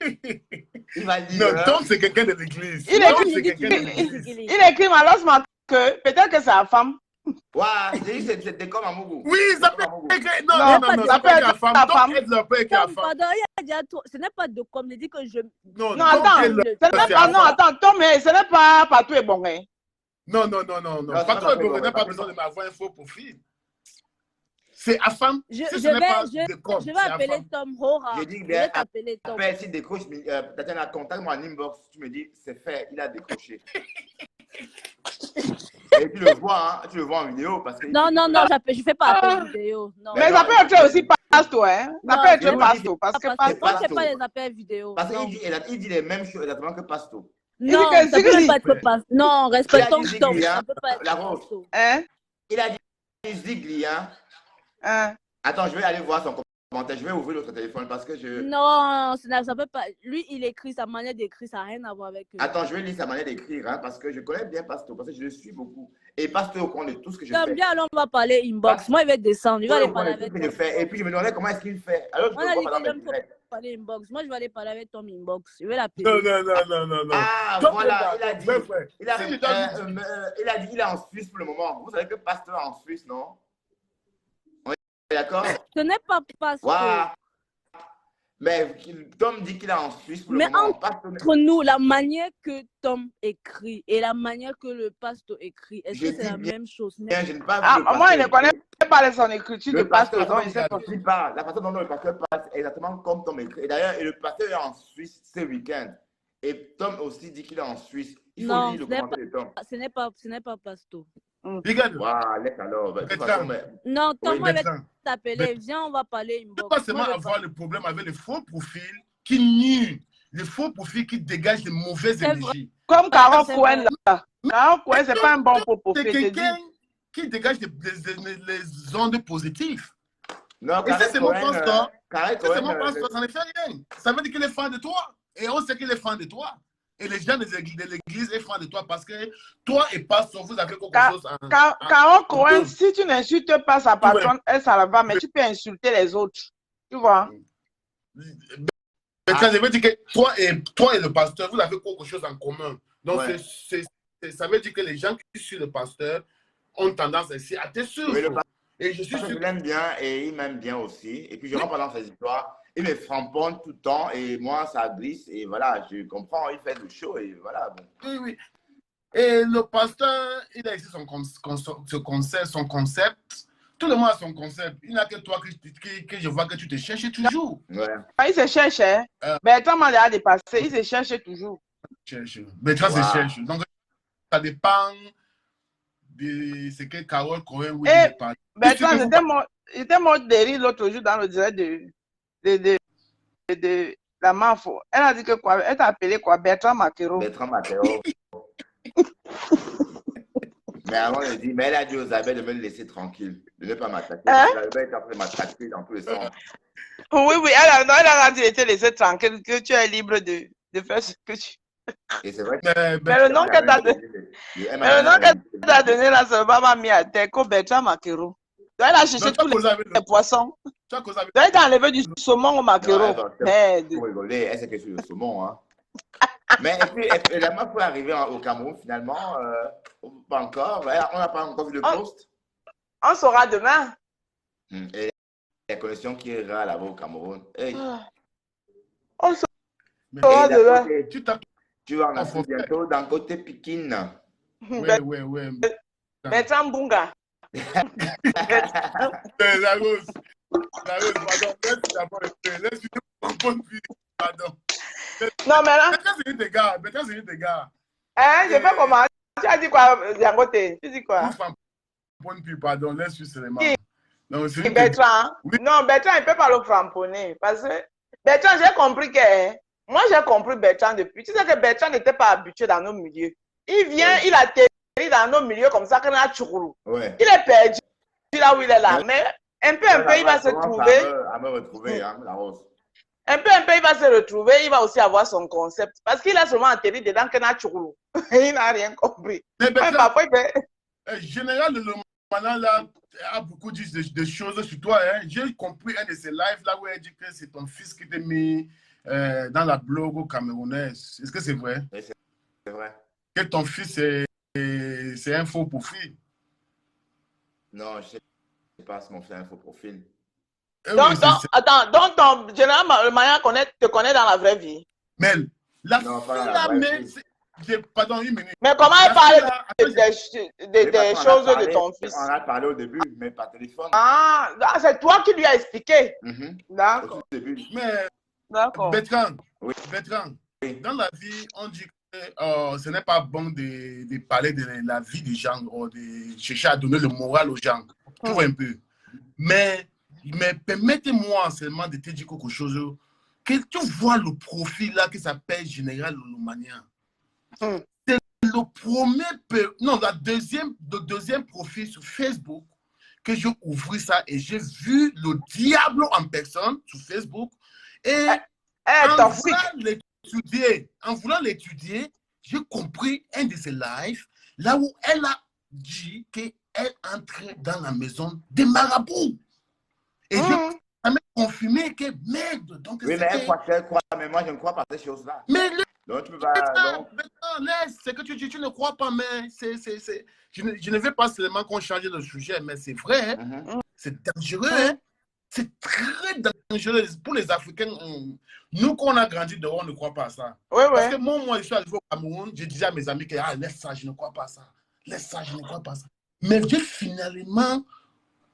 Il va Non, leader. Tom, c'est quelqu'un de l'église. Il Tom, écrit- c'est quelqu'un de il dit l'église. Zigili. il écrit malheureusement que peut-être que c'est la femme. Ouais, j'ai dit c'était comme Amougou. Oui, ça peut écrire. Non, Non, non, non, ça ça peut peut être être la femme. la Tom femme. aide leur père qui est la Tom, femme. pardon, il a déjà trop. Ce n'est pas de comme il dit que je. Non, Non, Tom attends, aide leur ce n'est père, c'est pas, la non, femme. attends, Tom, mais ce n'est pas partout est bon, hein. Non. Non, Pas c'est toi, pas on n'a pas bon. besoin de m'avoir un faux profil. C'est à femme. Je Si ce n'est pas de com, vais c'est à appeler femme. Tom Hora. J'ai Je dit, vais t'appeler Tom. après, s'il décroche, Tatiana, contacte-moi en inbox. Tu me dis, c'est fait, il a décroché. Et tu le vois, hein, tu le vois en vidéo parce que. Non, je fais pas appel vidéo. Non. Mais ça peut être aussi pasto, hein. Ça Non, peut être je vous pasto, parce que Parce que pasto. moi, je fais pas les appels vidéo. Parce Non. qu'il dit les mêmes choses exactement que Pasto. Non, dit que ça peut Zigili. pas être pasto. Non, respectons Il a dit Tom. Zigili, hein, Ça peut pas être la rose. pasto. Hein? Il a dit Zigli, hein. Hein? Attends, je vais aller voir son commentaire. Je vais ouvrir l'autre téléphone parce que je. Non, ça peut pas. Lui, il écrit, sa manière d'écrire, ça n'a rien à voir avec. Attends, je vais lire sa manière d'écrire hein, parce que je connais bien Pasto, parce que je le suis beaucoup. Et Pasto au courant de tout ce que je J'aime fais. bien, alors on va parler inbox. Moi, il va descendre. Il va aller parler avec tout ce que je fais. Et puis je me demandais comment est-ce qu'il fait. Alors je On le a vois dit pendant que mes j'aime directs. parler inbox. Moi, je vais aller parler avec Tom inbox. Je vais l'appeler. Non. Ah, Tom voilà, est il a dit. là, ouais. Il a, Si je donne- il a dit qu'il est en Suisse pour le moment. Vous savez que Pasto est en Suisse, non? On est d'accord? Ce n'est pas parce que. Waouh! Mais Tom dit qu'il est en Suisse pour le Mais moment. Pasto- Entre nous, la manière que Tom écrit et la manière que le pasteur écrit, est-ce Je que c'est dis la bien, même chose? Je n'ai pas vu Ah, le moi, je pasteur ne connais écrire. pas son écriture de Le pasto, pasteur, donc je sais pas. la façon dont le pasteur passe est exactement comme Tom écrit. Et d'ailleurs, le pasteur est en Suisse ce week-end. Et Tom aussi dit qu'il est en Suisse. Il faut Non, lire le ce n'est commentaire de Tom. ce n'est pas pasteur. Regarde, Waouh, laisse alors. De toute Bertrand. façon, mais- Non, Tom, Oui, moi, il va Bertrand. t'appeler. Viens, on va parler Tu peux inbox. pas seulement Moi, je avoir parle. le problème avec les faux profils qui nuent, les faux profils qui dégagent de mauvaises C'est vrai. énergies. Comme Carole c'est Cohen, vrai. là. Carole Cohen, c'est pas un bon faux C'est profil, je te dis. quelqu'un qui dégage les ondes positives. Non, Et si c'est mon pasteur, Carré si c'est mon Cohen, pasteur, ça ne fait rien. Ça veut dire qu'il est fan de toi. Et on sait qu'il est fan de toi. Et les gens de l'église sont fans de toi parce que toi et pasteur, vous avez quelque chose en... Carole Cohen, si tu n'insultes pas sa patronne, elle, ça va, mais tu peux insulter les autres. Tu vois? Ça veut dire que toi et le pasteur, vous avez quelque chose en commun. Donc, Ouais. ça veut dire que les gens qui suivent le pasteur ont tendance ainsi à te suivre. Oui, le Et je suis Parce que sûr je l'aime bien et il m'aime bien aussi. Et puis je rentre pendant ses histoires. Il me framponne tout le temps et moi ça glisse. Et voilà, je comprends, il fait le show et voilà. Bon. Oui, oui. Et le pasteur, il a ici son concept. Tout le monde a son concept. Il n'y a que toi que je vois que tu te cherches toujours. Ouais. Il se cherche, hein. Bertrand m'a déjà dépassé, il se cherche toujours. Bertrand se Wow. cherche. Donc, ça dépend de ce que Carole Cohen ou Eh, pas. Bertrand, j'étais mort de rire l'autre jour dans le direct de la Manfo. Elle a dit que quoi? Elle t'a appelé quoi? Bertrand Maquero. Bertrand Matteo. Mais avant, elle dit, mais elle a dit aux abeilles de me laisser tranquille, de ne pas m'attaquer. Hein? Les abeilles étaient en train de m'attaquer dans tous les sens. Oui, elle a dit qu'elle était laissée tranquille, que tu es libre de faire ce que tu... Et c'est vrai que Mais le nom qu'elle t'a donné, là, c'est Baba mis à terre, comme Bertrand Maquero. Donc, elle a cherché tous les poissons. Donc, elle a enlevé du saumon au Maquero. Merde. Pour rigoler, elle sait que je suis le saumon. Hein. Mais et puis, la meuf peut arriver au Cameroun finalement. Pas encore. On n'a pas encore vu le post. On saura demain. Et la connexion qui ira là-bas au Cameroun. Hey. On saura demain. Tu vas en Afrique bientôt dans le côté Pikine. Ouais. Bertrand Bunga. La rose, pardon. Laisse-moi pardon. Non, mais là. Bertrand, c'est une des gars. Hein, je fais comment? Tu as dit quoi, Yangote? Tu dis quoi? Pardon, laisse-moi seulement. Non, c'est Bertrand. Oui. Non, Bertrand, il ne peut pas le framponner. Parce que Bertrand, j'ai compris que. Moi, j'ai compris Bertrand depuis. Tu sais que Bertrand n'était pas habitué dans nos milieux. Il vient, il atterrit dans nos milieux comme ça, qu'il a Tchoukourou. Ouais. Il est perdu là où il est là. Mais un peu, il va se trouver. À me retrouver, hein, la rose. Un peu, il va se retrouver. Il va aussi avoir son concept. Parce qu'il a seulement atterri dedans qu'il a Tchoukourou. Il n'a rien compris. Mais parfois, il fait... Général maintenant, là, a beaucoup dit de choses sur toi. Hein. J'ai compris un de ces lives là où elle dit que c'est ton fils qui t'a mis dans la blog au Camerounais. Est-ce que c'est vrai? Oui, c'est vrai. Que ton fils, c'est un faux profil. Non, je ne sais pas si mon fils a un faux profil. Donc, attends, donc ton général le Maya te connaît dans la vraie vie. Mais la Non, fille pas dans la là, vraie mais vie. pardon, une minute. Mais comment elle La parle fille là, des choses de ton fils? On en a parlé au début, mais par téléphone. Ah, c'est toi qui lui as expliqué. D'accord. Au début. mais D'accord. Bertrand, Oui. Bertrand, Oui. dans la vie, on dit que ce n'est pas bon de parler de la vie des gens ou de chercher à donner le moral aux gens. Tu vois un peu. Mais permettez-moi seulement de te dire quelque chose. Que tu vois le profil là qui s'appelle Général Lolomania. C'est le premier, non, le deuxième profil sur Facebook que j'ai ouvert ça et j'ai vu le diable en personne sur Facebook. Et en voulant l'étudier, j'ai compris un de ses lives là où elle a dit qu'elle entrait dans la maison des marabouts. Et ça m'a confirmé que merde. Donc oui, mais elle croit, mais moi je ne crois pas à ces choses-là. Mais donc, tu peux pas, c'est que tu dis, tu ne crois pas, mais je ne veux pas seulement qu'on change le sujet, mais c'est vrai, c'est dangereux. Hein? C'est très dangereux pour les Africains. Nous, qu'on a grandi dehors, on ne croit pas à ça. Parce que moi, je suis arrivé au Cameroun, je disais à mes amis que laisse ça, je ne crois pas à ça. Laisse ça, je ne crois pas à ça. Mais j'ai finalement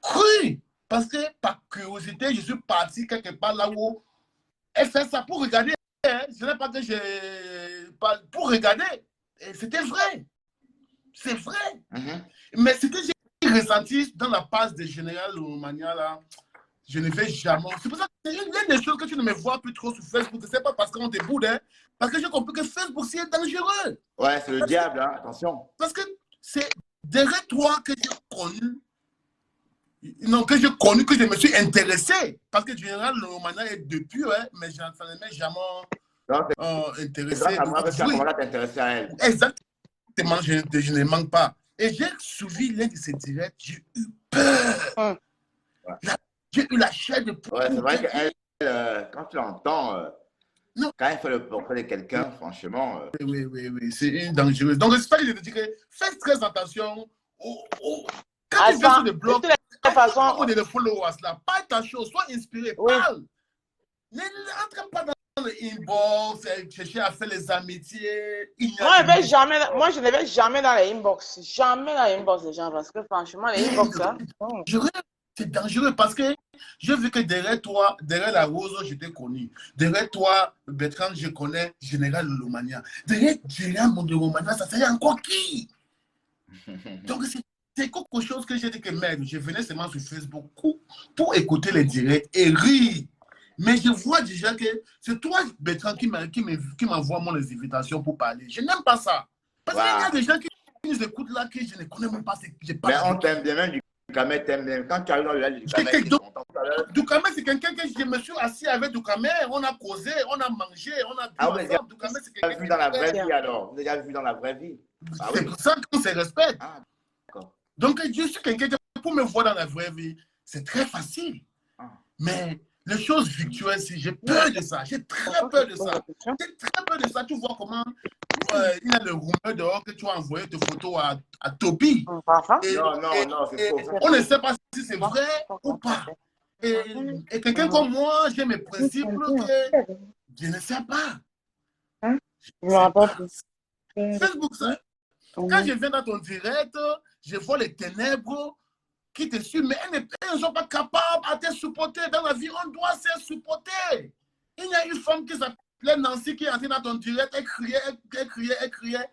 cru. Parce que par curiosité, je suis parti quelque part là où elle fait ça pour regarder. Hein. Ce n'est pas que pour regarder. C'était vrai. C'est vrai. Mais ce que j'ai ressenti dans la passe de Général Lolomania là, je ne vais jamais. C'est pour ça que c'est une des choses que tu ne me vois plus trop sur Facebook. Ce n'est pas parce qu'on te boude, hein, parce que j'ai compris que Facebook, c'est dangereux. Ouais, c'est le diable, hein, attention. Parce que c'est derrière toi que j'ai connu. Non, que j'ai connu, que je me suis intéressé. Parce que Général Lolomania est depuis, ouais, mais je n'en ai jamais intéressé. C'est grâce à moi que tu as commencé à t'intéresser à elle. Exactement, je ne manque pas. Et j'ai suivi l'un de ces directs, j'ai eu peur. J'ai eu la chair de poule. Ouais, c'est vrai qu'elle, quand tu l'entends, quand elle fait le portrait de quelqu'un, franchement. Oui, c'est une dangereuse. Donc, c'est ça que je te dis que faites très attention. Quand tu viens sur le blog, on est les followers là. Parle ta chose, sois inspiré, parle. N'entre pas dans le inbox, chercher à faire les amitiés. Moi, je ne vais jamais dans les inbox. Jamais dans les inbox des gens. Parce que franchement, les inbox, ça. C'est dangereux parce que j'ai vu que derrière toi, derrière la rose, je t'ai connu. Derrière toi, Bertrand, je connais Général Lolomania. Derrière Général Lolomania, ça serait encore qui? Donc, c'est quelque chose que j'ai dit que merde, je venais seulement sur Facebook pour écouter les directs et rire. Mais je vois déjà que c'est toi, Bertrand, qui m'envoie mon invitations pour parler. Je n'aime pas ça. Parce qu'il y a des gens qui nous écoutent là que je ne connais même pas. Mais on t'aime bien, même Doukamé t'aime bien. Quand tu arrives dans le live, Doukamé, c'est quelqu'un que je me suis assis avec Doukamé, on a causé, on a mangé, on a bu ensemble. Doukamé, c'est quelqu'un vu dans la vraie vie alors. Vous avez déjà vu dans la vraie vie. C'est pour ça qu'on se respecte. D'accord. Donc, je suis quelqu'un qui, pour me voir dans la vraie vie, c'est très facile. Mais les choses virtuelles, j'ai peur de ça. J'ai très peur de ça. J'ai très peur de ça. Tu vois comment il y a le rumeur dehors que tu as envoyé tes photos à Toby. Non, c'est faux. On ne sait pas si c'est vrai ou pas. Et quelqu'un comme moi, j'ai mes principes que je ne sais pas. Facebook, ça. Quand je viens dans ton direct, je vois les ténèbres qui te suivent, mais elles ne sont pas capables de te supporter. Dans la vie, on doit se supporter. Il y a une femme qui s'appelait Nancy qui est entrée dans ton direct, elle criait.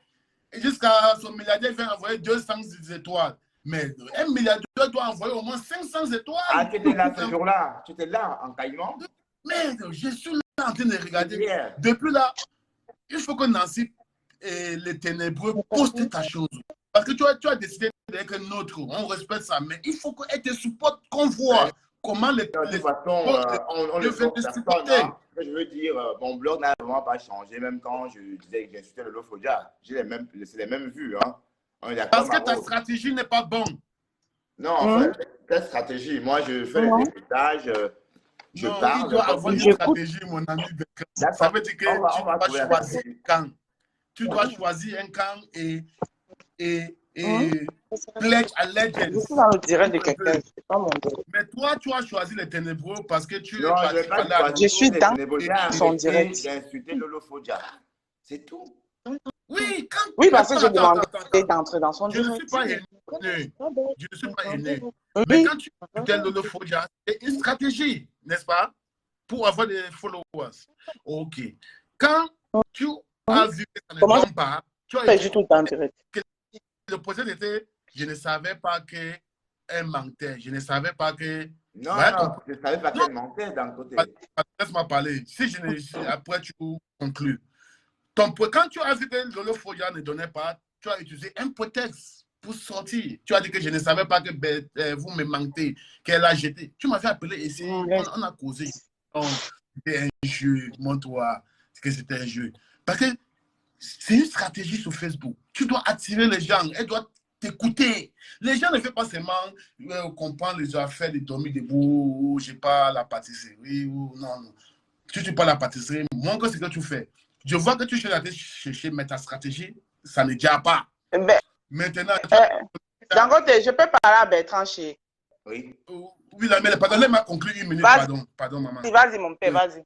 Et jusqu'à son milliardaire vient envoyer 200 étoiles. Mais un milliardaire doit envoyer au moins 500 étoiles. Ah, tu étais là ce jour-là? Tu étais là en caillement? Merde, je suis là en train de regarder. Depuis là, il faut que Nancy et les ténébreux postent ta chose. Parce que tu as décidé d'être un autre. On respecte ça. Mais il faut qu'elle te supporte, qu'on voit comment les. De toute façon, on le fait personne. Je veux dire, mon blog n'a vraiment pas changé. Même quand je disais que j'insultais le Lofodja, c'est les mêmes vues. Hein. Parce que ta stratégie n'est pas bonne. Non, en fait, quelle stratégie? Moi, je fais les dépistages, je Non, il parle. doit avoir une stratégie, mon ami. Ça veut dire que On tu va dois trouver la choisir stratégie. un camp. Tu dois choisir un camp et pledge allegiance. Je suis dans le direct de Un peu. quelqu'un, c'est pas mon direct. Mais toi, tu as choisi les ténébreux parce que tu es Non, je parti n'ai pas parler à choisi. Je suis Les dans ténébreux. J'ai son arrêté direct. d'insulter Lolo Fodia. C'est tout. Oui, quand... Oui, parce que j'ai Attends, demandé attends. d'entrer dans son Je ne direct. suis pas haineux. Je ne suis pas haineux. Mais Oui. quand tu utilises Lolo Fodia, c'est une stratégie, n'est-ce pas? Pour avoir des followers. OK. Quand tu as vu que ça ne Comment donne pas, tu as je été fais tout le temps en direct? le procès était, je ne savais pas qu'elle mentait. Je ne savais pas que... Non, Ouais, non, je ne savais pas qu'elle mentait d'un côté. Laisse-moi parler. Après, tu conclus. Quand tu as vu que Lolo Fodia ne donnait pas, tu as utilisé un prétexte pour sortir. Tu as dit que je ne savais pas que vous me mentez, qu'elle a jeté. Tu m'avais appelé ici, on a causé. C'était un jeu, montre-toi que c'était un jeu. Parce que c'est une stratégie sur Facebook. Tu dois attirer les gens, elle doit t'écouter. Les gens ne font pas seulement comprendre les affaires de dormir debout, ou je n'ai pas la pâtisserie, ou non. Tu n'as pas la pâtisserie, montre ce que tu fais. Je vois que tu cherches, mais ta stratégie, ça ne tient pas. Ben, Maintenant, Dangote, je peux parler à Bertrand chez. Oui. Oui, mais pardon, laisse-moi conclure une minute, pardon, maman. Vas-y, mon père, vas-y.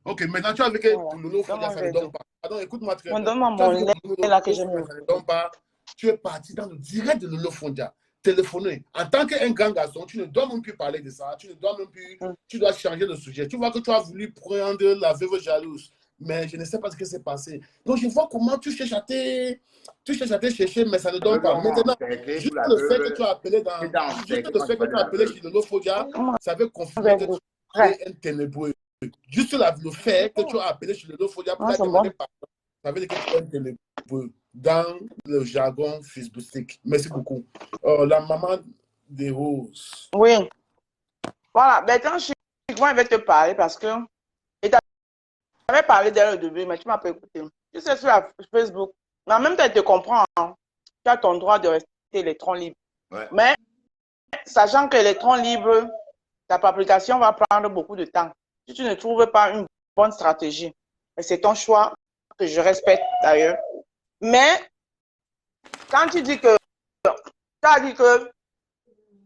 Ok, maintenant tu as vu que Lolo Fodia, ça ne donne pas. Pardon, écoute-moi très bien. Donne-moi mon lait là que j'aime. Ça ne donne pas. Tu es parti dans le direct de Lolo Fodia, téléphoner. En tant qu'un grand garçon, tu ne dois même plus parler de ça. Tu ne dois même plus. Tu dois changer de sujet. Tu vois que tu as voulu prendre la veuve jalouse. Mais je ne sais pas ce qui s'est passé. Donc je vois comment tu cherches à te chercher, mais ça ne donne pas. Maintenant, juste le fait que tu as appelé chez Lolo Fodia, ça veut confirmer que tu es un ténébreux. Juste le fait que tu as appelé chez Lolo Fodia pour demander pardon, ça veut dire que tu es un ténébreux dans le jargon Facebook. Merci beaucoup. La maman des roses. Oui. Voilà, Bertrand, moi, je vais te parler parce que j'avais parlé dès le début, mais tu ne m'as pas écouté. Tu sais, sur Facebook, mais en même temps, tu te comprends. Hein. Tu as ton droit de rester électron libre. Ouais. Mais, sachant que l'électron libre, ta publication va prendre beaucoup de temps. Si tu ne trouves pas une bonne stratégie, c'est ton choix que je respecte d'ailleurs. Mais, quand tu dis que,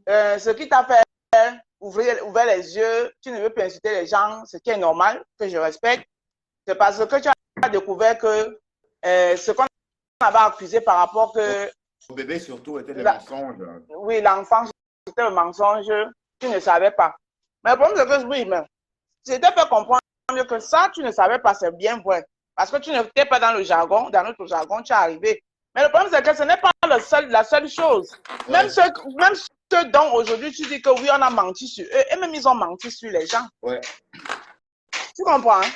ce qui t'a fait ouvrir les yeux, tu ne veux plus insulter les gens, ce qui est normal, que je respecte, c'est parce que tu as découvert que ce qu'on avait accusé par rapport que... Le bébé surtout était des mensonges. Oui, l'enfant, c'était le mensonge, tu ne savais pas. Mais le problème, c'est que oui, mais c'était fait comprendre que ça, tu ne savais pas, c'est bien vrai. Parce que tu n'étais pas dans le jargon, dans notre jargon, tu es arrivé. Mais le problème, c'est que ce n'est pas la seule chose. Ouais. Même ceux dont aujourd'hui tu dis que oui, on a menti sur eux, et même ils ont menti sur les gens. Ouais. Tu comprends, hein?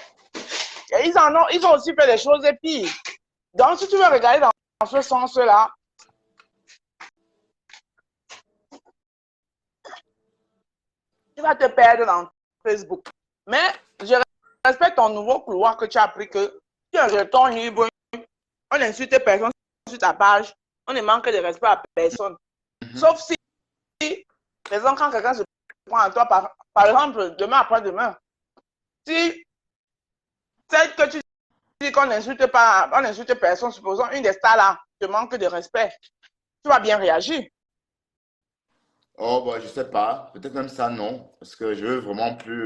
Et ils ont aussi fait des choses pires. Donc, si tu veux regarder dans ce sens-là, tu vas te perdre dans Facebook. Mais je respecte ton nouveau couloir que tu as pris, que tu es un jeton libre, on n'insulte personne sur ta page, on ne manque de respect à personne. Sauf si, par exemple, quand quelqu'un se prend à toi, par exemple, demain après-demain, si celle que tu dis qu'on n'insulte pas, on n'insulte personne, supposons une des stars là te manque de respect, tu vas bien réagir. Oh, bah, je sais pas. Peut-être même ça, non. Parce que je veux vraiment plus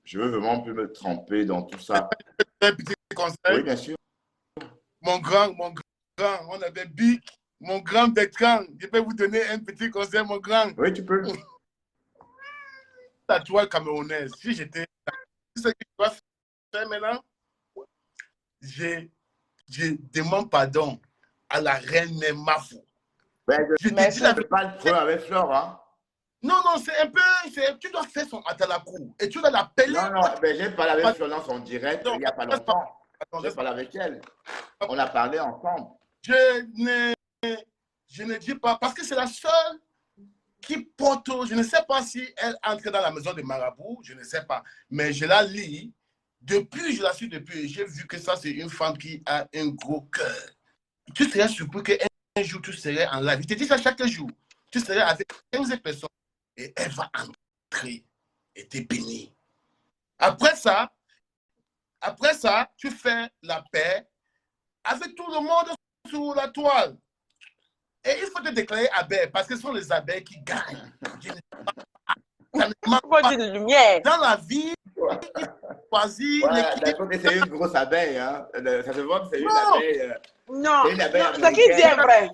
me tremper dans tout ça. Un petit conseil. Oui, bien sûr. Mon grand, on avait Big, mon grand Bertrand. Je peux vous donner un petit conseil, mon grand. Oui, tu peux. La toile camerounaise, si j'étais... Ce que je dois faire maintenant, je demande pardon à la reine Mafou. Je ne dis pas le problème avec Flore, hein. Non, c'est un peu... Tu dois faire son atalakou et tu dois l'appeler. Non, j'ai parlé avec Florence en direct il n'y a pas longtemps. J'ai parlé avec elle. On a parlé ensemble. Je ne dis pas, parce que c'est la seule qui porte... Je ne sais pas si elle entre dans la maison de Marabout, je ne sais pas. Mais je la lis. Je la suis depuis. J'ai vu que ça, c'est une femme qui a un gros cœur. Tu serais surpris qu'un jour, tu serais en live. Je te dis ça chaque jour. tu serais avec 15 personnes et elle va entrer et t'es béni. Après ça, tu fais la paix avec tout le monde sur la toile. Et il faut te déclarer abeille parce que ce sont les abeilles qui gagnent. Dans la vie, il choisit l'équipe. C'est une grosse abeille. Hein. Ça se voit que c'est une abeille. Non, ce qui dit est vrai.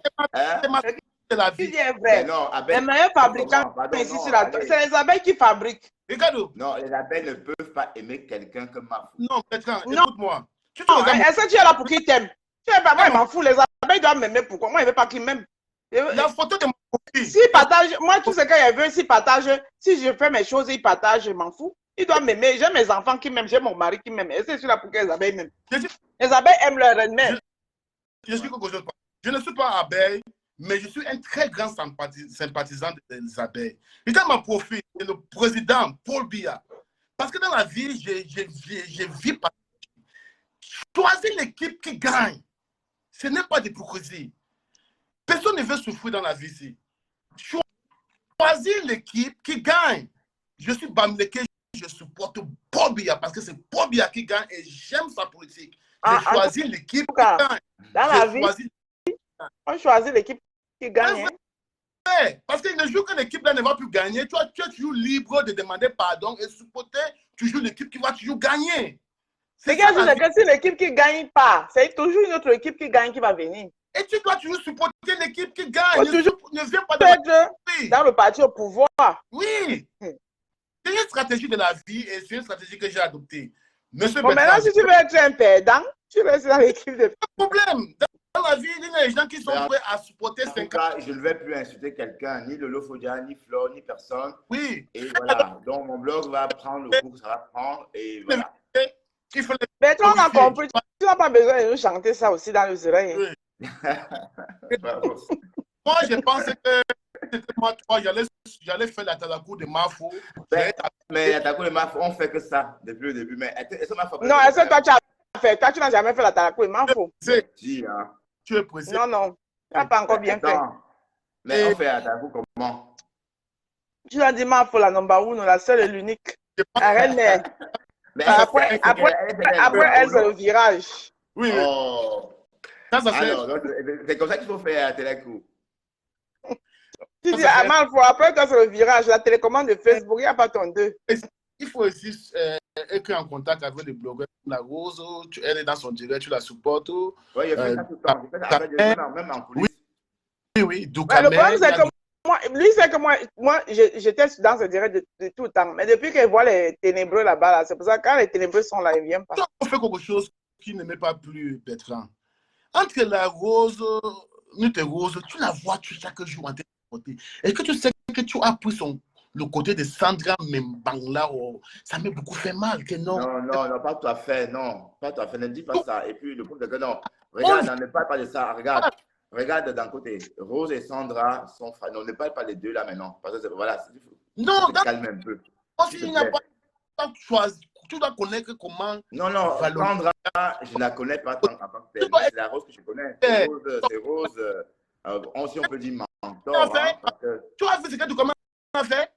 C'est la vie. Ce qui dit est vrai. Les meilleurs fabricants ici sur la toile, c'est les abeilles qui fabriquent. Regarde. Non, les abeilles ne peuvent pas aimer quelqu'un comme Mafou. Non, Bertrand, écoute-moi. Est-ce que tu es là pour qu'ils t'aiment? Tu sais pas, moi, je m'en fous. Les abeilles doivent m'aimer. Pourquoi? Moi, je ne veux pas qu'ils m'aiment. La photo de mon fils. S'ils partagent, moi, tout ce qu'il veut, s'ils partagent, si je fais mes choses, ils partagent, je m'en fous. Ils doivent m'aimer. J'ai mes enfants qui m'aiment, j'ai mon mari qui m'aime. Et c'est là pour que les abeilles m'aiment. Les abeilles aiment leur reine-mère. Je ne suis pas abeille, mais je suis un très grand sympathisant des abeilles. Et dans mon profil, c'est le président Paul Biya. Parce que dans la vie, je vis par. Choisis l'équipe qui gagne. Ce n'est pas d'hypocrisie. Personne ne veut souffrir dans la vie ici. Choisis l'équipe qui gagne. Je suis Bamileke, je supporte Paul Biya parce que c'est Paul Biya qui gagne et j'aime sa politique. J'ai choisi l'équipe qui gagne. Dans la vie, on choisit l'équipe qui gagne. Parce que le jour que l'équipe là ne va plus gagner, tu es toujours libre de demander pardon et supporter toujours l'équipe qui va toujours gagner. C'est que si l'équipe qui ne gagne pas, c'est toujours une autre équipe qui gagne qui va venir. Et tu dois toujours supporter l'équipe qui gagne. Ne viens pas dans le parti au pouvoir. Oui. C'est une stratégie de la vie et c'est une stratégie que j'ai adoptée. Monsieur bon, maintenant, si tu veux être un perdant, tu restes dans l'équipe de... Pas de problème. Dans la vie, il y a des gens qui sont prêts à supporter 5 ans. Je ne vais plus insulter quelqu'un, ni Lolo Fodia, ni Flore, ni personne. Oui. Et voilà. Donc, mon blog va prendre le cours que ça va prendre. Et voilà. Mais toi, on a compris. Tu n'as pas besoin de nous chanter ça aussi dans les oreilles. Oui. Moi, je pensais que c'était moi, j'allais faire la Talakou de Mafou. Mais la Talakou de Mafou, on fait que ça depuis le début. Mais est-ce que non, est-ce que toi, tu as fait? Toi, tu n'as jamais fait la Talakou de Mafou. Tu es précis. Non. Tu n'as pas encore bien fait. Mais on fait la Talakou comment? Tu as dit Mafou, la number one, la seule et l'unique. Arrête, mais après, elle, c'est le virage. Oui. Oh. C'est comme ça qu'il faut faire la télécou. Tu dis à Malfo, après toi c'est le virage, la télécommande de Facebook, il n'y a pas ton deux. Il faut aussi être en contact avec les blogueurs. La Rose, elle est dans son direct, tu la supportes. Oui, il fait ça tout le temps. Même en coulisses. Oui. Doukamel, le problème, c'est que lui, c'est que moi j'étais dans ce direct de tout le temps. Mais depuis qu'il voit les ténébreux là-bas, là, c'est pour ça que quand les ténébreux sont là, ils ne viennent pas. On fait quelque chose qui ne met pas plus Bertrand. Entre la Rose, Nutte Rose, tu la vois chaque jour en train de côté. Est-ce que tu sais que tu as pris le côté de Sandra Mbangla, ça m'a beaucoup fait mal. Que non, pas tout à fait, non. Pas tout à fait, ne dis pas ça. Et puis, le problème, c'est que non. Regarde, on ne parle pas de ça. Regarde d'un côté. Rose et Sandra sont frères. On ne parle pas les deux là maintenant. Parce que voilà, non, calme un peu. Il n'y a pas de choisi. Tu dois connaître comment. Non, Sandra, je ne la connais pas tant que telle. C'est la Rose que je connais. C'est Rose. Si on peut dire mentor. Tu as vu ce que Doukamel a fait?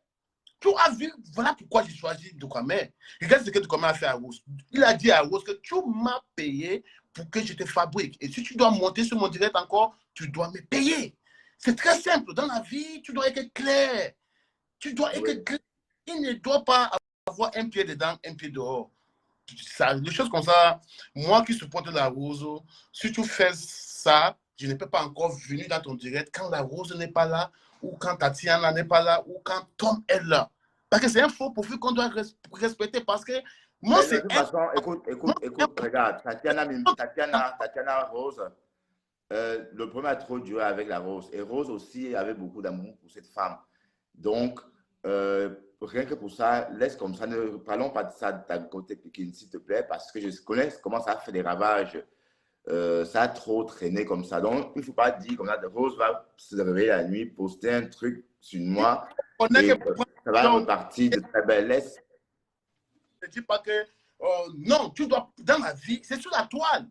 Tu as vu, voilà pourquoi j'ai choisi Doukamel. Regarde ce que Doukamel a fait à Rose. Il a dit à Rose que tu m'as payé pour que je te fabrique. Et si tu dois monter sur mon direct encore, tu dois me payer. C'est très simple. Dans la vie, tu dois être clair. Tu dois être clair. Il ne doit pas avoir un pied dedans, un pied dehors. Des choses comme ça, moi qui supporte la Rose, si tu fais ça, je ne peux pas encore venir dans ton direct quand la Rose n'est pas là, ou quand Tatiana n'est pas là, ou quand Tom est là. Parce que c'est un faux profil qu'on doit respecter. Parce que moi, c'est. De toute façon, écoute, regarde, Tatiana Rose, le premier a trop duré avec la Rose. Et Rose aussi avait beaucoup d'amour pour cette femme. Donc, rien que pour ça, laisse comme ça. Ne parlons pas de ça de ta côté, Pikine, s'il te plaît, parce que je connais comment ça fait des ravages. Ça a trop traîné comme ça. Donc, il ne faut pas dire comme ça, Rose va se réveiller la nuit, poster un truc sur moi, et ça va repartir de très belle laisse. Ne dis pas que non, tu dois, dans la vie, c'est sur la toile.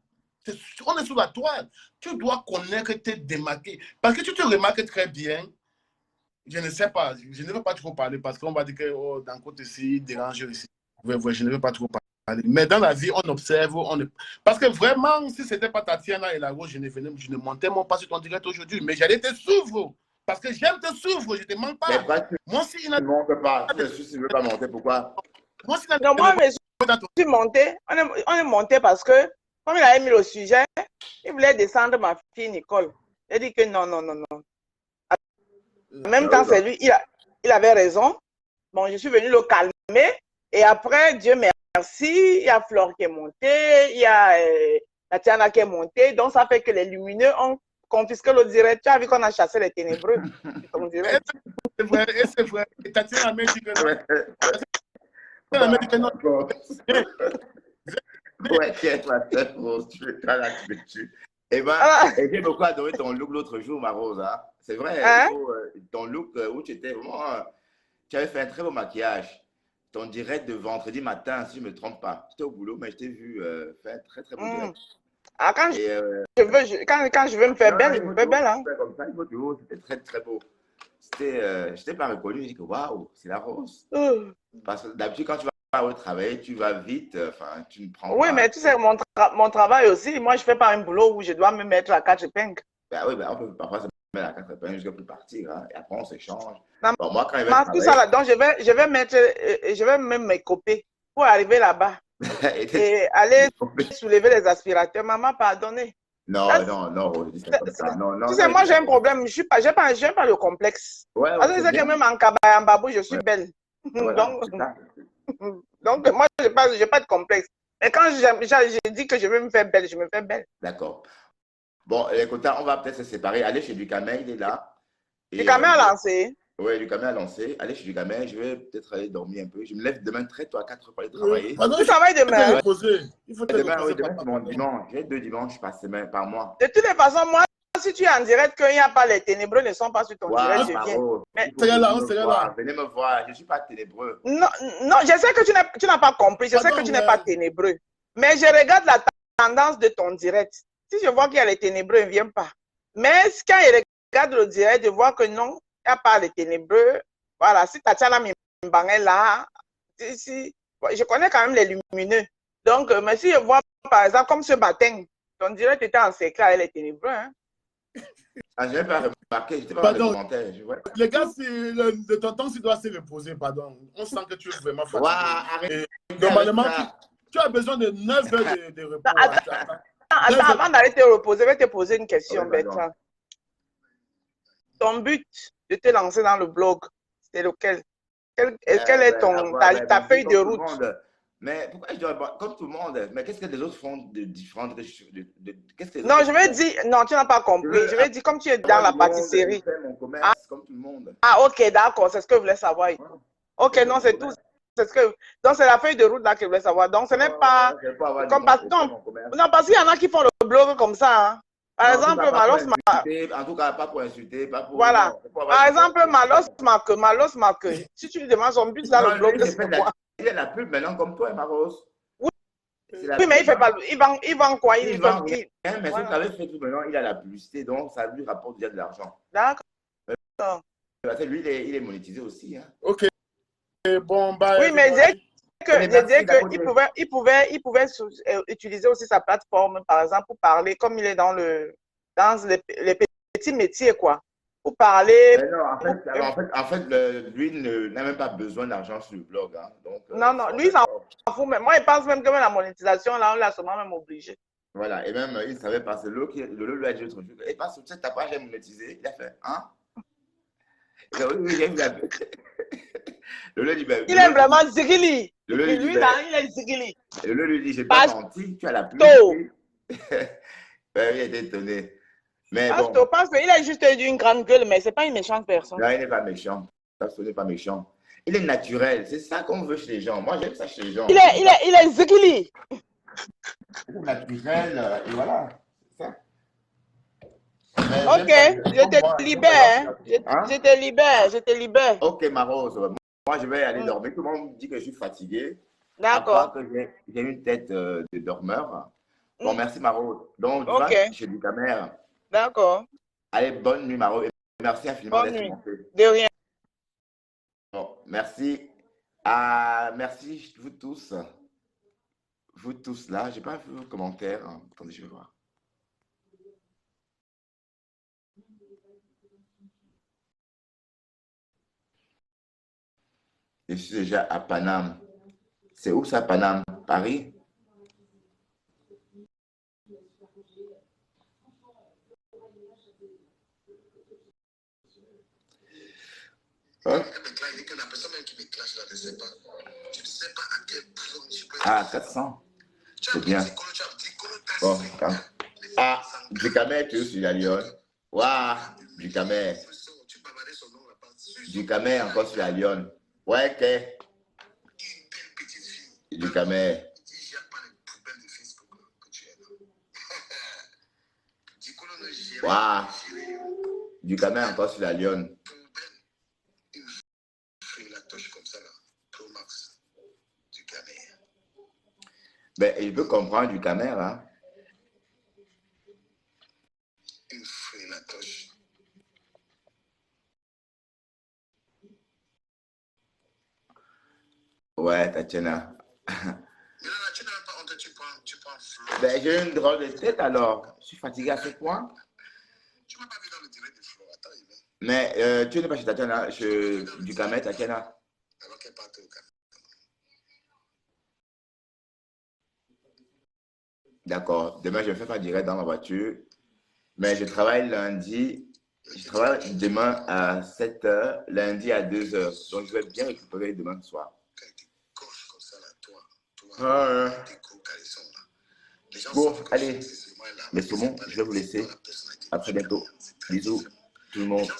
On est sur la toile. Tu dois connaître, te démarquer. Parce que tu te remarques très bien, je ne sais pas. Je ne veux pas trop parler parce qu'on va dire que oh, d'un côté, ici, dérange ici. Ouais, ouais, je ne veux pas trop parler. Mais dans la vie, on observe. Parce que vraiment, si ce n'était pas Tatiana et la Rose, je ne montais même pas sur ton direct aujourd'hui. Mais j'allais te suivre. Parce que j'aime te suivre. Je ne te manque pas. Mais pourquoi tu Moi, si il a... ne montes pas? Si tu ne veux pas monter, pourquoi? Moi, si il a... Non, moi, mais je suis monté. On est monté parce que, comme il avait mis le sujet, il voulait descendre ma fille Nicole. Il a dit que non, non, non, non. En même temps, c'est lui, il avait raison. Bon, je suis venue le calmer. Et après, Dieu merci, il y a Flore qui est montée, il y a Tatiana qui est montée. Donc, ça fait que les lumineux ont confisqué le direct. Tu as vu qu'on a chassé les ténébreux. C'est vrai, et c'est vrai. Et Tatiana m'a dit que non. Tatiana m'a dit que non. Ouais, qu'est-ce que tu me tues. Et j'ai beaucoup adoré ton look l'autre jour, ma Rose. Hein? C'est vrai, ton look où tu étais vraiment. Tu avais fait un très beau maquillage. Ton direct de vendredi matin, si je ne me trompe pas. J'étais au boulot, mais je t'ai vu faire un très très beau direct. Ah, quand je veux me faire belle, je me fais belle. Hein? Comme ça, c'était très très beau. Je t'ai pas reconnu, je dis que waouh, c'est la Rose. Parce que d'habitude, quand tu vas au travail, tu vas vite, enfin, tu ne prends pas. Oui, mais tu sais, mon travail aussi, moi, je fais pas un boulot où je dois me mettre à 4 épingles. Ben oui, on peut parfois se mettre à 4 épingles jusqu'à plus partir, hein, et après on s'échange. Bon, moi, quand il va tout ça là, donc je vais même me copier pour arriver là-bas et aller soulever les aspirateurs. Maman, pardonnez. Non, Rose, dis ça comme ça. Non, tu sais, moi, j'ai un problème. Je n'ai pas le complexe. Ouais, parce que c'est que même en Kaba et en Babou, je suis belle. Voilà, donc, moi, je n'ai pas de complexe. Mais quand j'ai dit que je veux me faire belle, je me fais belle. D'accord. Bon, écoute, on va peut-être se séparer. Allez chez Ducamel, il est là. Ducamel a lancé. Oui, Ducamel a lancé. Allez chez Ducamel, je vais peut-être aller dormir un peu. Je me lève demain très tôt à 4 heures pour aller travailler. Tu travailles demain? Il faut te reposer. Demain, c'est mon dimanche. J'ai 2 dimanches par mois. De toutes les façons, moi, si tu es en direct, qu'il n'y a pas les ténébreux ne sont pas sur ton direct, je viens. Venez me voir, je ne suis pas ténébreux. Non, je sais que tu n'as pas compris, je sais que tu n'es pas ténébreux. Mais je regarde la tendance de ton direct. Si je vois qu'il y a les ténébreux, ils ne viennent pas. Mais quand je regarde le direct, je vois que non, il n'y a pas les ténébreux. Voilà, si Tatiana Mimbangue est là, je connais quand même les lumineux. Donc, mais si je vois, par exemple, comme ce matin, ton direct était en secret avec les ténébreux. Hein? Ah, je n'ai pas remarqué, je n'étais pas dans les commentaires. Les gars, de ton temps, tu dois se reposer, pardon. On sent que tu es vraiment fatigué. Normalement, tu as besoin de 9 heures de repos. Attends, avant d'aller te reposer, je vais te poser une question, Bertrand. Ton but de te lancer dans le blog, c'est lequel? Quelle est ta feuille de route? Mais pourquoi je dois, comme tout le monde, mais qu'est-ce que les autres font de différent? Non, je vais dire, non, tu n'as pas compris. Je vais dire, comme tu es dans la pâtisserie. Mon commerce, comme tout le monde. Ah, ok, d'accord, c'est ce que je voulais savoir. Ok, non, c'est tout. Donc, c'est la feuille de route là que je voulais savoir. Donc, ce n'est pas. Non, parce qu'il y en a qui font le blog comme ça. Hein. Par exemple, Malos en tout cas, pas pour insulter, pas pour. Voilà. Par exemple, Malos Marque. Si tu lui demandes son but dans le blog, c'est quoi? Il est la pub maintenant comme toi, Maros. Oui, mais il fait pas. Il vend quoi? Il vend rien, mais si tu avais fait tout maintenant, il a la publicité, donc ça lui rapporte déjà de l'argent. D'accord. Lui, il est monétisé aussi. Hein. Ok. Bon, bah, oui, mais il pouvait utiliser aussi sa plateforme, par exemple, pour parler, comme il est dans les petits métiers, quoi. Pour parler. En fait, lui n'a même pas besoin d'argent sur le blog. Hein. Donc, non, lui, il s'en fout. Mais moi, il pense même que la monétisation, là, on l'a sûrement même obligé. Voilà, et même, il ne savait pas. C'est le lui a dit autre chose. Et pas sur ta page est monétisée. Il a fait, hein? Oui, j'ai vu la il est vraiment zigili. Lui, là, il est zigili. Le lui dit, j'ai pas menti, tu as la pub. Il est étonné. Mais bon. Parce qu'il a juste une grande gueule, mais c'est pas une méchante personne. Non, il n'est pas méchant. Ce n'est pas méchant. Il est naturel. C'est ça qu'on veut chez les gens. Moi, j'aime ça chez les gens. Il est zigili. Il est naturel, et voilà. C'est ça. Ok, je te libère. Je te libère. Ok, ma Rose. Moi, je vais aller dormir. Tout le monde dit que je suis fatigué. D'accord. Que j'ai une tête de dormeur. Bon, merci, ma Rose. Donc, tu vas chez Ducamel. D'accord. Allez, bonne nuit, ma Rose. Merci infiniment d'être monté. De rien. merci. Merci vous tous. Vous tous là, j'ai pas vu vos commentaires. Attendez, je vais voir. Je suis déjà à Paname. C'est où ça, Paname? Paris? Hein? Ah, 400. C'est bien. Bon, ah, du Camer, tu es sur la Lyon. Waouh, du Camer. Du Camer, encore sur la Lyon. Ouais, ok. Du Camer. Waouh. Du Camer, encore sur la Lyon. Ben, il peut comprendre du Camer, hein. Ouais, Tatiana. Ben, j'ai une drôle de tête alors. Je suis fatigué à ce point. Mais tu n'es pas chez Tatiana, du Camer, Tatiana. D'accord. Demain, je ne fais pas direct dans ma voiture. Mais je travaille lundi. Je travaille demain à 7 h, lundi à 2 h. Donc, je vais bien récupérer demain soir. Bon, allez. Les saumons, je vais vous laisser. À très bientôt. Bisous, tout le monde.